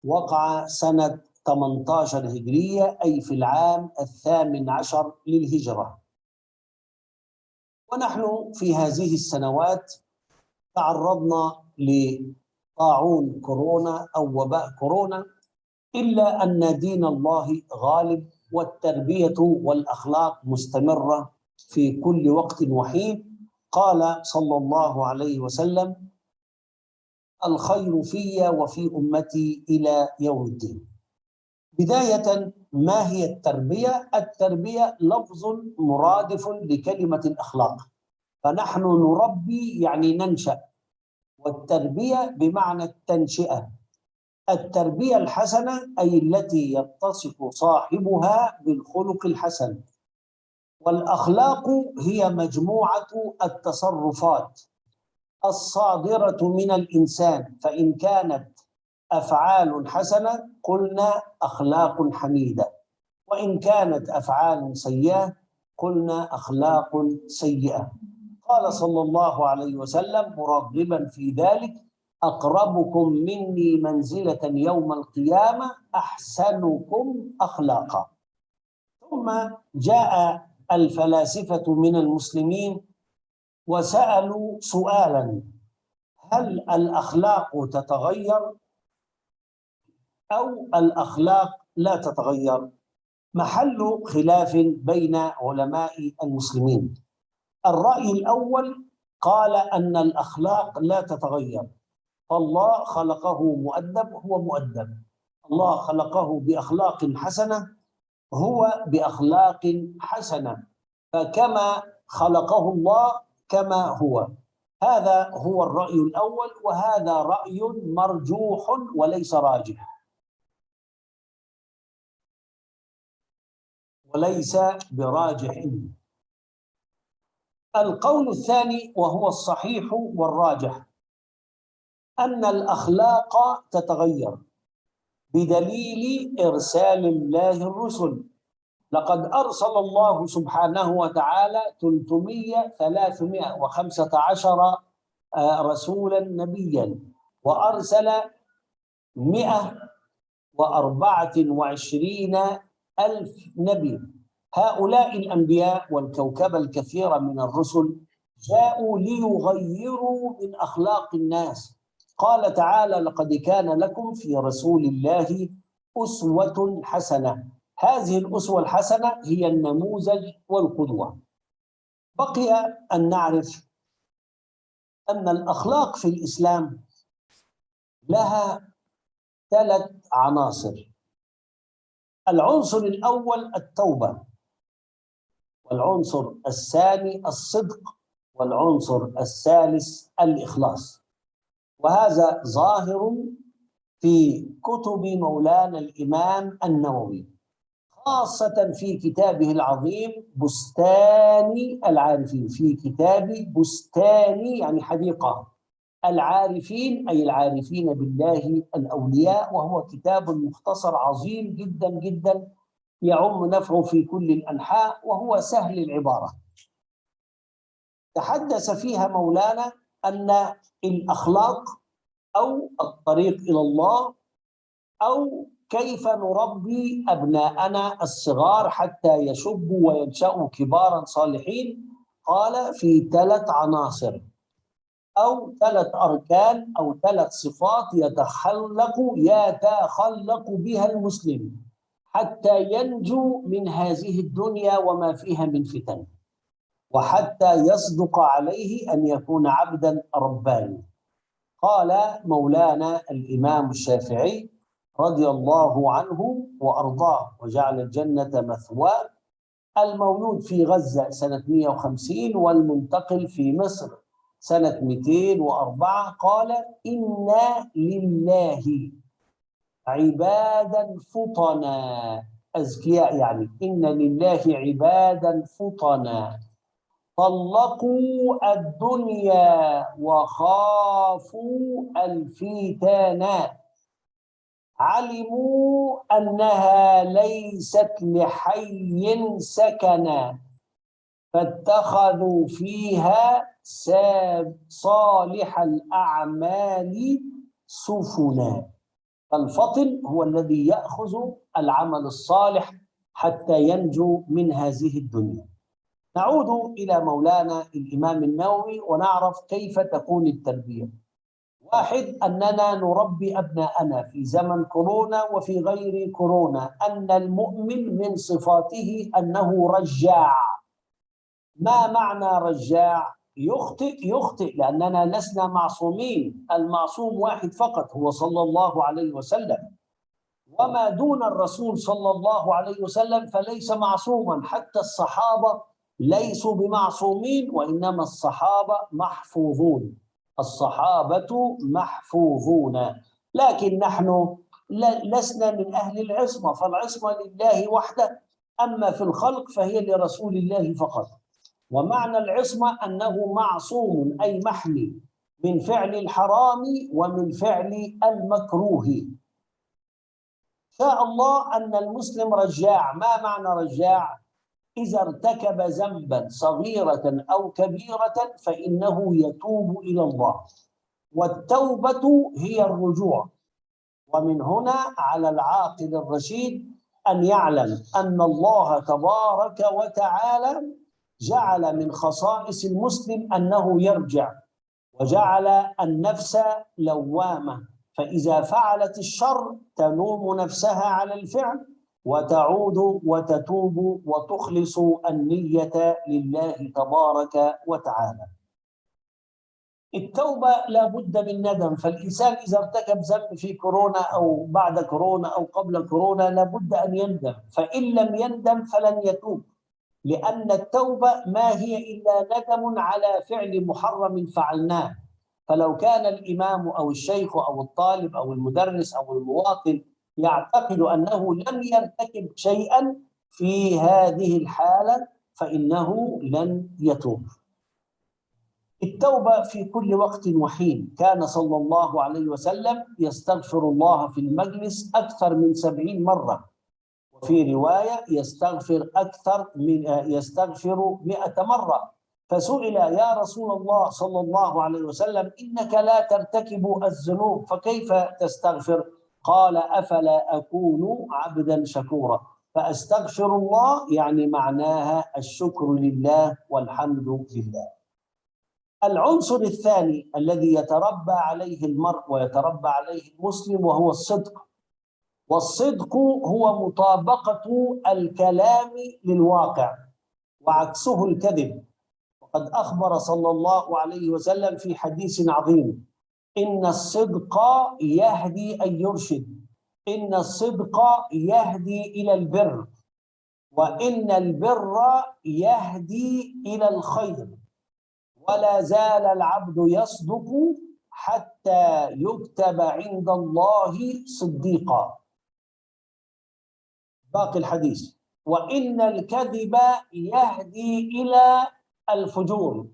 وقع سنة 18 هجرية، أي في العام 18 للهجرة. ونحن في هذه السنوات تعرضنا لطاعون كورونا أو وباء كورونا، إلا أن دين الله غالب والتربية والأخلاق مستمرة في كل وقت وحين. قال صلى الله عليه وسلم: الخير في وفي أمتي إلى يوم الدين. بداية، ما هي التربية؟ التربية لفظ مرادف لكلمة الأخلاق، فنحن نربي يعني ننشأ، والتربية بمعنى التنشئة. التربية الحسنة أي التي يتصف صاحبها بالخلق الحسن، والأخلاق هي مجموعة التصرفات الصادرة من الإنسان، فإن كانت أفعال حسنة قلنا أخلاق حميدة، وإن كانت أفعال سيئة قلنا أخلاق سيئة. قال صلى الله عليه وسلم مرغبا في ذلك: أقربكم مني منزلة يوم القيامة أحسنكم أخلاقا. ثم جاء الفلاسفة من المسلمين وسألوا سؤالا: هل الأخلاق تتغير أو الأخلاق لا تتغير؟ محل خلاف بين علماء المسلمين. الرأي الأول قال أن الأخلاق لا تتغير، فالله خلقه مؤدب هو مؤدب، الله خلقه بأخلاق حسنة هو بأخلاق حسنة، فكما خلقه الله كما هو. هذا هو الرأي الأول، وهذا رأي مرجوح وليس راجح، وليس براجح. القول الثاني وهو الصحيح والراجح أن الأخلاق تتغير بدليل إرسال الله الرسل. لقد أرسل الله سبحانه وتعالى 315 رسولا نبيا، وأرسل 124,000 نبي. هؤلاء الأنبياء والكوكبة الكثيرة من الرسل جاءوا ليغيروا من أخلاق الناس. قال تعالى: لقد كان لكم في رسول الله أسوة حسنة. هذه الأسوة الحسنة هي النموذج والقدوة. بقي أن نعرف أن الأخلاق في الإسلام لها 3 عناصر. العنصر الأول التوبة، والعنصر الثاني الصدق، والعنصر الثالث الإخلاص. وهذا ظاهر في كتب مولانا الإمام النووي، خاصة في كتابه العظيم بستان العارفين. في كتاب بستان يعني حديقة العارفين، أي العارفين بالله الأولياء، وهو كتاب مختصر عظيم جدا جدا يعم نفعه في كل الأنحاء، وهو سهل العبارة. تحدث فيها مولانا أن الأخلاق أو الطريق إلى الله أو كيف نربي أبناءنا الصغار حتى يشبوا وينشأوا كبارا صالحين، قال في 3 عناصر أو 3 أركان أو 3 صفات يتخلق بها المسلم حتى ينجو من هذه الدنيا وما فيها من فتن، وحتى يصدق عليه أن يكون عبدا رباني. قال مولانا الإمام الشافعي رضي الله عنه وأرضاه وجعل الجنة مثواه: المولود في غزة سنة 150 والمنتقل في مصر سنة 204 قال: إنا لله عبادا فطنا أزكياء، يعني إن لله عبادا فطنا طلقوا الدنيا وخافوا الفتن، علموا أنها ليست لحي سكنا، فاتخذوا فيها صالح الأعمال سفنا. فالفطن هو الذي يأخذ العمل الصالح حتى ينجو من هذه الدنيا. نعود إلى مولانا الإمام النووي ونعرف كيف تكون التربية. واحد، أننا نربي أبناءنا في زمن كورونا وفي غير كورونا أن المؤمن من صفاته أنه رجاع. ما معنى رجاع؟ يخطئ لأننا لسنا معصومين، المعصوم واحد فقط هو صلى الله عليه وسلم، وما دون الرسول صلى الله عليه وسلم فليس معصوما. حتى الصحابة ليسوا بمعصومين، وإنما الصحابة محفوظون، الصحابة محفوظون، لكن نحن لسنا من أهل العصمة، فالعصمة لله وحده، أما في الخلق فهي لرسول الله فقط. ومعنى العصمة أنه معصوم أي محمي من فعل الحرام ومن فعل المكروه. شاء الله أن المسلم رجاع. ما معنى رجاع؟ إذا ارتكب ذنبا صغيرة أو كبيرة فإنه يتوب إلى الله، والتوبة هي الرجوع. ومن هنا على العاقل الرشيد أن يعلم أن الله تبارك وتعالى جعل من خصائص المسلم أنه يرجع، وجعل النفس لوامة، فإذا فعلت الشر تلوم نفسها على الفعل وتعود وتتوب وتخلص النية لله تبارك وتعالى. التوبة لا بد من ندم، فالإنسان إذا ارتكب ذنب في كورونا أو بعد كورونا أو قبل كورونا لا بد أن يندم، فإن لم يندم فلن يتوب، لأن التوبة ما هي إلا ندم على فعل محرم فعلناه. فلو كان الإمام أو الشيخ أو الطالب أو المدرس أو المواطن يعتقد أنه لم يرتكب شيئا في هذه الحالة فإنه لن يتوب. التوبة في كل وقت وحين. كان صلى الله عليه وسلم يستغفر الله في المجلس أكثر من 70 مرة، وفي رواية يستغفر 100 مرة. فسئل: يا رسول الله صلى الله عليه وسلم إنك لا ترتكب الذنوب فكيف تستغفر؟ قال: أفلا أكون عبدا شكورا. فأستغفر الله يعني معناها الشكر لله والحمد لله. العنصر الثاني الذي يتربى عليه المرء ويتربى عليه المسلم وهو الصدق. والصدق هو مطابقة الكلام للواقع وعكسه الكذب. وقد أخبر صلى الله عليه وسلم في حديث عظيم: إن الصدق يهدي أن يرشد، إن الصدق يهدي إلى البر، وإن البر يهدي إلى الخير، ولا زال العبد يصدق حتى يكتب عند الله صديقا. باقي الحديث: وإن الكذب يهدي إلى الفجور،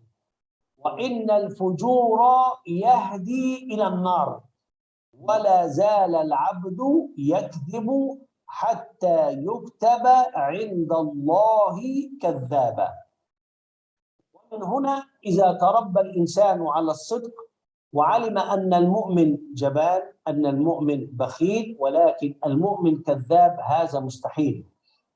وإن الفجور يهدي إلى النار، ولا زال العبد يكذب حتى يكتب عند الله كذابا. ومن هنا إذا تربى الإنسان على الصدق وعلم أن المؤمن جبان، أن المؤمن بخيل، ولكن المؤمن كذاب، هذا مستحيل،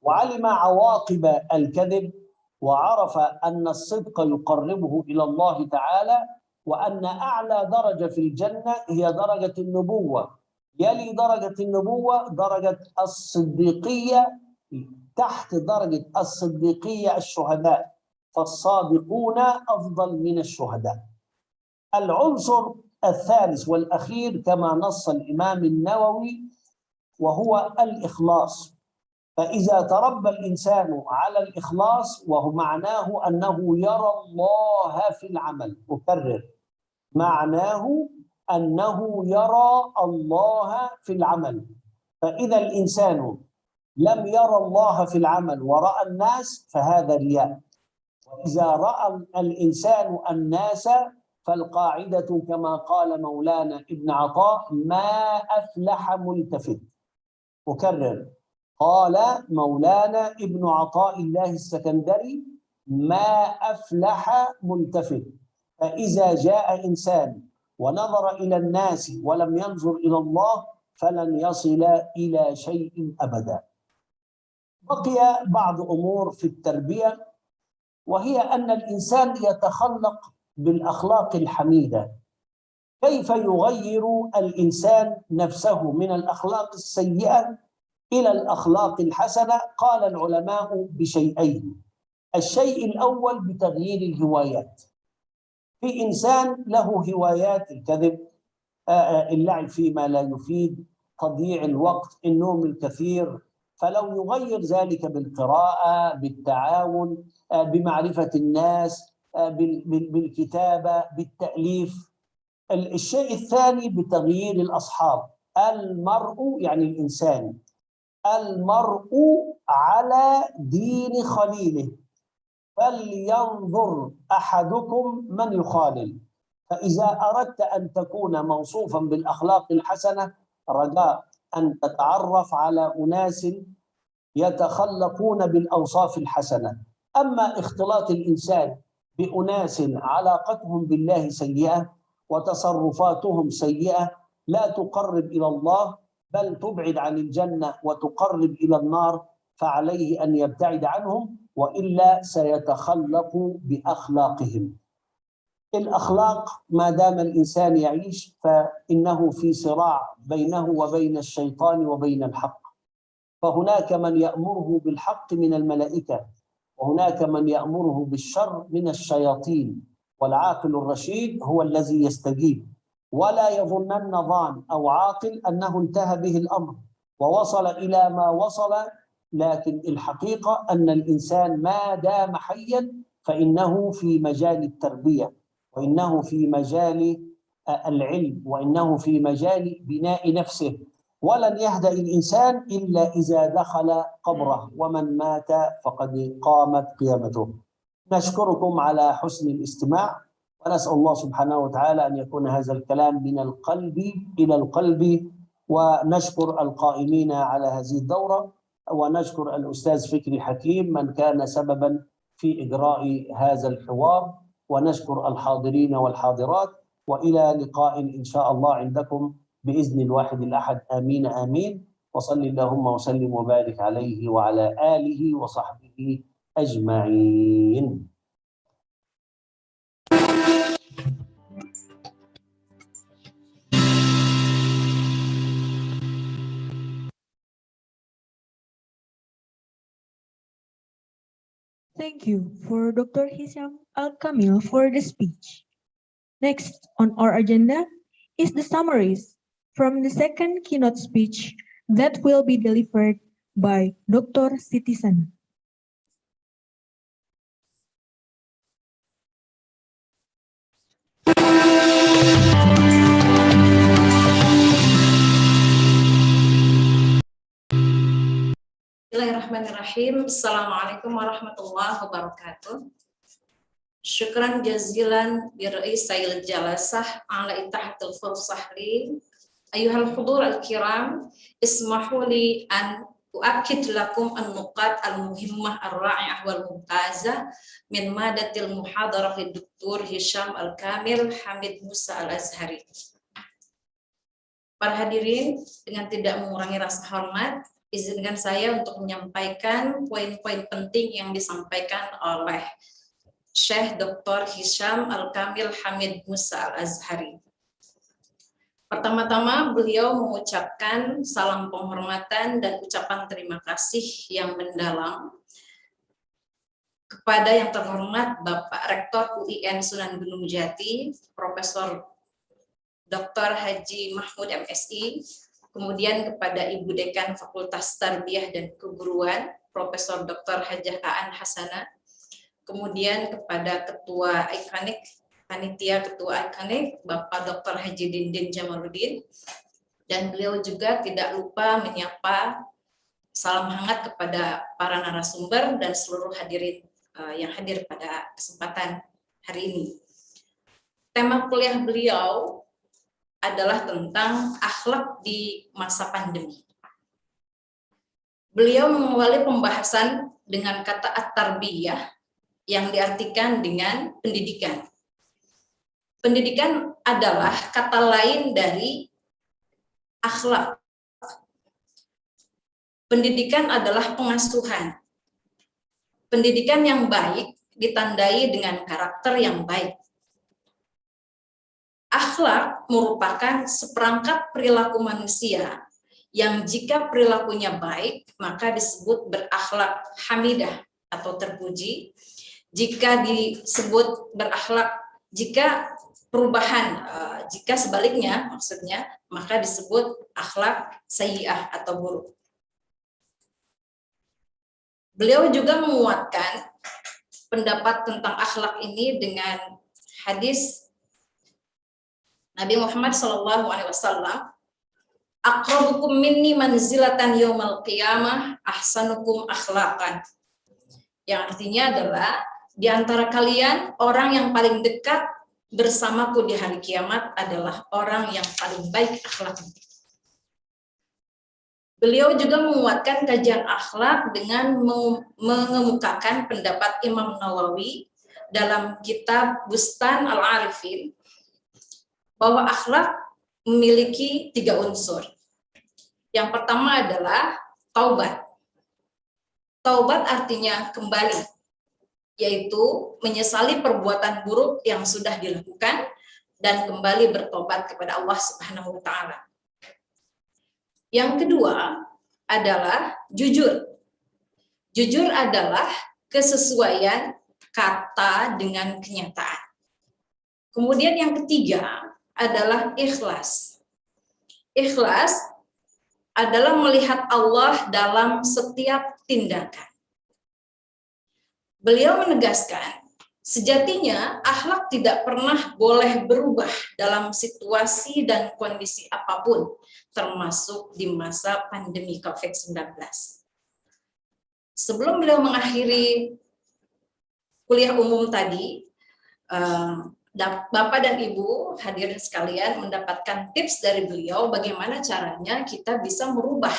وعلم عواقب الكذب وعرف أن الصدق يقربه إلى الله تعالى، وأن أعلى درجة في الجنة هي درجة النبوة، يلي درجة النبوة درجة الصديقية، تحت درجة الصديقية الشهداء، فالصادقون أفضل من الشهداء. العنصر الثالث والأخير كما نص الإمام النووي وهو الإخلاص. فإذا تربى الإنسان على الإخلاص وهو معناه أنه يرى الله في العمل، أكرر، معناه أنه يرى الله في العمل. فإذا الإنسان لم يرى الله في العمل ورأى الناس فهذا رياء. وإذا رأى الإنسان الناس فالقاعدة كما قال مولانا ابن عطاء: ما أفلح ملتفت. أكرر، قال مولانا ابن عطاء الله السكندري: ما أفلح ملتفت. فإذا جاء إنسان ونظر إلى الناس ولم ينظر إلى الله فلن يصل إلى شيء أبدا. بقي بعض أمور في التربية، وهي أن الإنسان يتخلق بالأخلاق الحميدة. كيف يغير الإنسان نفسه من الأخلاق السيئة إلى الأخلاق الحسنة؟ قال العلماء بشيئين. الشيء الأول بتغيير الهوايات. في إنسان له هوايات: الكذب، اللعب فيما لا يفيد، تضييع الوقت، النوم الكثير. فلو يغير ذلك بالقراءة، بالتعاون، بمعرفة الناس، بالكتابة، بالتأليف. الشيء الثاني بتغيير الأصحاب. المرء يعني الإنسان، المرء على دين خليله، فلينظر أحدكم من يخالل. فإذا أردت أن تكون موصوفا بالأخلاق الحسنة رجاء أن تتعرف على أناس يتخلقون بالأوصاف الحسنة. أما اختلاط الإنسان بأناس علاقتهم بالله سيئة وتصرفاتهم سيئة لا تقرب إلى الله بل تبعد عن الجنة وتقرب إلى النار، فعليه أن يبتعد عنهم وإلا سيتخلق بأخلاقهم. الأخلاق ما دام الإنسان يعيش فإنه في صراع بينه وبين الشيطان وبين الحق. فهناك من يأمره بالحق من الملائكة، وهناك من يأمره بالشر من الشياطين، والعاقل الرشيد هو الذي يستجيب. ولا يظنن ظان أو عاقل أنه انتهى به الأمر ووصل إلى ما وصل، لكن الحقيقة أن الإنسان ما دام حيا فإنه في مجال التربية، وإنه في مجال العلم، وإنه في مجال بناء نفسه. ولن يهدأ الإنسان إلا إذا دخل قبره، ومن مات فقد قامت قيامته. نشكركم على حسن الاستماع، ونسأل الله سبحانه وتعالى أن يكون هذا الكلام من القلب إلى القلب. ونشكر القائمين على هذه الدورة، ونشكر الأستاذ فكري حكيم من كان سببا في إجراء هذا الحوار، ونشكر الحاضرين والحاضرات. وإلى لقاء إن شاء الله عندكم بإذن الواحد الأحد. آمين آمين. وصل اللهم وسلم وبارك عليه وعلى آله وصحبه أجمعين. Thank you for Dr. Hisham Al-Kamil for the speech. Next on our agenda is the summaries from the second keynote speech that will be delivered by Dr. Siti Sana. Bismillahirrahmanirrahim. Assalamualaikum warahmatullahi wabarakatuh. Syukran jazilan bir'isayil jalasah ala itahatul fursah li. Ayuhal hudur al-kiram, ismahu li an uakid lakum an-nuqat al-muhimmah ar-ra'i'ah wal-mumtazah min madatil muhadarah Dr. Hisham Al-Kamil Hamid Musa Al-Azhari. Para hadirin, dengan tidak mengurangi rasa hormat, izinkan saya untuk menyampaikan poin-poin penting yang disampaikan oleh Syekh Dr. Hisham Al-Kamil Hamid Musa Al-Azhari. Pertama-tama beliau mengucapkan salam penghormatan dan ucapan terima kasih yang mendalam kepada yang terhormat Bapak Rektor UIN Sunan Gunung Jati, Profesor Dr. Haji Mahmud MSI, kemudian kepada Ibu Dekan Fakultas Tarbiyah dan Keguruan, Profesor Dr. Hajah Aan Hasanah, kemudian kepada Ketua Islamic, Panitia Ketua Islamic, Bapak Dr. Haji Dindin Jamaluddin, dan beliau juga tidak lupa menyapa salam hangat kepada para narasumber dan seluruh hadirin yang hadir pada kesempatan hari ini. Tema kuliah beliau adalah tentang akhlak di masa pandemi. Beliau mengawali pembahasan dengan kata at-tarbiyah yang diartikan dengan pendidikan. Pendidikan adalah kata lain dari akhlak. Pendidikan adalah pengasuhan. Pendidikan yang baik ditandai dengan karakter yang baik. Akhlak merupakan seperangkat perilaku manusia yang jika perilakunya baik, maka disebut berakhlak hamidah atau terpuji. Jika disebut berakhlak, jika perubahan, jika sebaliknya maksudnya, maka disebut akhlak sayyi'ah atau buruk. Beliau juga menguatkan pendapat tentang akhlak ini dengan hadis Nabi Muhammad SAW, aqrabukum minni manzilatan yaumal qiyamah ahsanukum akhlaqan. Yang artinya adalah di antara kalian orang yang paling dekat bersamaku di hari kiamat adalah orang yang paling baik akhlaknya. Beliau juga menguatkan kajian akhlak dengan mengemukakan pendapat Imam Nawawi dalam kitab Bustan Al-Arifin bahwa akhlak memiliki 3 unsur. Yang pertama adalah taubat. Taubat artinya kembali, yaitu menyesali perbuatan buruk yang sudah dilakukan dan kembali bertobat kepada Allah Subhanahu wa taala. Yang kedua adalah jujur. Jujur adalah kesesuaian kata dengan kenyataan. Kemudian yang ketiga adalah ikhlas. Ikhlas adalah melihat Allah dalam setiap tindakan. Beliau menegaskan, sejatinya akhlak tidak pernah boleh berubah dalam situasi dan kondisi apapun, termasuk di masa pandemi COVID-19. Sebelum beliau mengakhiri kuliah umum tadi, Bapak dan Ibu hadirin sekalian mendapatkan tips dari beliau bagaimana caranya kita bisa merubah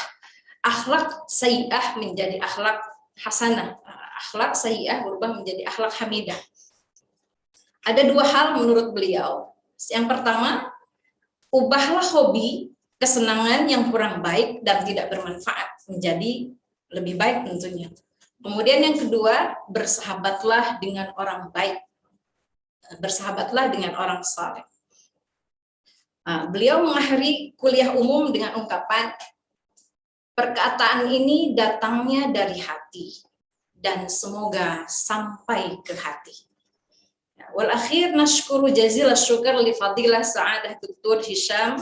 akhlak sayyi'ah menjadi akhlak hasanah. Akhlak sayyi'ah berubah menjadi akhlak hamidah. Ada 2 hal menurut beliau. Yang pertama, ubahlah hobi, kesenangan yang kurang baik dan tidak bermanfaat menjadi lebih baik tentunya. Kemudian yang kedua, bersahabatlah dengan orang baik. Bersahabatlah dengan orang saleh. Beliau mengakhiri kuliah umum dengan ungkapan, perkataan ini datangnya dari hati dan semoga sampai ke hati. Wal akhir nashkuru jazila syukur li fadilah Sa'adah Dr. Hisham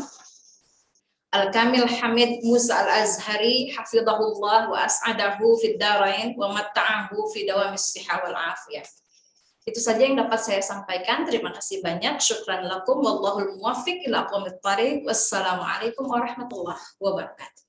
Al-Kamil Hamid Musa Al-Azhari hafizahullah wa as'adahu fid darain wa matta'ahu fi dawamis siha wal afiyah. Itu saja yang dapat saya sampaikan. Terima kasih banyak. Syukran lakum. Wallahul muwaffiq ila aqwamit thariq. Wassalamualaikum warahmatullahi wabarakatuh.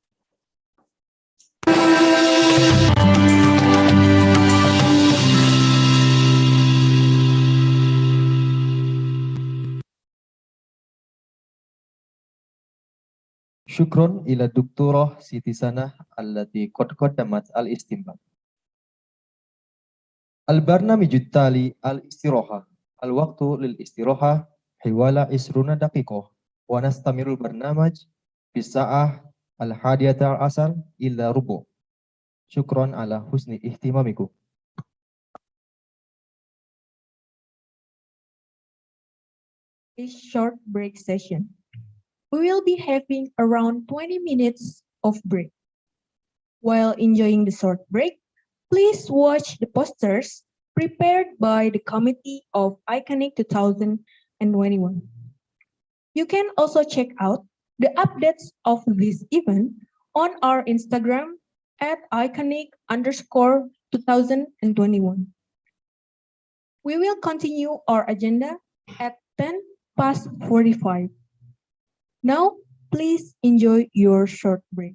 Syukron ila Doktorah Siti Sanah allati qad qaddamat al-istinbat. Al-barnamij tali al-istiraha. Al-waqtu lil istiraha hiwala 20 daqiqah wa nastamirul barnamaj bis sa'ah al-hadiyata asar illa rubu'. Syukron ala husni ihtimamikum. This short break session. We will be having around 20 minutes of break. While enjoying the short break, please watch the posters prepared by the Committee of Iconic 2021. You can also check out the updates of this event on our Instagram at iconic_2021. We will continue our agenda at 10 past 45. Now, please enjoy your short break.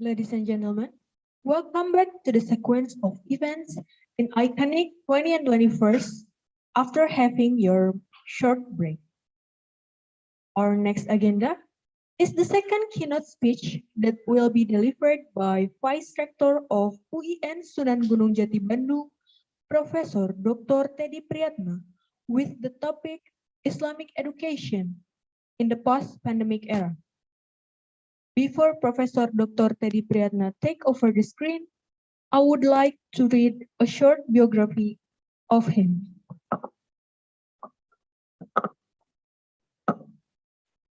Ladies and gentlemen, welcome back to the sequence of events in Iconic 20 and 21st after having your short break. Our next agenda is the second keynote speech that will be delivered by Vice Rector of UIN Sunan Gunung Jati Bandung, Professor Dr. Teddy Priyatna, with the topic Islamic Education in the Post-Pandemic Era. Before Professor Dr. Teddy Priyatna take over the screen, I would like to read a short biography of him.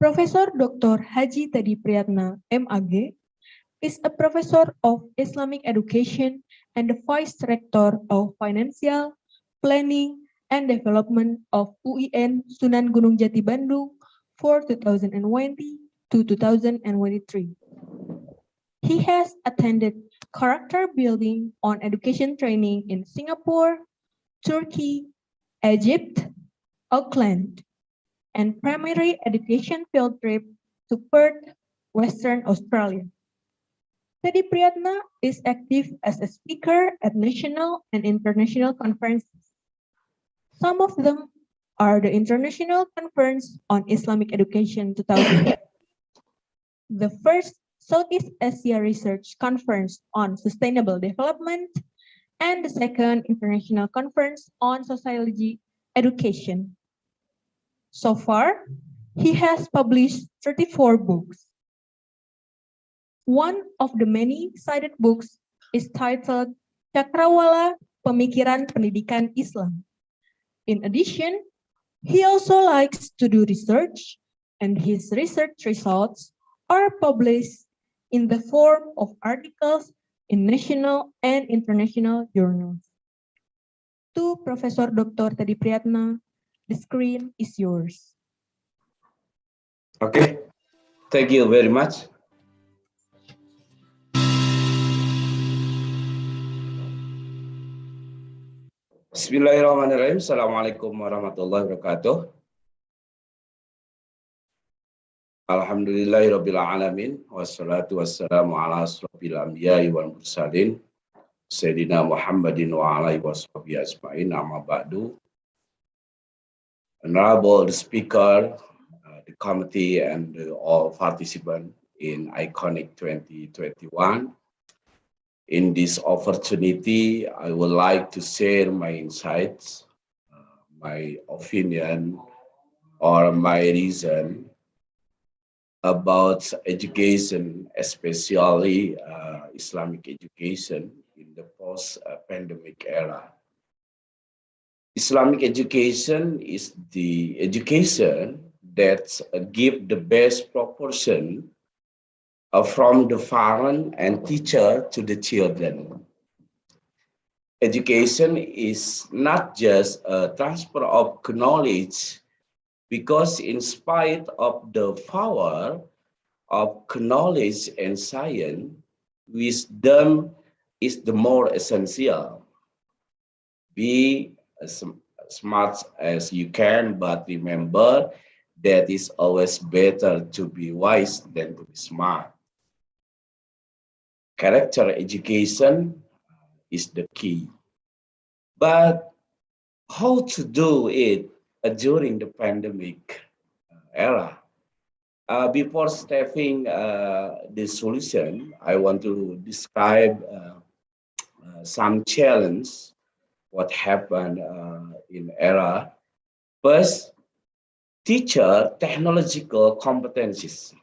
Professor Dr. Haji Teddy Priyatna, MAG, is a professor of Islamic education and the Vice Rector of Financial, Planning, and Development of UIN Sunan Gunung Jati Bandung for 2020 to 2023. He has attended character building on education training in Singapore, Turkey, Egypt, Auckland, and primary education field trip to Perth, Western Australia. Teddy Priyatna is active as a speaker at national and international conferences. Some of them are the International Conference on Islamic Education 2000, the first Southeast Asia Research Conference on Sustainable Development, and the second International Conference on Sociology Education. So far, he has published 34 books. One of the many cited books is titled Cakrawala Pemikiran Pendidikan Islam. In addition, he also likes to do research, and his research results are published in the form of articles in national and international journals. To Professor Dr. Teddy Priyatna, the screen is yours. Okay, thank you very much. Bismillahirrahmanirrahim. Assalamualaikum warahmatullahi wabarakatuh. Alhamdulillahirabbil alamin wassalatu wassalamu ala asrofil anbiya'i wal mursalin Sayyidina Muhammadin wa alihi washabihi ajmain, amma ba'du. Honorable speaker, the committee, and all participants in Iconic 2021. In this opportunity, I would like to share my insights, my opinion, or my reason about education, especially Islamic education in the post-pandemic era. Islamic education is the education that gives the best proportion from the parent and teacher to the children. Education is not just a transfer of knowledge, because in spite of the power of knowledge and science, wisdom is the more essential. Be as smart as you can, but remember that it's always better to be wise than to be smart. Character education is the key. But how to do it during the pandemic era? Before stepping the solution, I want to describe some challenge what happened in era. First, teacher technological competencies.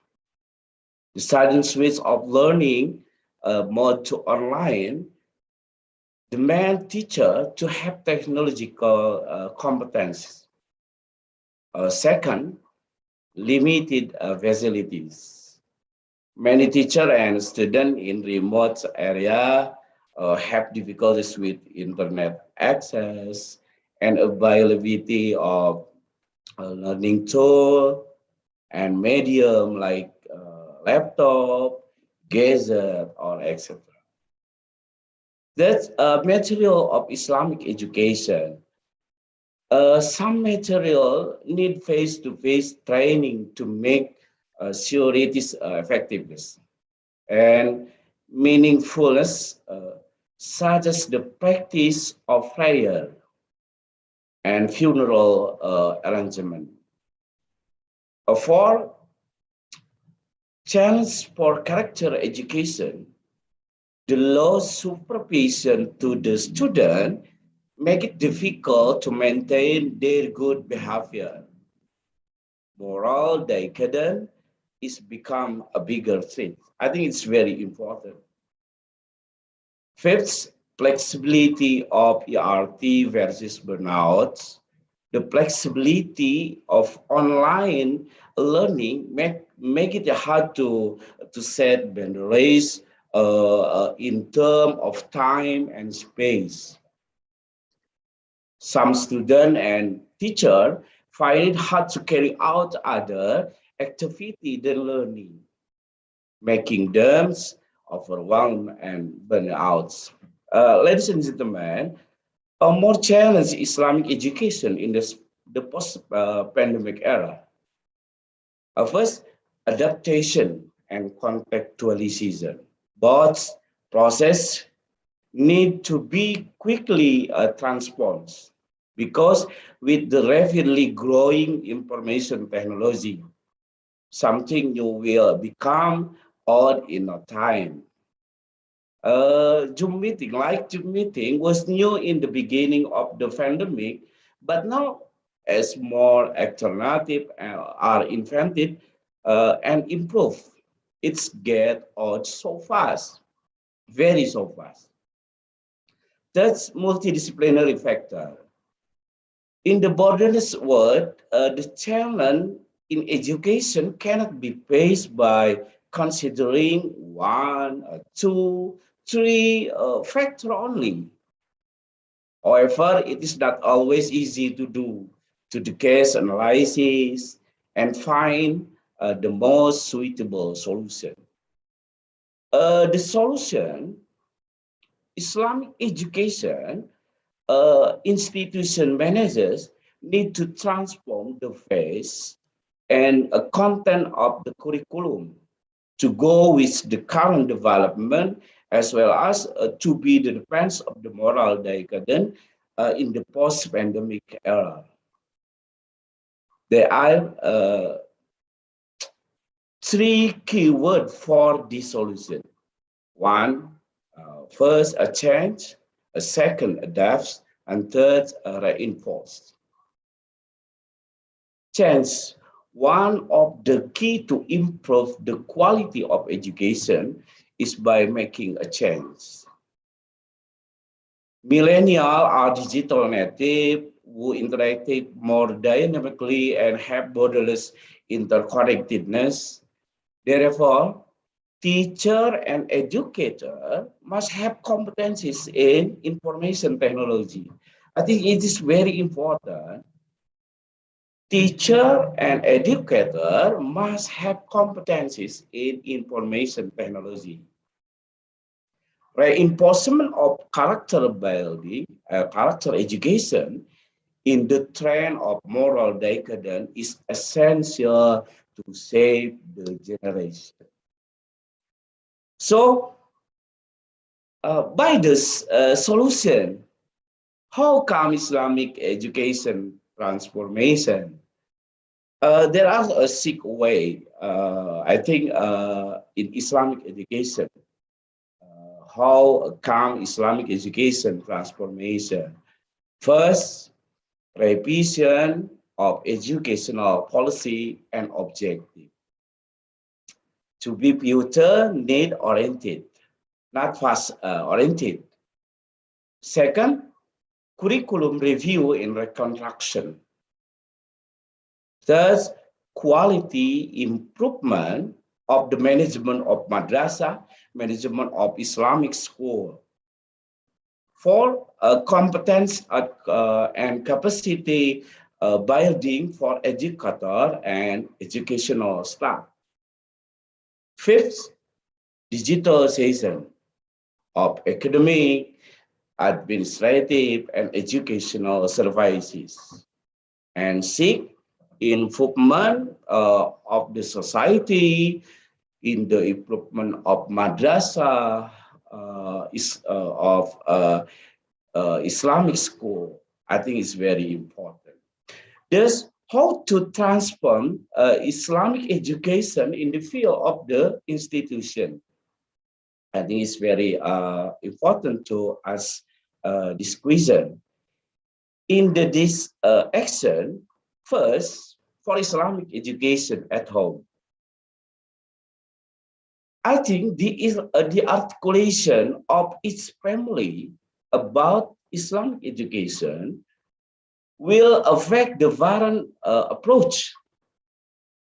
The sudden switch of learning mode to online demand teacher to have technological competencies. Second, limited facilities. Many teachers and students in remote area have difficulties with internet access and availability of learning tool and medium like laptop, gadget, or etc. That's material of Islamic education. Some material need face-to-face training to make sure it is effectiveness. And meaningfulness, such as the practice of prayer and funeral arrangement. For challenge for character education, the low supervision to the student make it difficult to maintain their good behavior. Moral decadence is become a bigger threat. I think it's very important. Fifth, flexibility of ERT versus burnout. The flexibility of online learning make it hard to set boundaries in terms of time and space. Some students and teachers find it hard to carry out other activity than learning, making them overwhelmed and burnout. Ladies and gentlemen, a more challenged Islamic education in the post-pandemic era. First, adaptation and contextualization. Both process need to be quickly transformed because with the rapidly growing information technology, something new will become odd in no time. Zoom meeting was new in the beginning of the pandemic, but now as more alternatives are invented and improved, it's get out so fast, very so fast. That's multidisciplinary factor. In the borderless world, the challenge in education cannot be faced by considering one, two, three factor only. However, it is not always easy to do the case analysis and find the most suitable solution. The solution, Islamic education institution managers need to transform the face and content of the curriculum to go with the current development as well as to be the defense of the moral decadence in the post-pandemic era. There are three keywords for this solution. One, first, a change. A second, adapt, and third, reinforce. Change. One of the key to improve the quality of education is by making a change. Millennials are digital native who interacted more dynamically and have borderless interconnectedness. Therefore, teacher and educator must have competencies in information technology. I think it is very important. Teacher and educator must have competencies in information technology. Reinforcement of character building, character education in the trend of moral decadence is essential to save the generation. So, by this solution, how come Islamic education transformation? There are a six way, I think, in Islamic education. How come Islamic education transformation? First, revision of educational policy and objective. To be future need oriented, not fast oriented. Second, curriculum review and reconstruction. Third, quality improvement of the management of madrasah, management of Islamic school. Four, competence and capacity building for educator and educational staff. Fifth, digitalization of academic, administrative, and educational services. And six, improvement of the society in the improvement of madrasah, Islamic school, I think is very important. Thus, how to transform Islamic education in the field of the institution. I think it's very important to ask this question. In this action, first, for Islamic education at home, I think the articulation of each family about Islamic education will affect the variant approach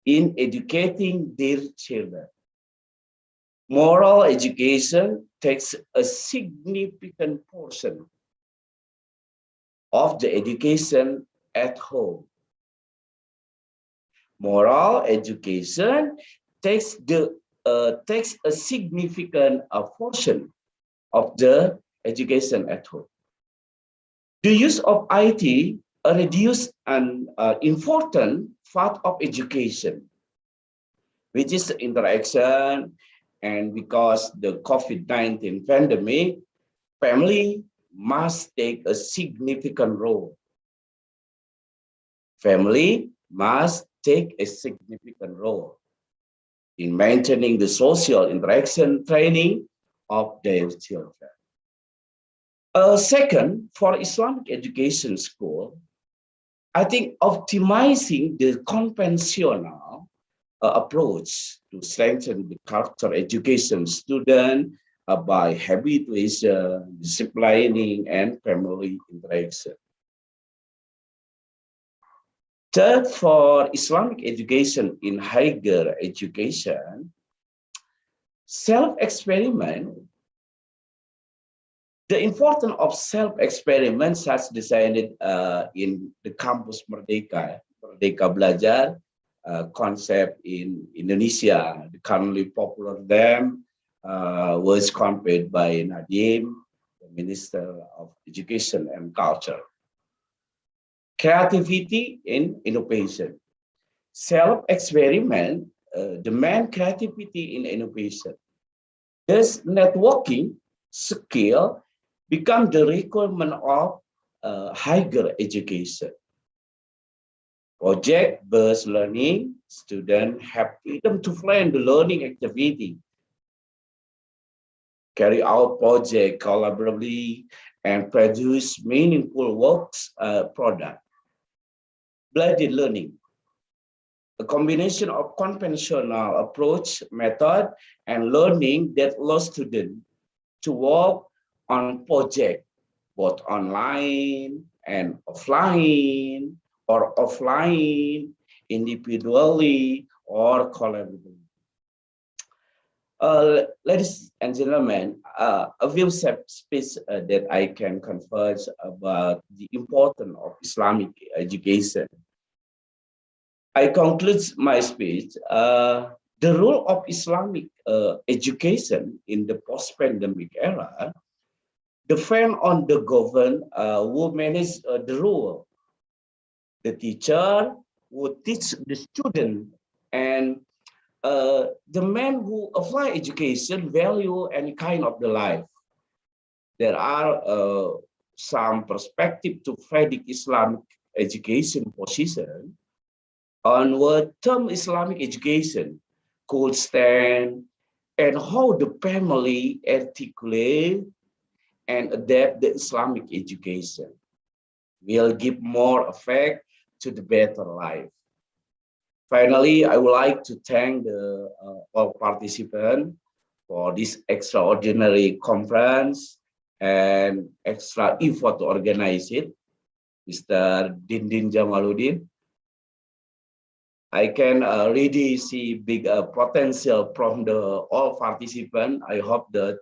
in educating their children. Moral education takes a significant portion of the education at home. Moral education takes a significant portion of the education at home. The use of IT reduced an important part of education, which is the interaction, and because the COVID-19 pandemic, family must take a significant role. Family must take a significant role in maintaining the social interaction training of their children. Second, for Islamic education school, I think optimizing the conventional approach to strengthen the character education student by habituation, disciplining, and family interaction. Third, for Islamic education in higher education, self-experiment. The importance of self-experiments has decided in the campus Merdeka, Merdeka Belajar concept in Indonesia. The currently popular them was conveyed by Nadiem, the Minister of Education and Culture. Creativity and innovation. Self-experiment demand creativity in innovation. Thus, networking skill become the requirement of higher education. Project-based learning, students have freedom to plan the learning activity, carry out project collaboratively, and produce meaningful works product. Blended learning, a combination of conventional approach, method, and learning that allows students to work on project, both online and offline, individually or collaboratively. Ladies and gentlemen, a few speech that I can converge about the importance of Islamic education. I conclude my speech. The role of Islamic education in the post-pandemic era depend on the government who manage the rule, the teacher who teach the student, and the man who apply education, value any kind of the life. There are some perspective to predict Islamic education position on what term Islamic education could stand and how the family articulate and adapt the Islamic education will give more effect to the better life. Finally, I would like to thank the all participants for this extraordinary conference and extra effort to organize it. Mr. Dindin Jamaluddin, I can already see big potential from the all participants. I hope that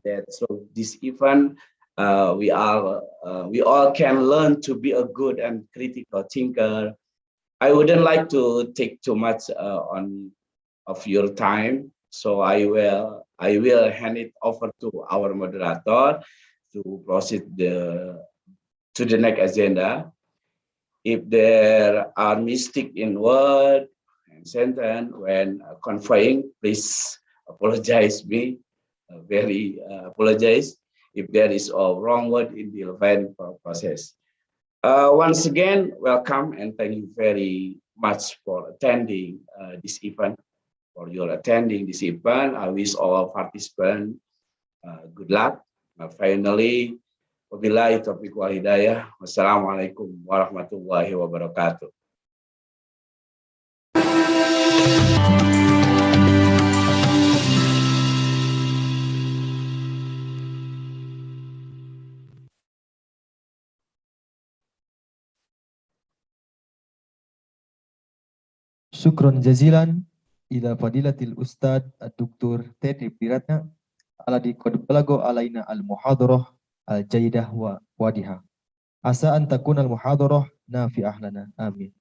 through this event we all can learn to be a good and critical thinker. I wouldn't like to take too much of your time, so I will hand it over to our moderator to proceed to the next agenda. If there are mistakes in word, and sentence when conveying. Please apologize me, very apologize if there is a wrong word in the event process. Once again, welcome and thank you very much for attending this event. For your attending this event, I wish all participants good luck. Finally, wabillahi taufiq wal hidayah. Wassalamualaikum warahmatullahi wabarakatuh. Syukron jazilan ila fadilatil Ustad Dr. Teddy Piratna alladhi qad balago alaina al-muhadarah al-jaydah wa wadiha. Asa an takuna al-muhadarah nafi'ah lana. Amin.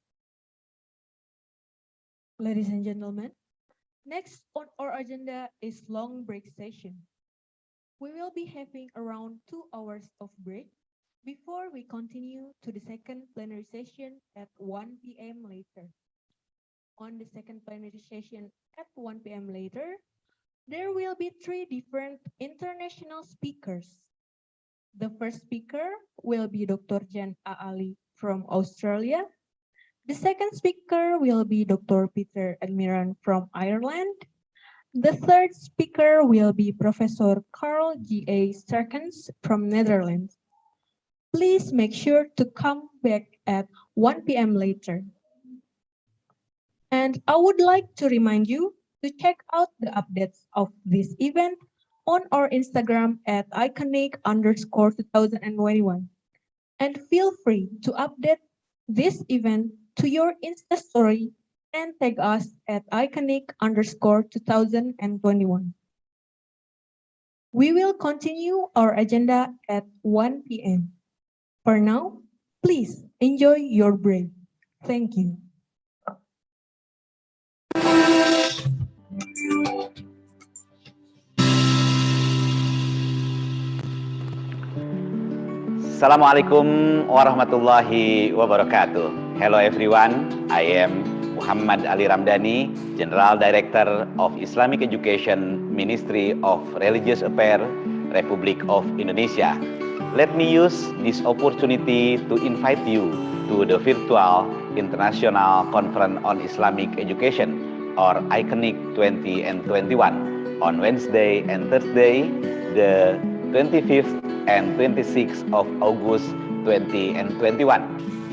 Ladies and gentlemen, next on our agenda is long break session. We will be having around 2 hours of break before we continue to the second plenary session at 1 p.m. later. On the second plenary session at 1 p.m. later, there will be 3 different international speakers. The first speaker will be Dr. Jan A. Ali from Australia. The second speaker will be Dr. Peter Admiran from Ireland. The third speaker will be Professor Carl G.A. Sterkens from Netherlands. Please make sure to come back at 1 p.m. later. And I would like to remind you to check out the updates of this event on our Instagram at iconic_2021. And feel free to update this event to your Insta story and tag us at iconic_2021. We will continue our agenda at 1 p.m. For now, please enjoy your break. Thank you. Assalamualaikum warahmatullahi wabarakatuh. Hello everyone, I am Muhammad Ali Ramdhani, General Director of Islamic Education, Ministry of Religious Affairs, Republic of Indonesia. Let me use this opportunity to invite you to the virtual International Conference on Islamic Education, or ICONIC 2021, on Wednesday and Thursday, the 25th and 26th of August 2021.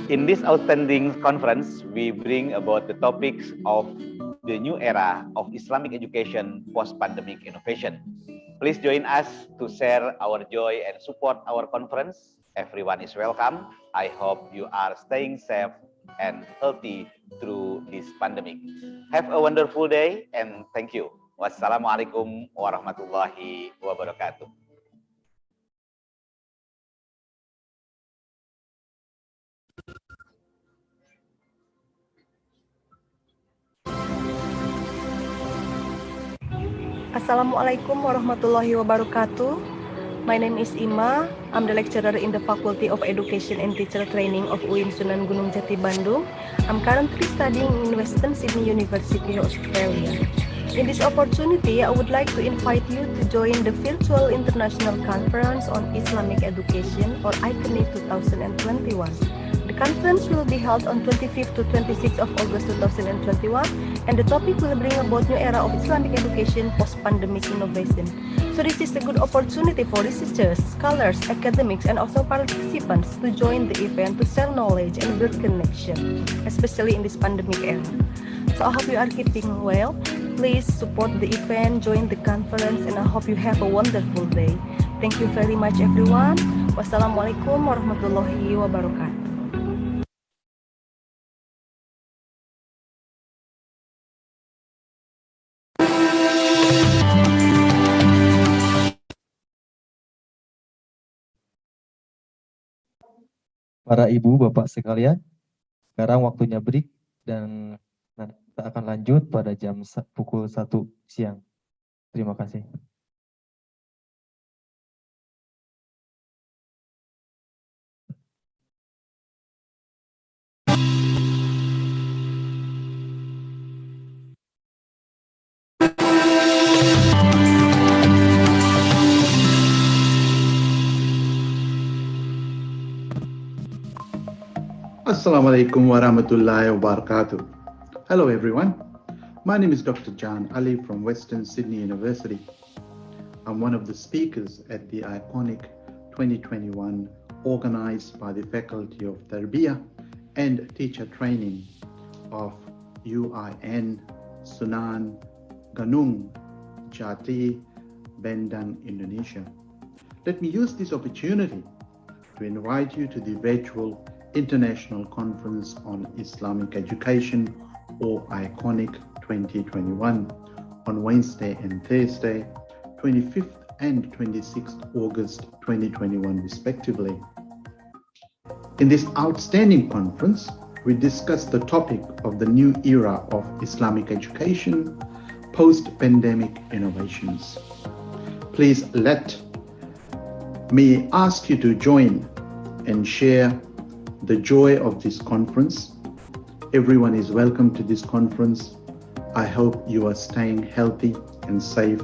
In this outstanding conference, we bring about the topics of the new era of Islamic education post-pandemic innovation. Please join us to share our joy and support our conference. Everyone is welcome. I hope you are staying safe and healthy through this pandemic. Have a wonderful day and thank you. Wassalamualaikum warahmatullahi wabarakatuh. Assalamualaikum warahmatullahi wabarakatuh. My name is Ima. I'm the lecturer in the Faculty of Education and Teacher Training of UIN Sunan Gunung Jati Bandung. I'm currently studying in Western Sydney University, Australia. In this opportunity, I would like to invite you to join the virtual International Conference on Islamic Education, or ICONIC 2021. The conference will be held on 25th to 26th of August 2021, and the topic will bring about new era of Islamic education post-pandemic innovation. So this is a good opportunity for researchers, scholars, academics, and also participants to join the event to share knowledge and build connection, especially in this pandemic era. So I hope you are keeping well. Please support the event, join the conference, and I hope you have a wonderful day. Thank you very much, everyone. Wassalamualaikum warahmatullahi wabarakatuh. Para ibu, bapak sekalian, sekarang waktunya break dan kita akan lanjut pada pukul 1 siang. Terima kasih. Assalamualaikum warahmatullahi wabarakatuh. Hello everyone. My name is Dr. John Ali from Western Sydney University. I'm one of the speakers at the iconic 2021 organized by the Faculty of Tarbiyah and Teacher Training of UIN Sunan Gunung Jati Bandung, Indonesia. Let me use this opportunity to invite you to the virtual International Conference on Islamic Education, or ICONIC 2021, on Wednesday and Thursday, 25th and 26th August 2021 respectively. In this outstanding conference, we discussed the topic of the new era of Islamic education, post-pandemic innovations. Please let me ask you to join and share the joy of this conference. Everyone is welcome to this conference. I hope you are staying healthy and safe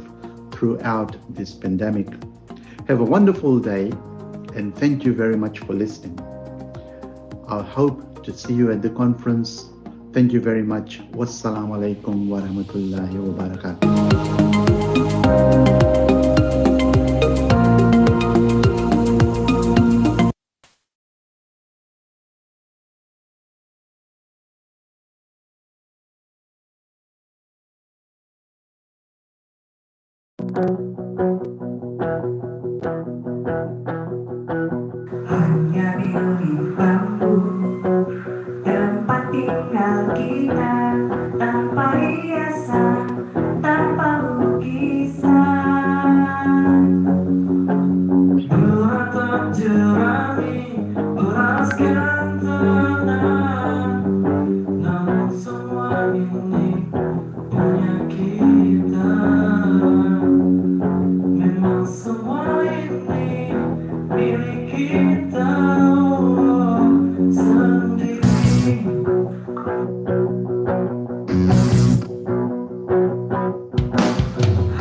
throughout this pandemic. Have a wonderful day and thank you very much for listening. I hope to see you at the conference. Thank you very much. Wassalamualaikum warahmatullahi wabarakatuh. Hanya diri bambu tempat tinggal kita, tanpa hiasan, tanpa lukisan. Beratap jerami beraskan tenang, namun semua ini punya kita. Memang semua ini milik kita sendiri.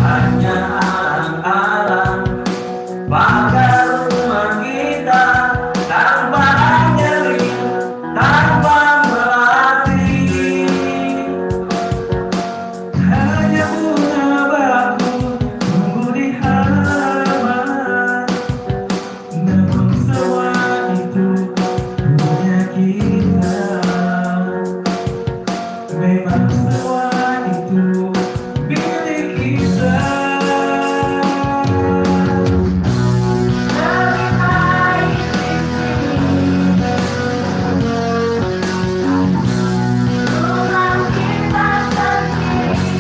Hanya alang-alang pagar rumah kita, tanpa nyeri, tanpa melatih. Hanya bunga baku tumbuh di halaman, namun semua itu punya kita. Memang semua itu milik kita. Dari air di sini, rumah kita sendiri.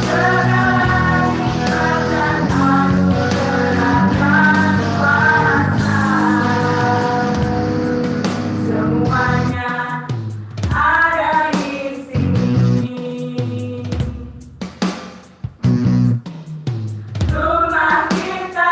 Segala nikmat dan anugerah dan kuasa, semuanya ada di sini. Rumah kita.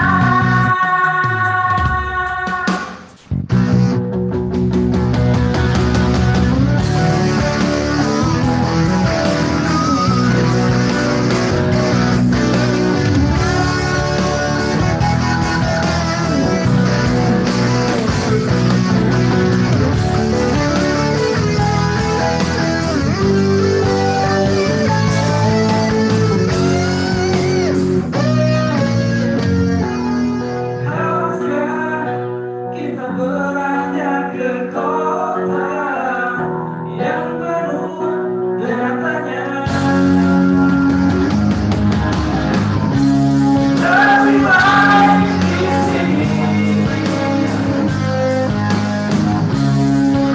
Haruskah kita beranjak ke kota yang penuh dengan tanya? Lebih baik di sini,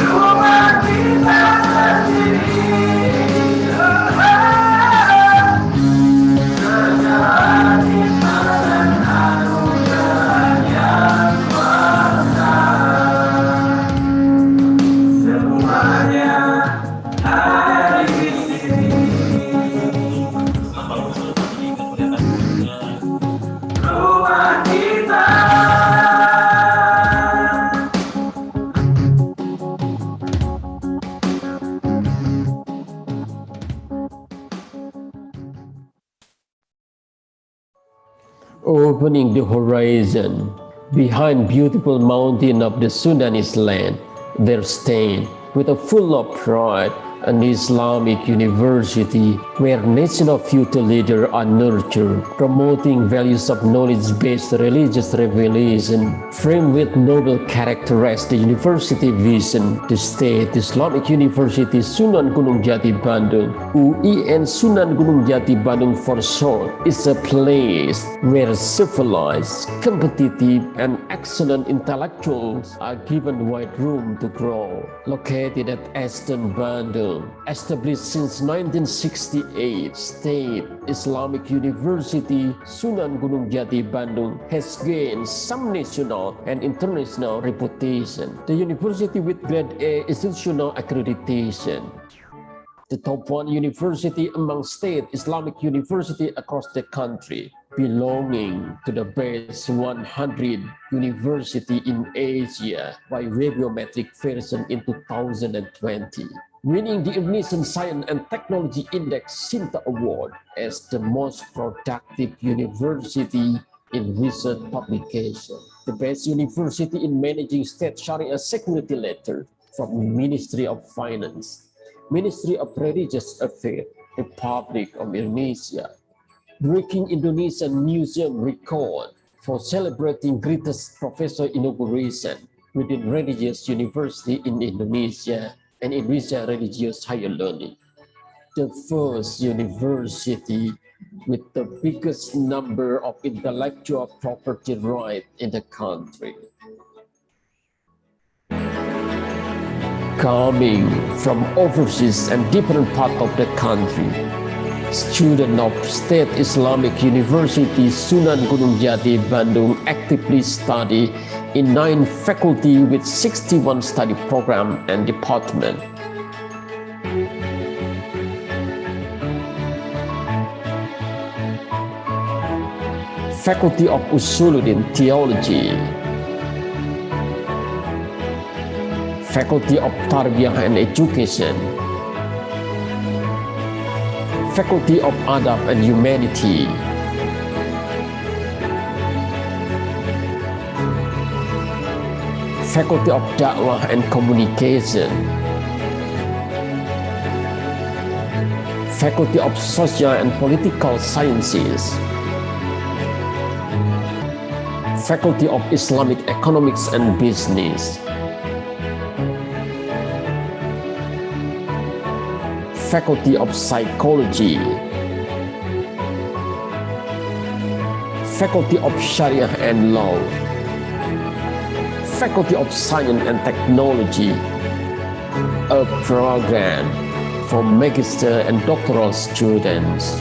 rumah kita sendiri. Segala nikmat dan anugerah yang kuasa, semuanya ada di sini. Rumah kita. Opening the horizon, Behind beautiful mountain of the Sudanese land, there stand, with a full of pride, an Islamic university where national future leaders are nurtured, promoting values of knowledge-based religious revelation, framed with noble character as the university vision. The State Islamic University Sunan Gunung Jati Bandung, UIN Sunan Gunung Jati Bandung for short, is a place where civilized, competitive, and excellent intellectuals are given wide room to grow. Located at Eastern Bandung, established since 1968, State Islamic University Sunan Gunung Jati Bandung has gained some national and international reputation. The university with Grade A institutional accreditation. The top 1 university among state Islamic university across the country, belonging to the best 100 university in Asia by radiometric version in 2020, winning the Indonesian Science and Technology Index Sinta Award as the most productive university in research publication, the best university in managing state Sharia security letter from the Ministry of Finance, Ministry of Religious Affairs, Republic of Indonesia, breaking Indonesian museum record for celebrating greatest professor inauguration within religious university in Indonesia and Indonesia religious higher learning. The first university with the biggest number of intellectual property rights in the country. Coming from overseas and different parts of the country, students of State Islamic University Sunan Gunung Jati Bandung actively study in 9 faculty with 61 study program and department. Faculty of Usuluddin Theology, Faculty of Tarbiyah and Education, Faculty of Adab and Humanity, Faculty of Da'wah and Communication, Faculty of Social and Political Sciences, Faculty of Islamic Economics and Business, Faculty of Psychology, Faculty of Sharia and Law, Faculty of Science and Technology, a program for magister and doctoral students.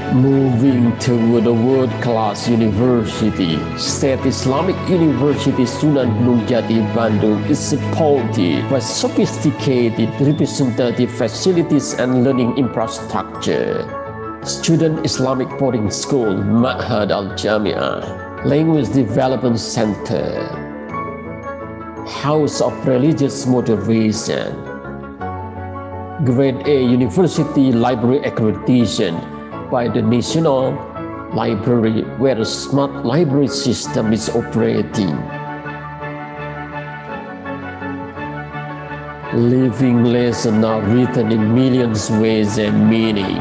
Moving to the world-class university, State Islamic University Sunan Gunung Jati Bandung is supported by sophisticated representative facilities and learning infrastructure. Student Islamic Boarding School, Ma'had Al-Jami'ah, Language Development Center, House of Religious Moderation, Grade A University Library Accreditation by the National Library, where a smart library system is operating. Living lessons are written in millions ways and meaning.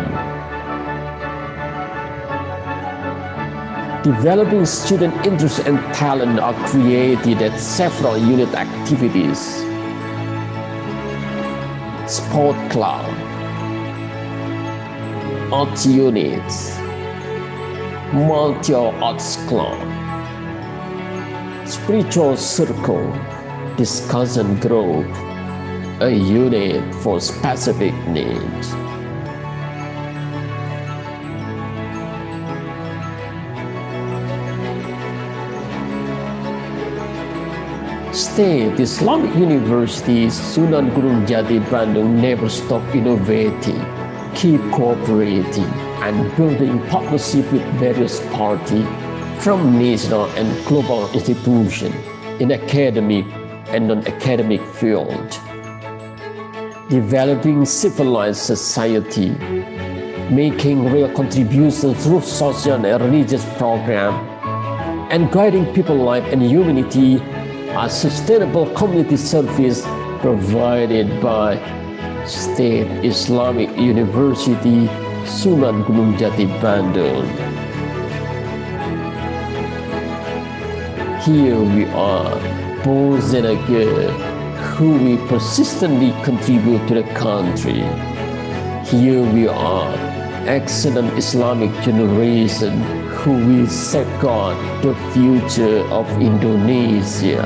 Developing student interest and talent are created at several unit activities. Sport club, arts units, multi-arts club, spiritual circle, discussion group, a unit for specific needs. State Islamic University Sunan Gunung Jati Bandung never stop innovating, keep cooperating, and building partnership with various parties from national and global institutions in academic and non-academic field. Developing civilized society, making real contributions through social and religious programs, and guiding people's life and humanity, a sustainable community service provided by State Islamic University Sunan Gunung Jati, Bandung. Here we are, boys and girls, who we persistently contribute to the country. Here we are, excellent Islamic generation, who will safeguard the future of Indonesia.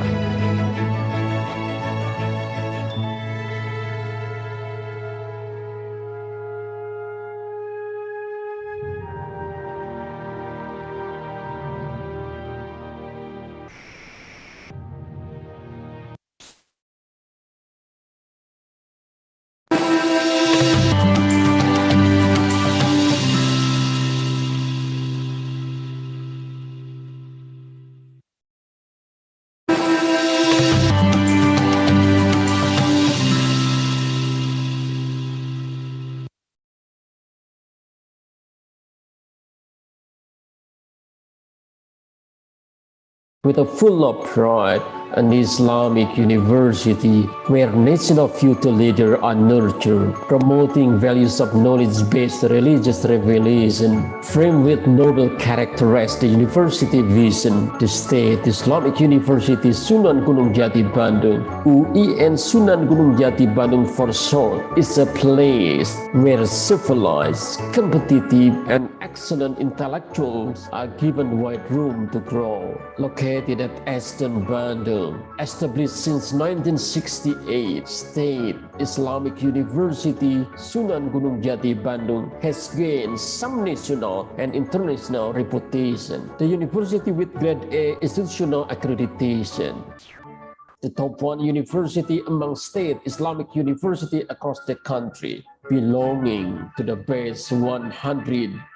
With a full of pride, an Islamic university where national future leaders are nurtured, promoting values of knowledge-based religious revelation, framed with noble characteristics, university vision, the State Islamic University Sunan Gunung Jati, Bandung, UIN Sunan Gunung Jati, Bandung for short, is a place where civilized, competitive, and excellent intellectuals are given wide room to grow. Located at Eastern Bandung, established since 1968, State Islamic University Sunan Gunung Jati, Bandung has gained some national and international reputation. The university with Grade A institutional accreditation. The top one university among state Islamic university across the country, belonging to the best 100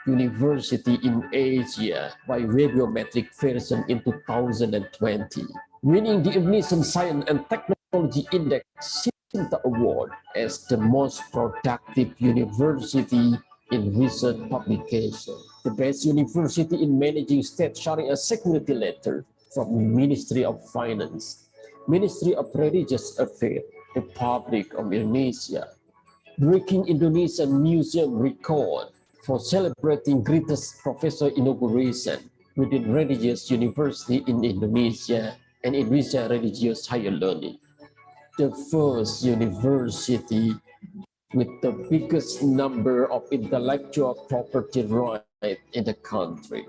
university in Asia by Webiometric version in 2020, winning the Indonesian Science and Technology Index Sinta Award as the most productive university in research publication, the best university in managing state Sharia security letter from Ministry of Finance, Ministry of Religious Affairs, Republic of Indonesia, breaking Indonesian museum record for celebrating greatest professor inauguration within religious university in Indonesia and Indonesia religious higher learning. The first university with the biggest number of intellectual property rights in the country.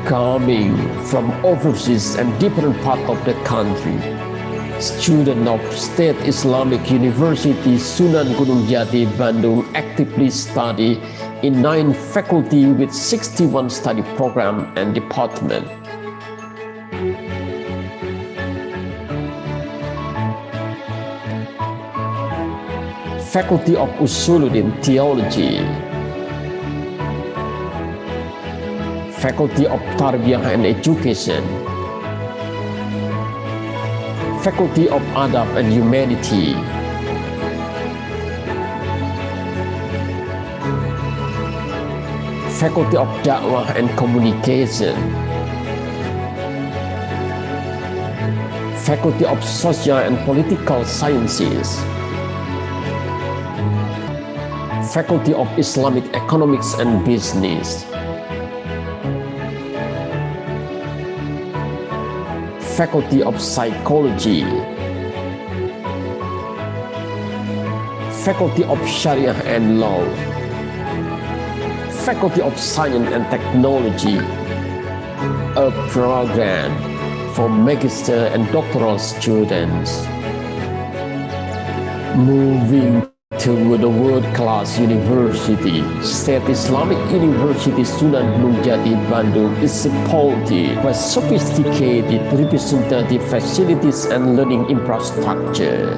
Coming from overseas and different parts of the country, students of State Islamic University Sunan Gunung Jati, Bandung actively study in 9 faculty with 61 study program and department. Faculty of Usuluddin Theology, Faculty of Tarbiyah and Education, Faculty of Adab and Humanity, Faculty of Da'wah and Communication, Faculty of Social and Political Sciences, Faculty of Islamic Economics and Business, Faculty of Psychology, Faculty of Sharia and Law, Faculty of Science and Technology, a program for magister and doctoral students. Moving to the world-class university, State Islamic University Sunan Gunung Jati, Bandung is supported by sophisticated representative facilities and learning infrastructure.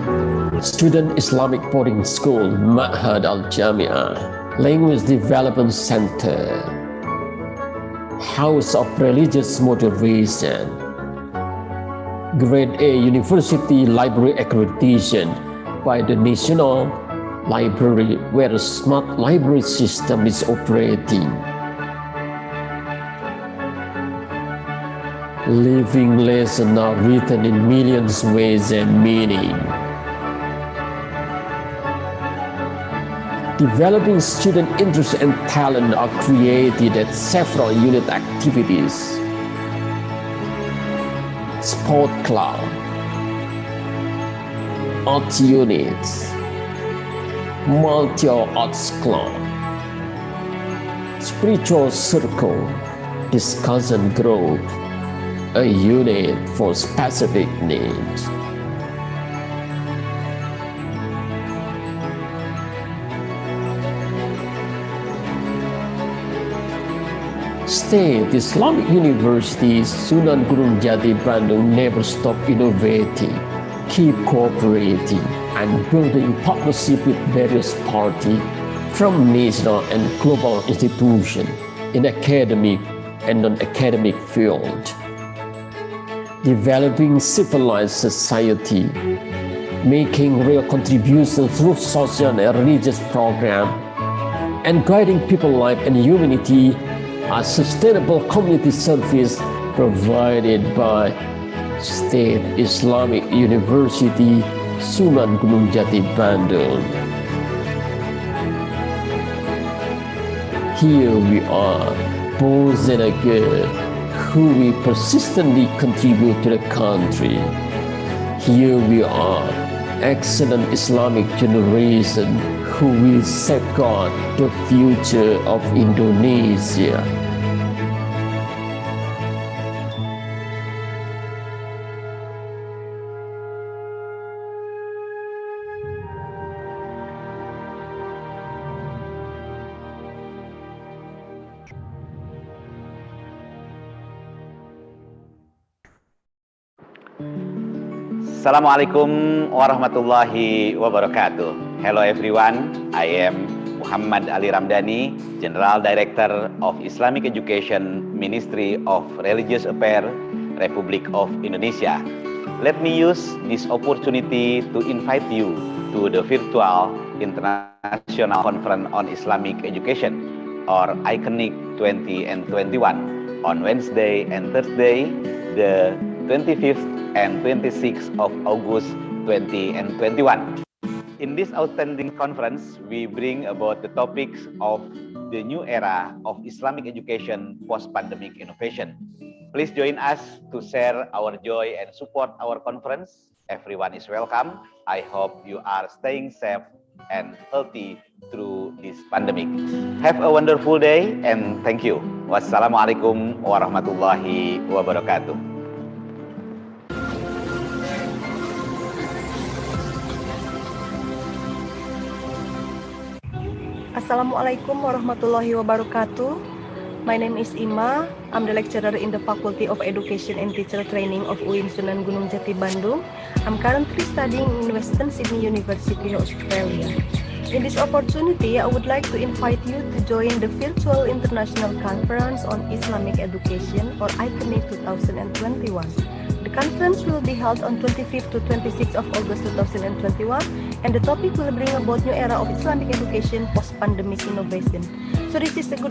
Student Islamic Boarding School, Ma'had Al-Jami'ah, Language Development Center, House of Religious Moderation, Grade A University Library Accreditation by the National Library, where a smart library system is operating. Living lessons are written in millions of ways and meaning. Developing student interest and talent are created at several unit activities. Sport club, art units, multi-arts club, spiritual circle, discussion group, a unit for specific needs. State Islamic University Sunan Gunung Jati Bandung never stop innovating, keep cooperating, and building partnership with various parties from national and global institutions in academic and non-academic field. Developing civilized society, making real contributions through social and religious programs, and guiding people's life and humanity as sustainable community service provided by State Islamic University Sunan Gunung Jati Bandung. Here we are, boys and girls, who we persistently contribute to the country. Here we are, excellent Islamic generation who will safeguard the future of Indonesia. Assalamualaikum warahmatullahi wabarakatuh. Hello everyone, I am Muhammad Ali Ramdhani, General Director of Islamic Education, Ministry of Religious Affairs, Republic of Indonesia. Let me use this opportunity to invite you to the virtual International Conference on Islamic Education, or Iconic 2021, on Wednesday and Thursday, the 25th and 26th of August 2021. In this outstanding conference, we bring about the topics of the new era of Islamic education post-pandemic innovation. Please join us to share our joy and support our conference. Everyone is welcome. I hope you are staying safe and healthy through this pandemic. Have a wonderful day and thank you. Wassalamualaikum warahmatullahi wabarakatuh. Assalamualaikum warahmatullahi wabarakatuh. My name is Ima. I'm the lecturer in the Faculty of Education and Teacher Training of UIN Sunan Gunung Jati Bandung. I'm currently studying in Western Sydney University, Australia. In this opportunity, I would like to invite you to join the virtual International Conference on Islamic Education, or Iconic 2021. The conference will be held on 25th to 26th of August 2021, and the topic will bring about new era of Islamic education post-pandemic innovation. So this is a good